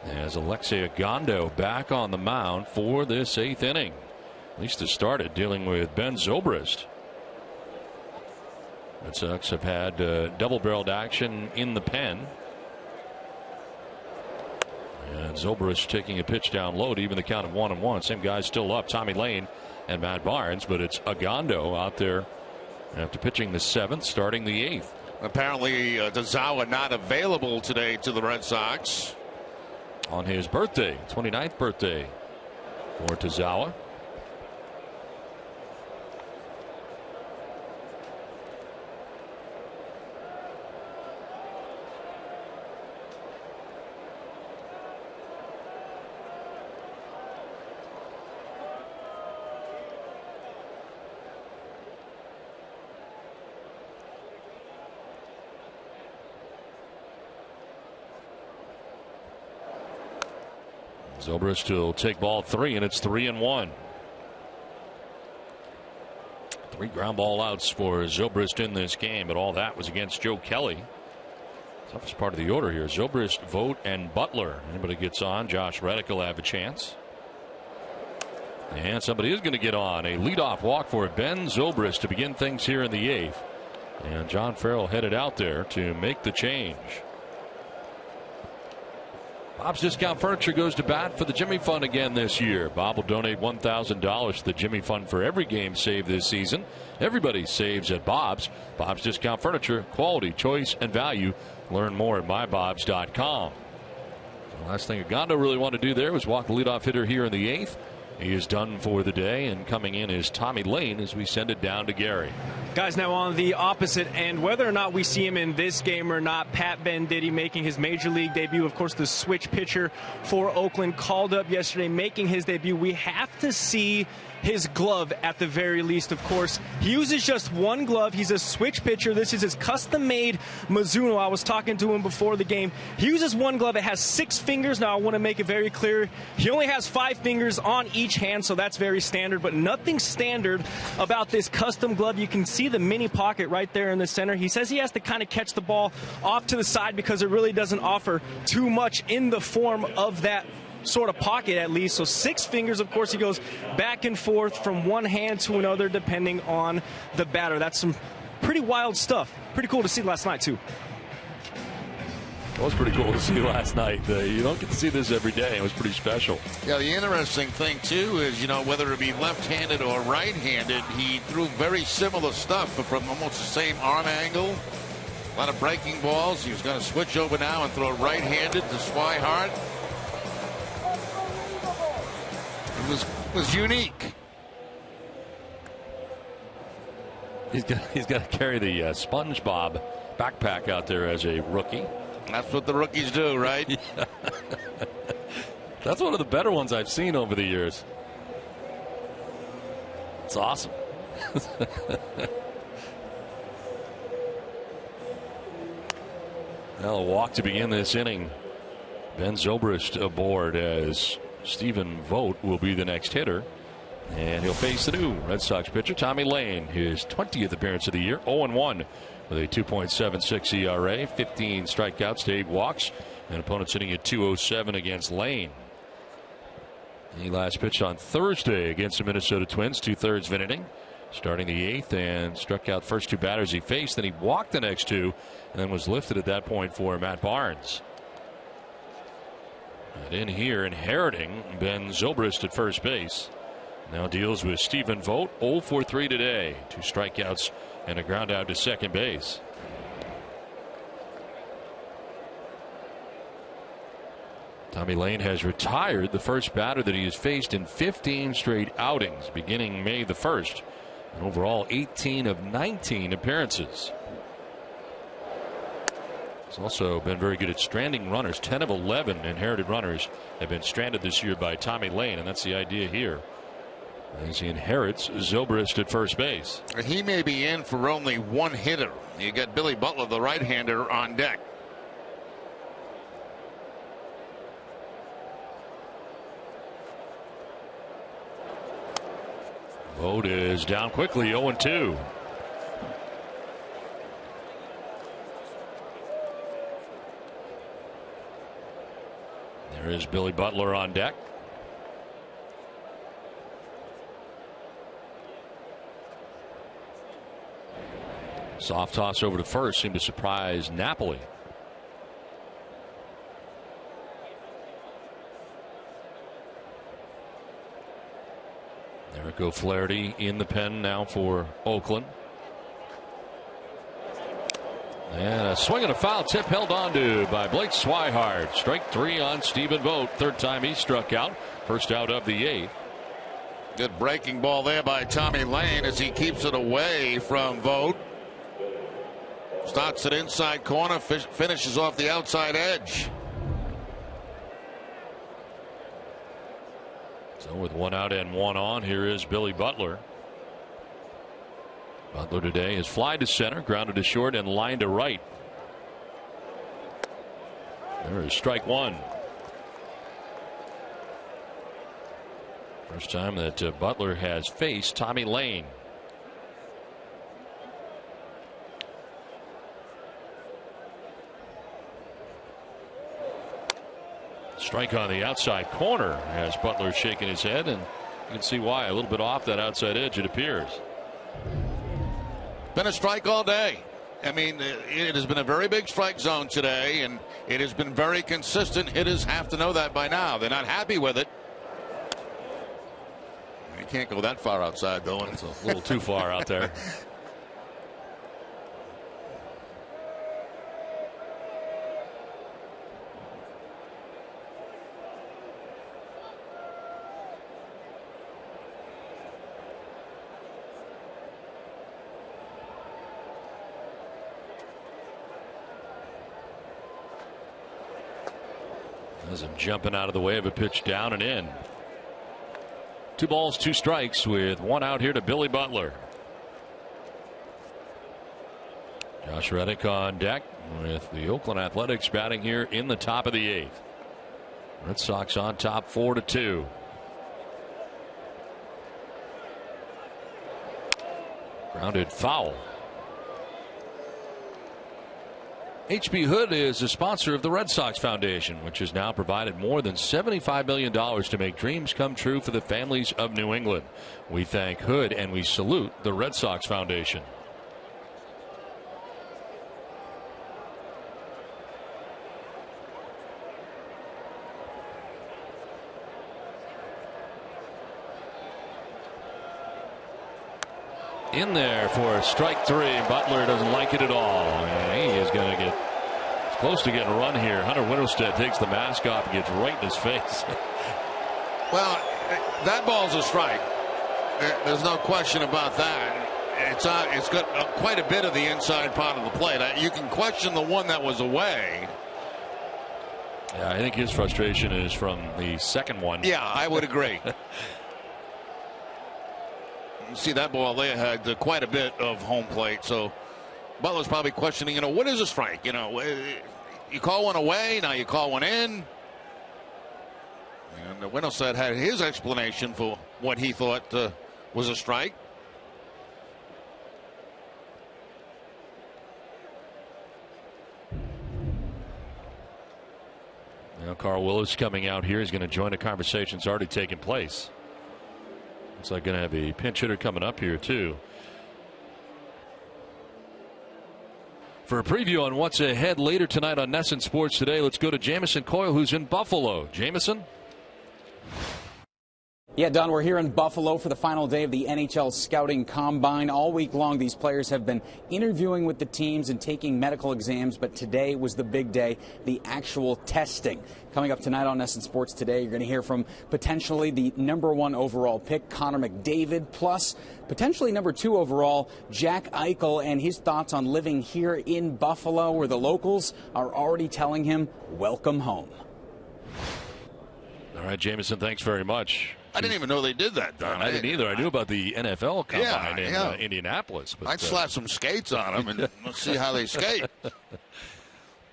as Alexei Ogando back on the mound for this 8th inning. At least to start it, dealing with Ben Zobrist. Red Sox have had double-barreled action in the pen. And Zobrist taking a pitch down low to even the count of 1-1. Same guys still up, Tommy Lane and Matt Barnes, but it's Ogando out there after pitching the 7th, starting the 8th. Apparently, Tazawa not available today to the Red Sox. On his birthday, 29th birthday for Tazawa. Zobrist will take ball 3, and it's 3-1. 3 ground ball outs for Zobrist in this game, but all that was against Joe Kelly. Toughest part of the order here: Zobrist, Vogt, and Butler. Anybody gets on, Josh Reddick will have a chance. And somebody is going to get on. A leadoff walk for Ben Zobrist to begin things here in the 8th. And John Farrell headed out there to make the change. Bob's Discount Furniture goes to bat for the Jimmy Fund again this year. Bob will donate $1,000 to the Jimmy Fund for every game saved this season. Everybody saves at Bob's. Bob's Discount Furniture, quality, choice, and value. Learn more at mybobs.com. The last thing Ogando really wanted to do there was walk the leadoff hitter here in the 8th. He is done for the day, and coming in is Tommy Lane as we send it down to Gary. Guys, now on the opposite end, whether or not we see him in this game or not, Pat Venditti making his major league debut. Of course, the switch pitcher for Oakland called up yesterday, making his debut. We have to see his glove at the very least, of course. He uses just one glove. He's a switch pitcher. This is his custom-made Mizuno. I was talking to him before the game. He uses one glove. It has 6 fingers. Now, I want to make it very clear. He only has 5 fingers on each hand, so that's very standard, but nothing standard about this custom glove. You can see the mini pocket right there in the center. He says he has to kind of catch the ball off to the side because it really doesn't offer too much in the form of that sort of pocket at least. So 6 fingers, of course, he goes back and forth from one hand to another depending on the batter. That's some pretty wild stuff. Pretty cool to see last night, too. It was pretty cool to see last night. You don't get to see this every day. It was pretty special. Yeah, the interesting thing, too, is, whether it be left-handed or right-handed, he threw very similar stuff from almost the same arm angle. A lot of breaking balls. He's going to switch over now and throw right-handed to Swihart. It was unique. He's got to carry the SpongeBob backpack out there as a rookie. That's what the rookies do, right? Yeah. That's one of the better ones I've seen over the years. It's awesome. Now a walk to begin this inning. Ben Zobrist aboard as Stephen Vogt will be the next hitter. And he'll face the new Red Sox pitcher, Tommy Lane, his 20th appearance of the year, 0-1 with a 2.76 ERA, 15 strikeouts to 8 walks, and opponent sitting at 207 against Lane. He last pitched on Thursday against the Minnesota Twins, 2/3 of an inning, starting the 8th, and struck out first 2 batters he faced. Then he walked the next 2, and then was lifted at that point for Matt Barnes. And in here, inheriting Ben Zobrist at first base. Now deals with Stephen Vogt, 0 for 3 today. 2 strikeouts and a ground out to second base. Tommy Lane has retired, the first batter that he has faced in 15 straight outings, beginning May the 1st. And overall, 18 of 19 appearances. He's also been very good at stranding runners. 10 of 11 inherited runners have been stranded this year by Tommy Lane, and that's the idea here, as he inherits Zobrist at first base. He may be in for only one hitter. You got Billy Butler, the right-hander, on deck. Vogt is down quickly, 0-2. There is Billy Butler on deck. Soft toss over to first seemed to surprise Napoli. There go Flaherty in the pen now for Oakland. And a swing and a foul tip held on to by Blake Swihart. Strike 3 on Stephen Vogt. 3rd time he struck out. First out of the 8th. Good breaking ball there by Tommy Lane as he keeps it away from Vogt. Starts it inside corner, finishes off the outside edge. So with 1 out and 1 on, here is Billy Butler. Butler today is fly to center, grounded to short, and line to right. There is strike 1. First time that Butler has faced Tommy Lane. Strike on the outside corner as Butler shaking his head, and you can see why. A little bit off that outside edge, it appears. Been a strike all day. I mean, it has been a very big strike zone today, and it has been very consistent. Hitters have to know that by now. They're not happy with it. You can't go that far outside, though. It's a little too far out there. As I'm jumping out of the way of a pitch down and in. 2 balls, 2 strikes with 1 out here to Billy Butler. Josh Reddick on deck with the Oakland Athletics batting here in the top of the 8th. Red Sox on top 4-2. Grounded foul. HB Hood is a sponsor of the Red Sox Foundation, which has now provided more than $75 million to make dreams come true for the families of New England. We thank Hood and we salute the Red Sox Foundation. In there for strike 3. Butler doesn't like it at all. And he is going to get close to getting a run here. Hunter Winterstead takes the mask off and gets right in his face. Well, that ball's a strike. There's no question about that. It's got quite a bit of the inside part of the plate. You can question the one that was away. Yeah, I think his frustration is from the second one. Yeah, I would agree. You see that ball there had quite a bit of home plate, so Butler's probably questioning, what is a strike? You call one away, now you call one in. And Winterstead had his explanation for what he thought was a strike. Now Carl Willis coming out here. He's going to join a conversation that's already taken place. Looks like going to have a pinch hitter coming up here too. For a preview on what's ahead later tonight on NESN Sports Today, let's go to Jamison Coyle, who's in Buffalo. Jamison? Yeah, Don, we're here in Buffalo for the final day of the NHL Scouting Combine. All week long, these players have been interviewing with the teams and taking medical exams, but today was the big day, the actual testing. Coming up tonight on NESN Sports Today, you're going to hear from potentially the #1 overall pick, Connor McDavid, plus potentially #2 overall, Jack Eichel, and his thoughts on living here in Buffalo, where the locals are already telling him, welcome home. All right, Jamison, thanks very much. I didn't even know they did that, Don. I didn't either. I knew about the NFL combine in Indianapolis. But, I'd slap some skates on them and let's see how they skate.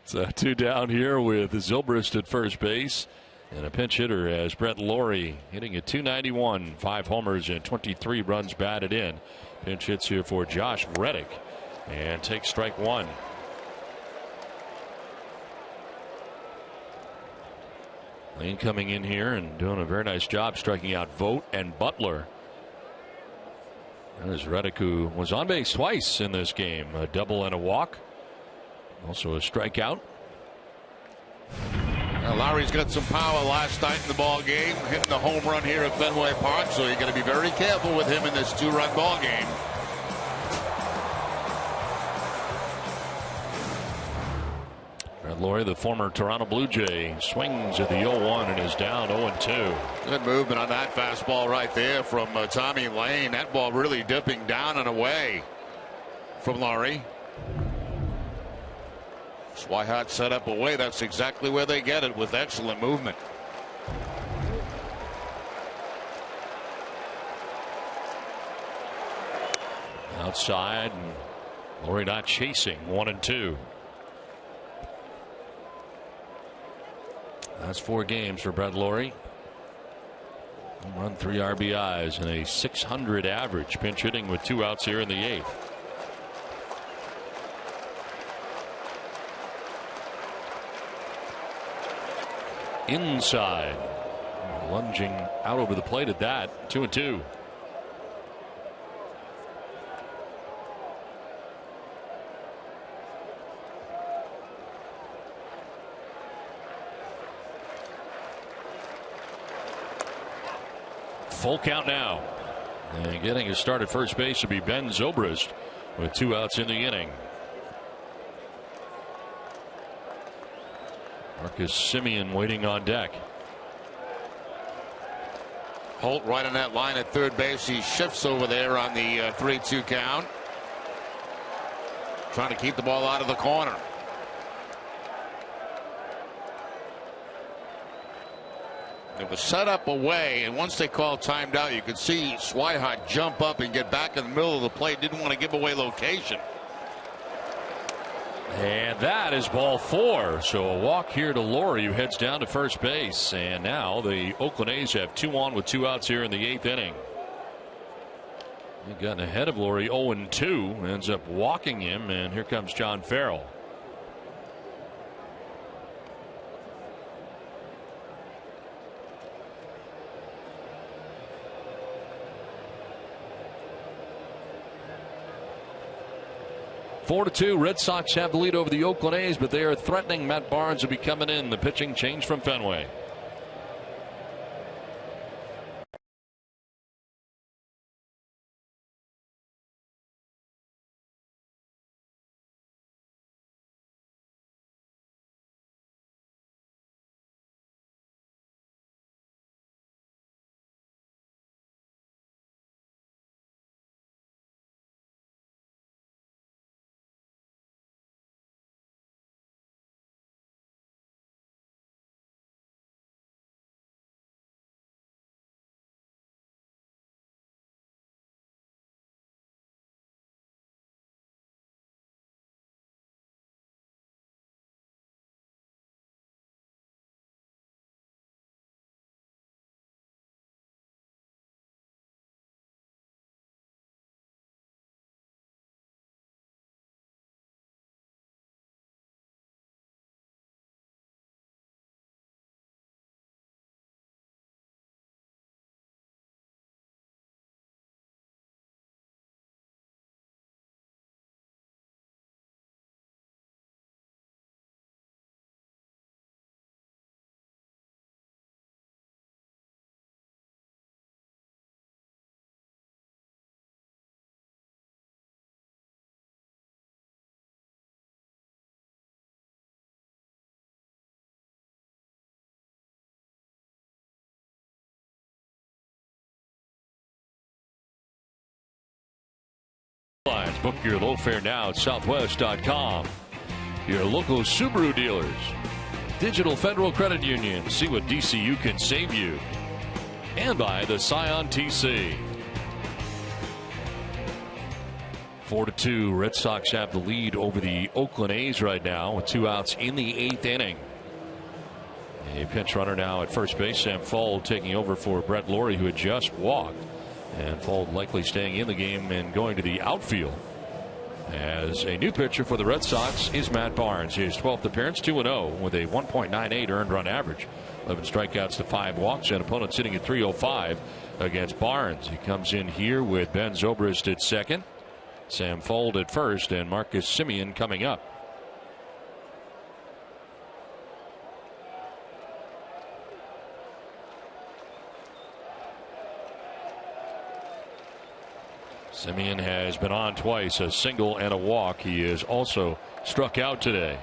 So 2 down here with Zobrist at first base. And a pinch hitter as Brett Laurie hitting at .291, 5 homers and 23 runs batted in. Pinch hits here for Josh Reddick and takes strike 1. Lane coming in here and doing a very nice job striking out Vogt and Butler. There's Reddick, who was on base twice in this game, a double and a walk. Also a strikeout. Now, Lowry's got some power last night in the ball game, hitting the home run here at Fenway Park, so you got to be very careful with him in this 2-run ball game. Brett Laurie, the former Toronto Blue Jay, swings at the 0-1 and is down 0-2. Good movement on that fastball right there from Tommy Lane. That ball really dipping down and away from Laurie. Swihart set up away. That's exactly where they get it, with excellent movement. Outside, and Laurie not chasing. 1-2. That's 4 games for Brett Laurie. Home run, 3 RBIs, and a .600 average. Pinch hitting with 2 outs here in the 8th. Inside, lunging out over the plate at that. 2-2. Full count now. And getting his start at first base will be Ben Zobrist with 2 outs in the inning. Marcus Semien waiting on deck. Holt right on that line at third base. He shifts over there on the 3-2 count. Trying to keep the ball out of the corner. It was set up away, and once they called timed out, you could see Swihart jump up and get back in the middle of the plate. Didn't want to give away location. And that is ball 4. So a walk here to Laurie, who heads down to first base. And now the Oakland A's have 2 on with 2 outs here in the 8th inning. They've gotten ahead of Laurie 0-2. Ends up walking him, and here comes John Farrell. 4-2. Red Sox have the lead over the Oakland A's, but they are threatening. Matt Barnes will be coming in. The pitching change from Fenway. Book your low fare now at southwest.com. Your local Subaru dealers. Digital Federal Credit Union. See what DCU can save you. And by the Scion TC. 4-2. Red Sox have the lead over the Oakland A's right now with 2 outs in the 8th inning. A pinch runner now at first base. Sam Fuld taking over for Brett Lawrie, who had just walked. And Fuld likely staying in the game and going to the outfield. As a new pitcher for the Red Sox is Matt Barnes. His 12th appearance, 2-0 with a 1.98 earned run average. 11 strikeouts to 5 walks, and opponent sitting at 305 against Barnes. He comes in here with Ben Zobrist at second, Sam Fuld at first, and Marcus Semien coming up. Semien has been on twice, a single and a walk. He is also struck out today.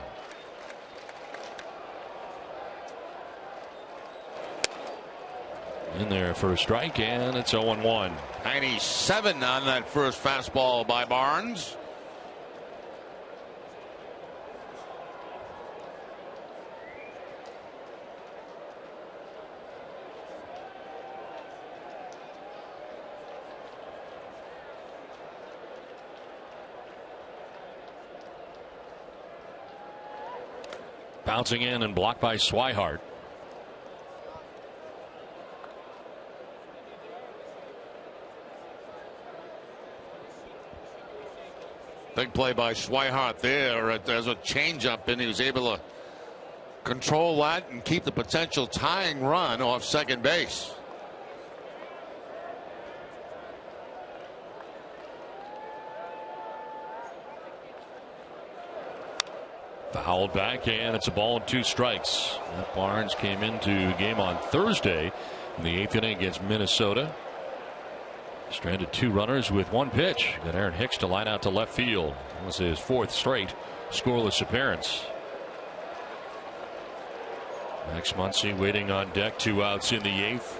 In there for a strike, and it's 0-1. 97 on that first fastball by Barnes. Bouncing in and blocked by Swihart. Big play by Swihart there. There's a changeup, and he was able to control that and keep the potential tying run off second base. Fouled back, and it's a ball and 2 strikes. Matt Barnes came into the game on Thursday in the 8th inning against Minnesota. Stranded 2 runners with 1 pitch. Got Aaron Hicks to line out to left field. This is his 4th straight scoreless appearance. Max Muncy waiting on deck. 2 outs in the 8th.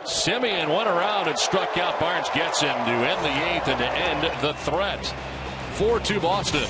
Semien went around and struck out. Barnes gets him to end the 8th and to end the threat. 4-2 Boston.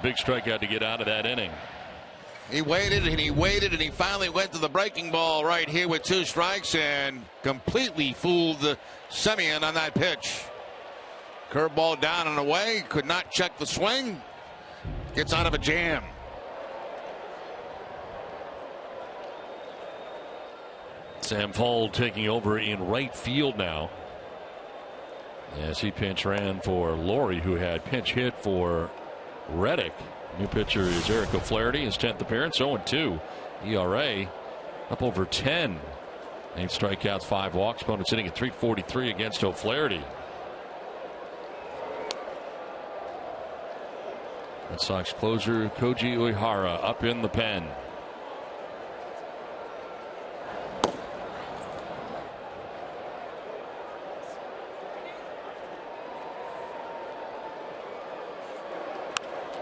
big strikeout to get out of that inning. He waited and he waited and he finally went to the breaking ball right here with 2 strikes and completely fooled the Semien on that pitch. Curveball down and away, could not check the swing. Gets out of a jam. Sam Fuld taking over in right field now, as he pinch ran for Laurie, who had pinch hit for Reddick. New pitcher is Eric O'Flaherty, his 10th appearance, 0-2. ERA up over 10. 8 strikeouts, 5 walks. Opponent sitting at .343 against O'Flaherty. Red Sox closer Koji Uehara up in the pen.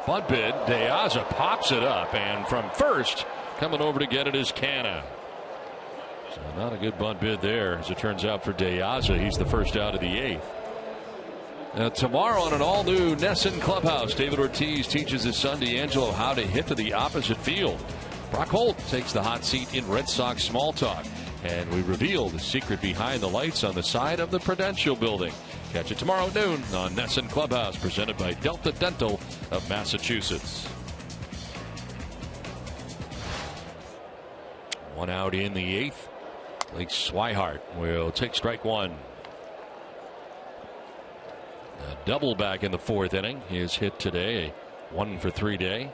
Bunt bid, De Aza pops it up, and from first, coming over to get it is Canna. So not a good bunt bid there, as it turns out, for De Aza. He's the first out of the 8th. Now, tomorrow on an all-new NESN clubhouse, David Ortiz teaches his son D'Angelo how to hit to the opposite field. Brock Holt takes the hot seat in Red Sox small talk, and we reveal the secret behind the lights on the side of the Prudential building. Catch it tomorrow at noon on NESN Clubhouse, presented by Delta Dental of Massachusetts. 1 out in the 8th. Blake Swihart will take strike 1. A double back in the 4th inning. His hit today, 1 for 3 day.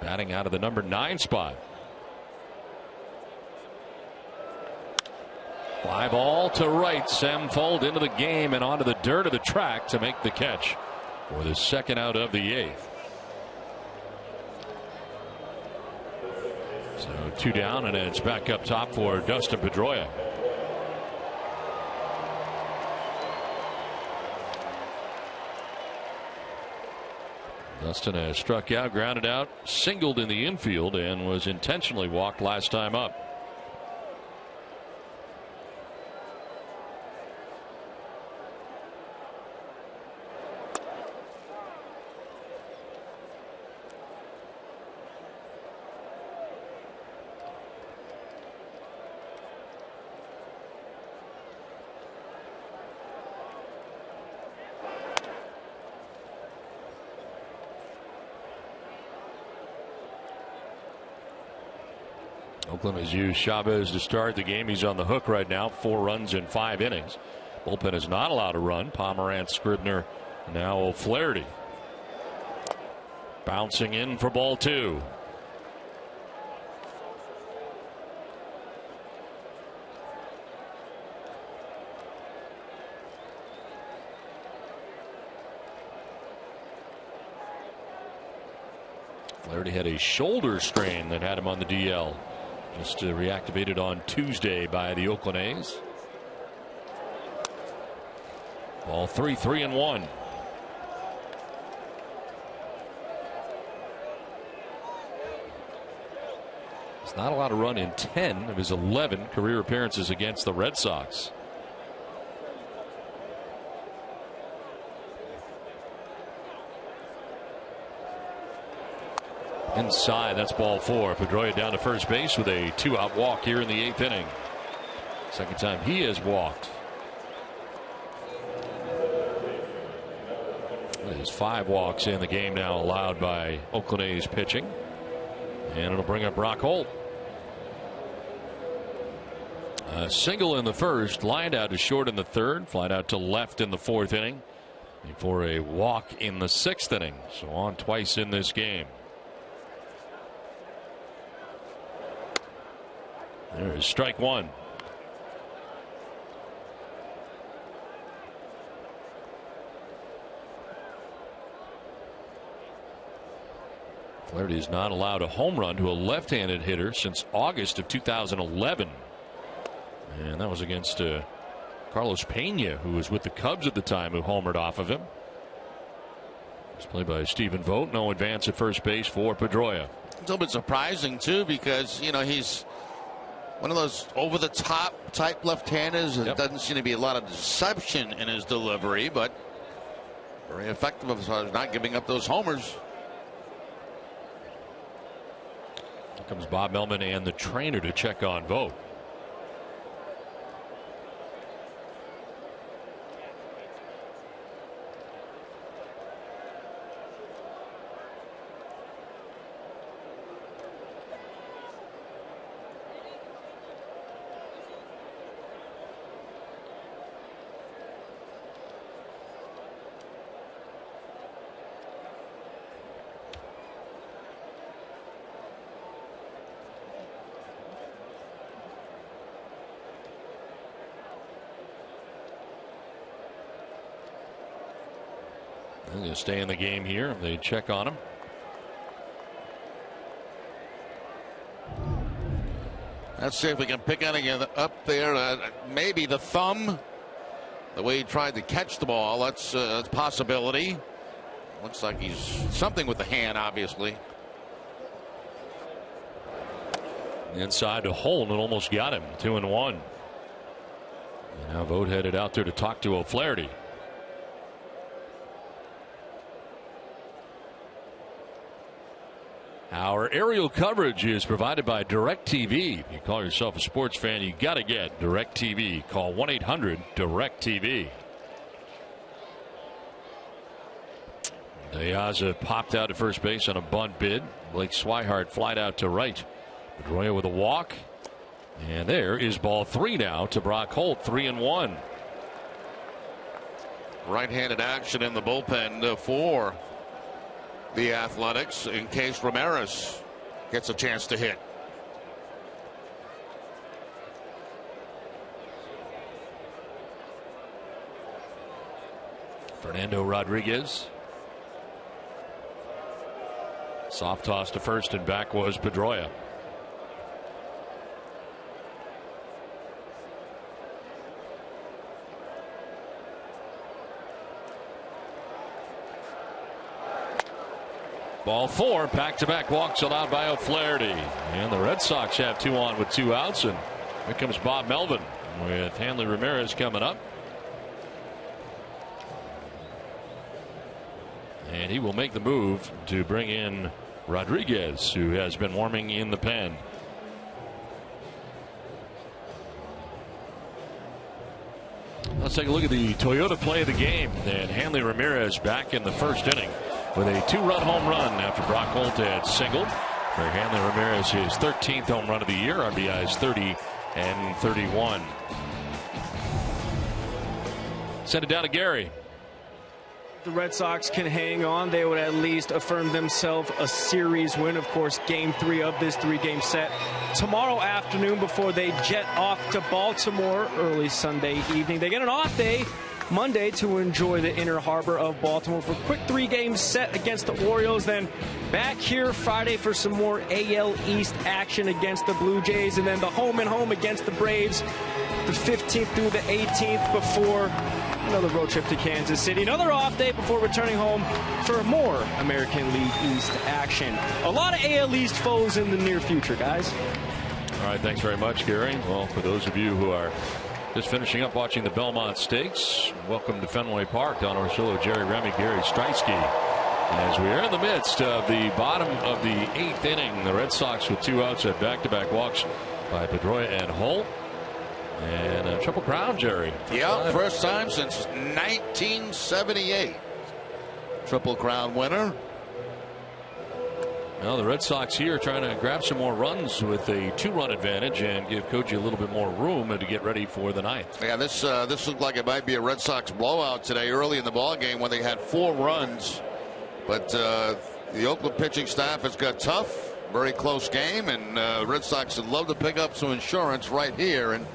Batting out of the number 9 spot. Fly ball to right. Sam Fuld into the game and onto the dirt of the track to make the catch for the 2nd out of the 8th. So 2 down, and it's back up top for Dustin Pedroia. Dustin has struck out, grounded out, singled in the infield, and was intentionally walked last time up. Oakland has used Chavez to start the game. He's on the hook right now. 4 runs in 5 innings. Bullpen is not allowed to run. Pomerantz, Scribner, now O'Flaherty. Bouncing in for ball 2. Flaherty had a shoulder strain that had him on the DL. Just reactivated on Tuesday by the Oakland A's. Ball 3, 3-1. He's not allowed to run in 10 of his 11 career appearances against the Red Sox. Inside, that's ball 4. Pedroia down to first base with a 2-out walk here in the 8th inning. Second time he has walked. There's 5 walks in the game now allowed by Oakland A's pitching. And it'll bring up Brock Holt. A single in the first, lined out to short in the 3rd, flied out to left in the 4th inning before a walk in the 6th inning. So on twice in this game. There's strike 1. Flaherty is not allowed a home run to a left-handed hitter since August of 2011. And that was against Carlos Pena, who was with the Cubs at the time, who homered off of him. It's played by Stephen Vogt. No advance at first base for Pedroia. It's a little bit surprising, too, because, you know, he's one of those over-the-top type left-handers. There doesn't seem to be a lot of deception in his delivery, but very effective as far as not giving up those homers. Comes Bob Melvin and the trainer to check on Vogt. They're going to stay in the game here. They check on him. Let's see if we can pick anything up there. Maybe the thumb, the way he tried to catch the ball. That's a possibility. Looks like he's something with the hand, obviously. Inside to Holton, and almost got him. 2-1. And now Vogt headed out there to talk to O'Flaherty. Our aerial coverage is provided by DirecTV. If you call yourself a sports fan, you got to get DirecTV. Call 1-800-DirecTV. Diaz popped out at first base on a bunt bid. Blake Swihart flied out to right. Pedroia with a walk. And there is ball 3 now to Brock Holt. 3-1. Right-handed action in the bullpen for the Athletics in case Ramirez gets a chance to hit. Fernando Rodriguez. Soft toss to first, and back was Pedroia. Ball 4, back-to-back walks allowed by O'Flaherty. And the Red Sox have 2 on with 2 outs. And here comes Bob Melvin with Hanley Ramirez coming up. And he will make the move to bring in Rodriguez, who has been warming in the pen. Let's take a look at the Toyota play of the game. And Hanley Ramirez back in the first inning with a 2-run home run after Brock Holt had singled. For Hanley Ramirez, his 13th home run of the year. RBIs 30 and 31. Send it down to Gary. The Red Sox can hang on. They would at least affirm themselves a series win. Of course, game 3 of this 3-game set tomorrow afternoon before they jet off to Baltimore early Sunday evening. They get an off day Monday to enjoy the inner harbor of Baltimore for a quick 3-game set against the Orioles. Then back here Friday for some more AL East action against the Blue Jays, and then the home and home against the Braves the 15th through the 18th before another road trip to Kansas City. Another off day before returning home for more American League East action. A lot of AL East foes in the near future, guys. All right, thanks very much, Gary. Well, for those of you who are just finishing up watching the Belmont Stakes, welcome to Fenway Park. Don Orsillo, Jerry Remy, Gary Streitsky. As we are in the midst of the bottom of the 8th inning, the Red Sox with 2 outs at back-to-back walks by Pedroia and Holt. And a triple crown, Jerry. Yeah, first time since 1978. Triple crown winner. Well, the Red Sox here trying to grab some more runs with a 2-run advantage and give Koji a little bit more room to get ready for the 9th. Yeah, this looked like it might be a Red Sox blowout today early in the ball game when they had 4 runs. But the Oakland pitching staff has got tough. Very close game, and Red Sox would love to pick up some insurance right here and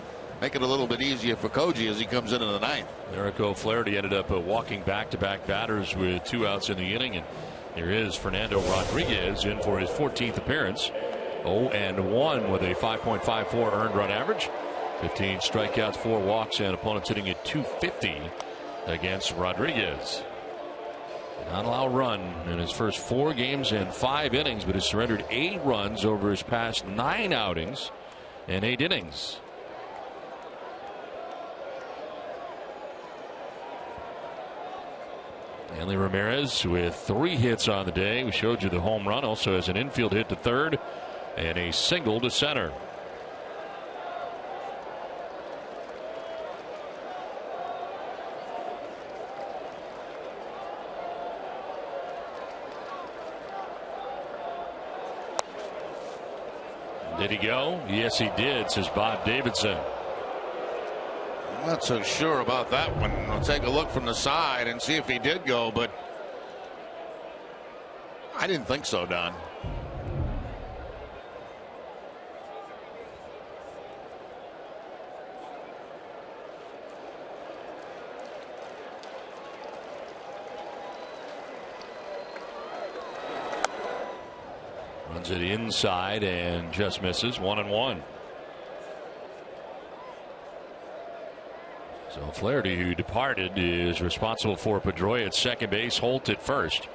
make it a little bit easier for Koji as he comes into the 9th. Eric O'Flaherty ended up walking back-to-back batters with 2 outs in the inning, and here is Fernando Rodriguez in for his 14th appearance. 0-1 with a 5.54 earned run average. 15 strikeouts, 4 walks, and opponents hitting at .250 against Rodriguez. Not allow a run in his first 4 games and 5 innings, but has surrendered 8 runs over his past 9 outings and 8 innings. Hanley Ramirez with 3 hits on the day. We showed you the home run. Also has an infield hit to third and a single to center. Did he go? Yes, he did, says Bob Davidson. I'm not so sure about that one. I'll take a look from the side and see if he did go, but I didn't think so, Don. Runs it inside and just misses. 1-1. So Flaherty, who departed, is responsible for Pedroia at second base, Holt at first.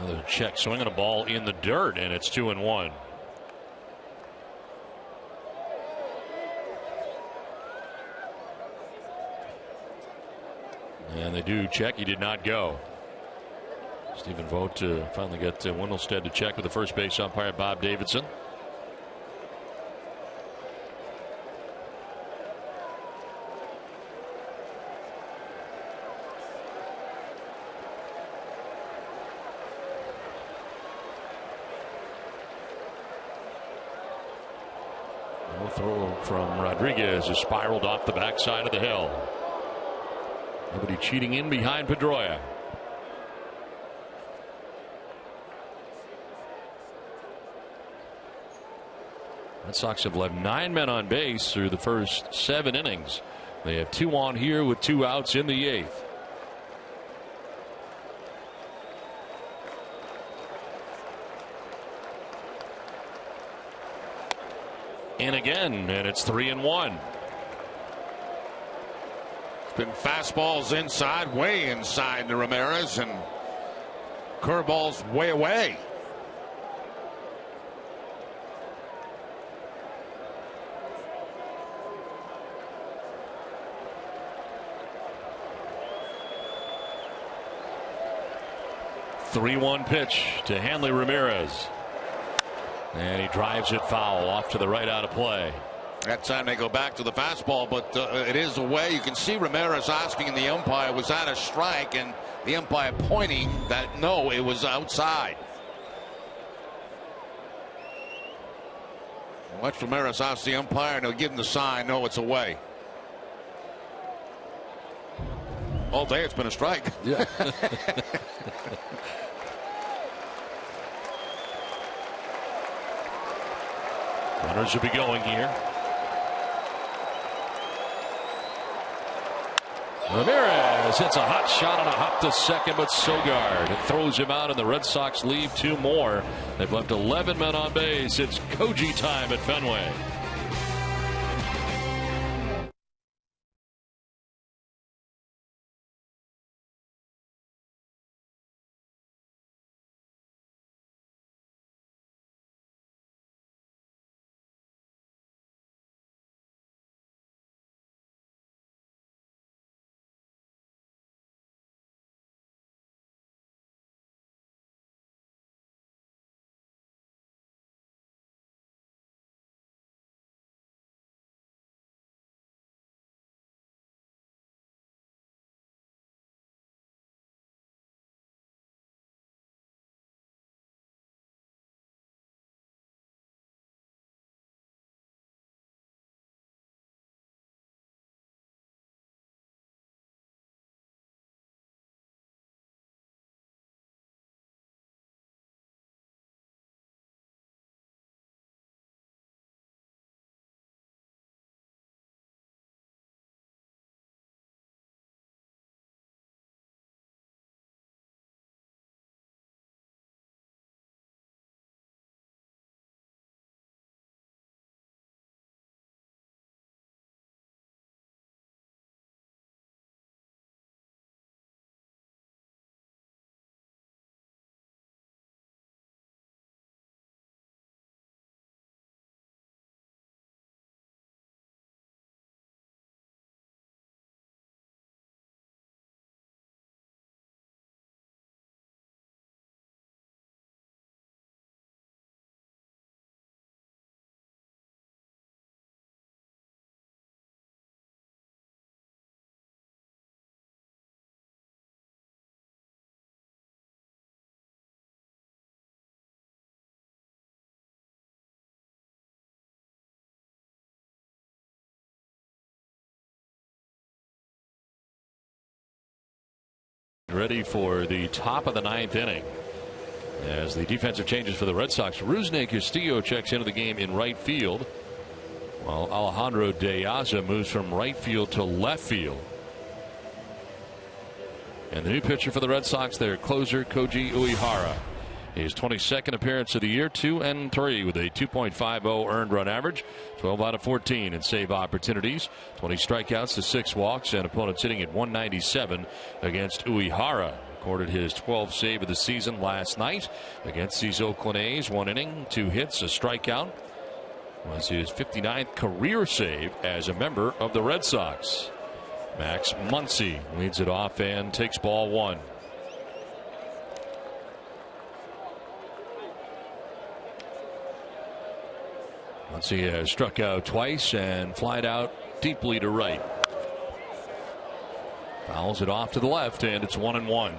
Another check swinging a ball in the dirt, and it's 2-1. And they do check. He did not go. Stephen Vogt finally got Wendelstead to check with the first base umpire, Bob Davidson. No throw from Rodriguez is spiraled off the backside of the hill. Nobody cheating in behind Pedroia. Red Sox have left 9 men on base through the first 7 innings. They have 2 on here with 2 outs in the 8th. In again, and it's 3-1. Been fastballs inside, way inside to Ramirez, and curveballs way away. (3-1) pitch to Hanley Ramirez, and he drives it foul off to the right out of play. That time they go back to the fastball, but it is away. You can see Ramirez asking the umpire, was that a strike? And the umpire pointing that no, it was outside. Watch Ramirez ask the umpire, and he'll give him the sign, no, it's away. All day it's been a strike. Yeah. Runners will be going here. Ramirez hits a hot shot and a hop to second, but Sogard throws him out, and the Red Sox leave 2 more. They've left 11 men on base. It's Koji time at Fenway. ready for the top of the 9th inning. As the defensive changes for the Red Sox, Rusney Castillo checks into the game in right field, while Alejandro De Aza moves from right field to left field. And the new pitcher for the Red Sox, their closer, Koji Uehara. His 22nd appearance of the year, 2-3 with a 2.50 earned run average, 12 out of 14 in save opportunities, 20 strikeouts to 6 walks, and opponents hitting at 197 against Uehara. Recorded his 12th save of the season last night against these Oakland A's. 1 inning, 2 hits, a strikeout. Was his 59th career save as a member of the Red Sox. Max Muncy leads it off and takes ball 1. Muncy has struck out twice and flied out deeply to right. Fouls it off to the left, and it's 1-1.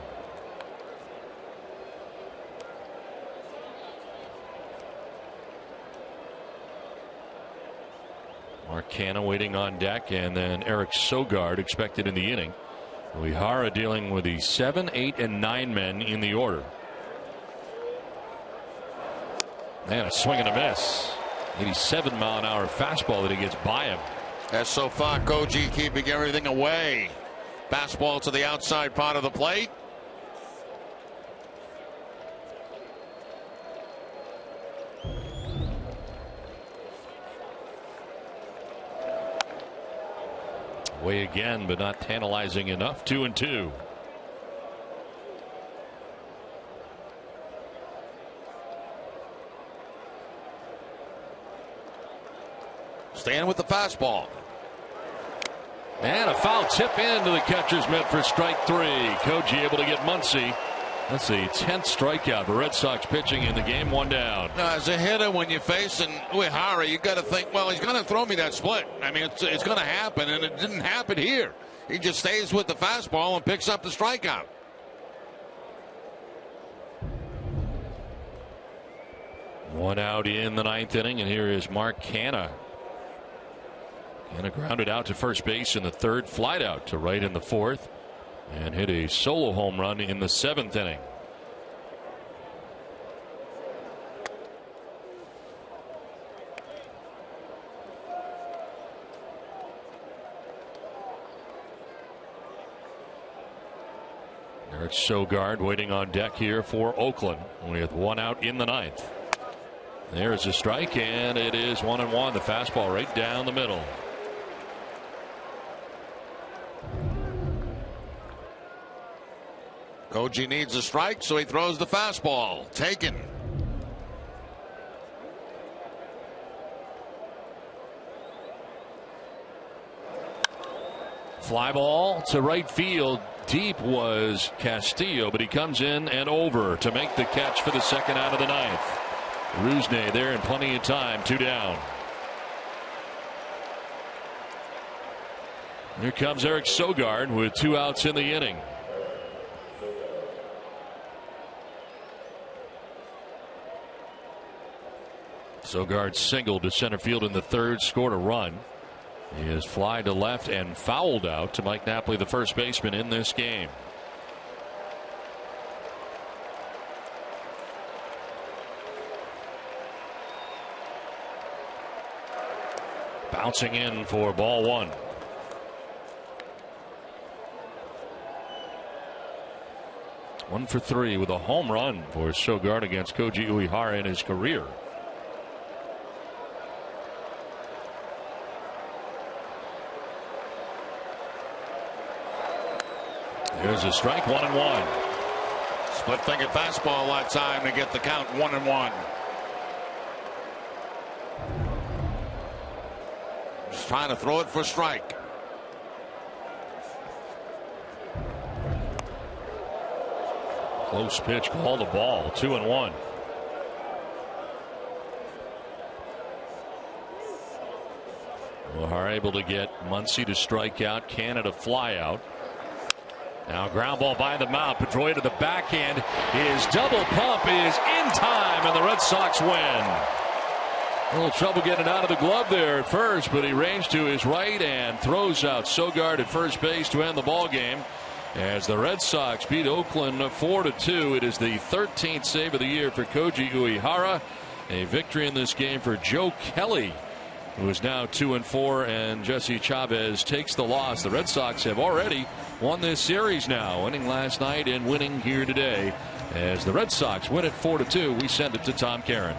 Mark Canha waiting on deck, and then Eric Sogard expected in the inning. Uehara dealing with the 7, 8, and 9 men in the order. And a swing and a miss. 87-mile-an-hour fastball that he gets by him. As so far, Koji keeping everything away. Fastball to the outside part of the plate. Way again, but not tantalizing enough. 2-2. Staying with the fastball. And a foul tip into the catcher's mitt for strike 3. Koji able to get Muncy. That's the 10th strikeout for Red Sox pitching in the game. 1 down. Now, as a hitter, when you're facing Uehara, you got to think, well, he's going to throw me that split. I mean, it's going to happen, and it didn't happen here. He just stays with the fastball and picks up the strikeout. One out in the 9th inning, and here is Mark Canha. Canha grounded out to first base in the 3rd, flied out to right in the 4th, and hit a solo home run in the 7th inning. Eric Sogard waiting on deck here for Oakland with 1 out in the 9th. There's a strike, and it is 1-1. The fastball right down the middle. Koji needs a strike, so he throws the fastball. Taken. Fly ball to right field. Deep was Castillo, but he comes in and over to make the catch for the 2nd out of the 9th. Rusney there in plenty of time. 2 down. Here comes Eric Sogard with 2 outs in the inning. Sogard singled to center field in the 3rd, scored a run. He is fly to left and fouled out to Mike Napoli, the first baseman in this game. Bouncing in for ball 1. One for 3 with a home run for Sogard against Koji Uehara in his career. There's a strike. 1-1. Split finger fastball that time to get the count. 1-1. Just trying to throw it for strike. Close pitch, called a ball. 2-1. Are able to get Muncy to strike out, Canha fly out. Now ground ball by the mound. Pedroia to the backhand. His double pump is in time, and the Red Sox win. A little trouble getting out of the glove there at first, but he ranged to his right and throws out Sogard at first base to end the ball game. as the Red Sox beat Oakland 4-2. It is the 13th save of the year for Koji Uehara. A victory in this game for Joe Kelly, who is now 2-4, and Jesse Chavez takes the loss. The Red Sox have already won this series now, winning last night and winning here today. As the Red Sox win it 4-2, we send it to Tom Caron.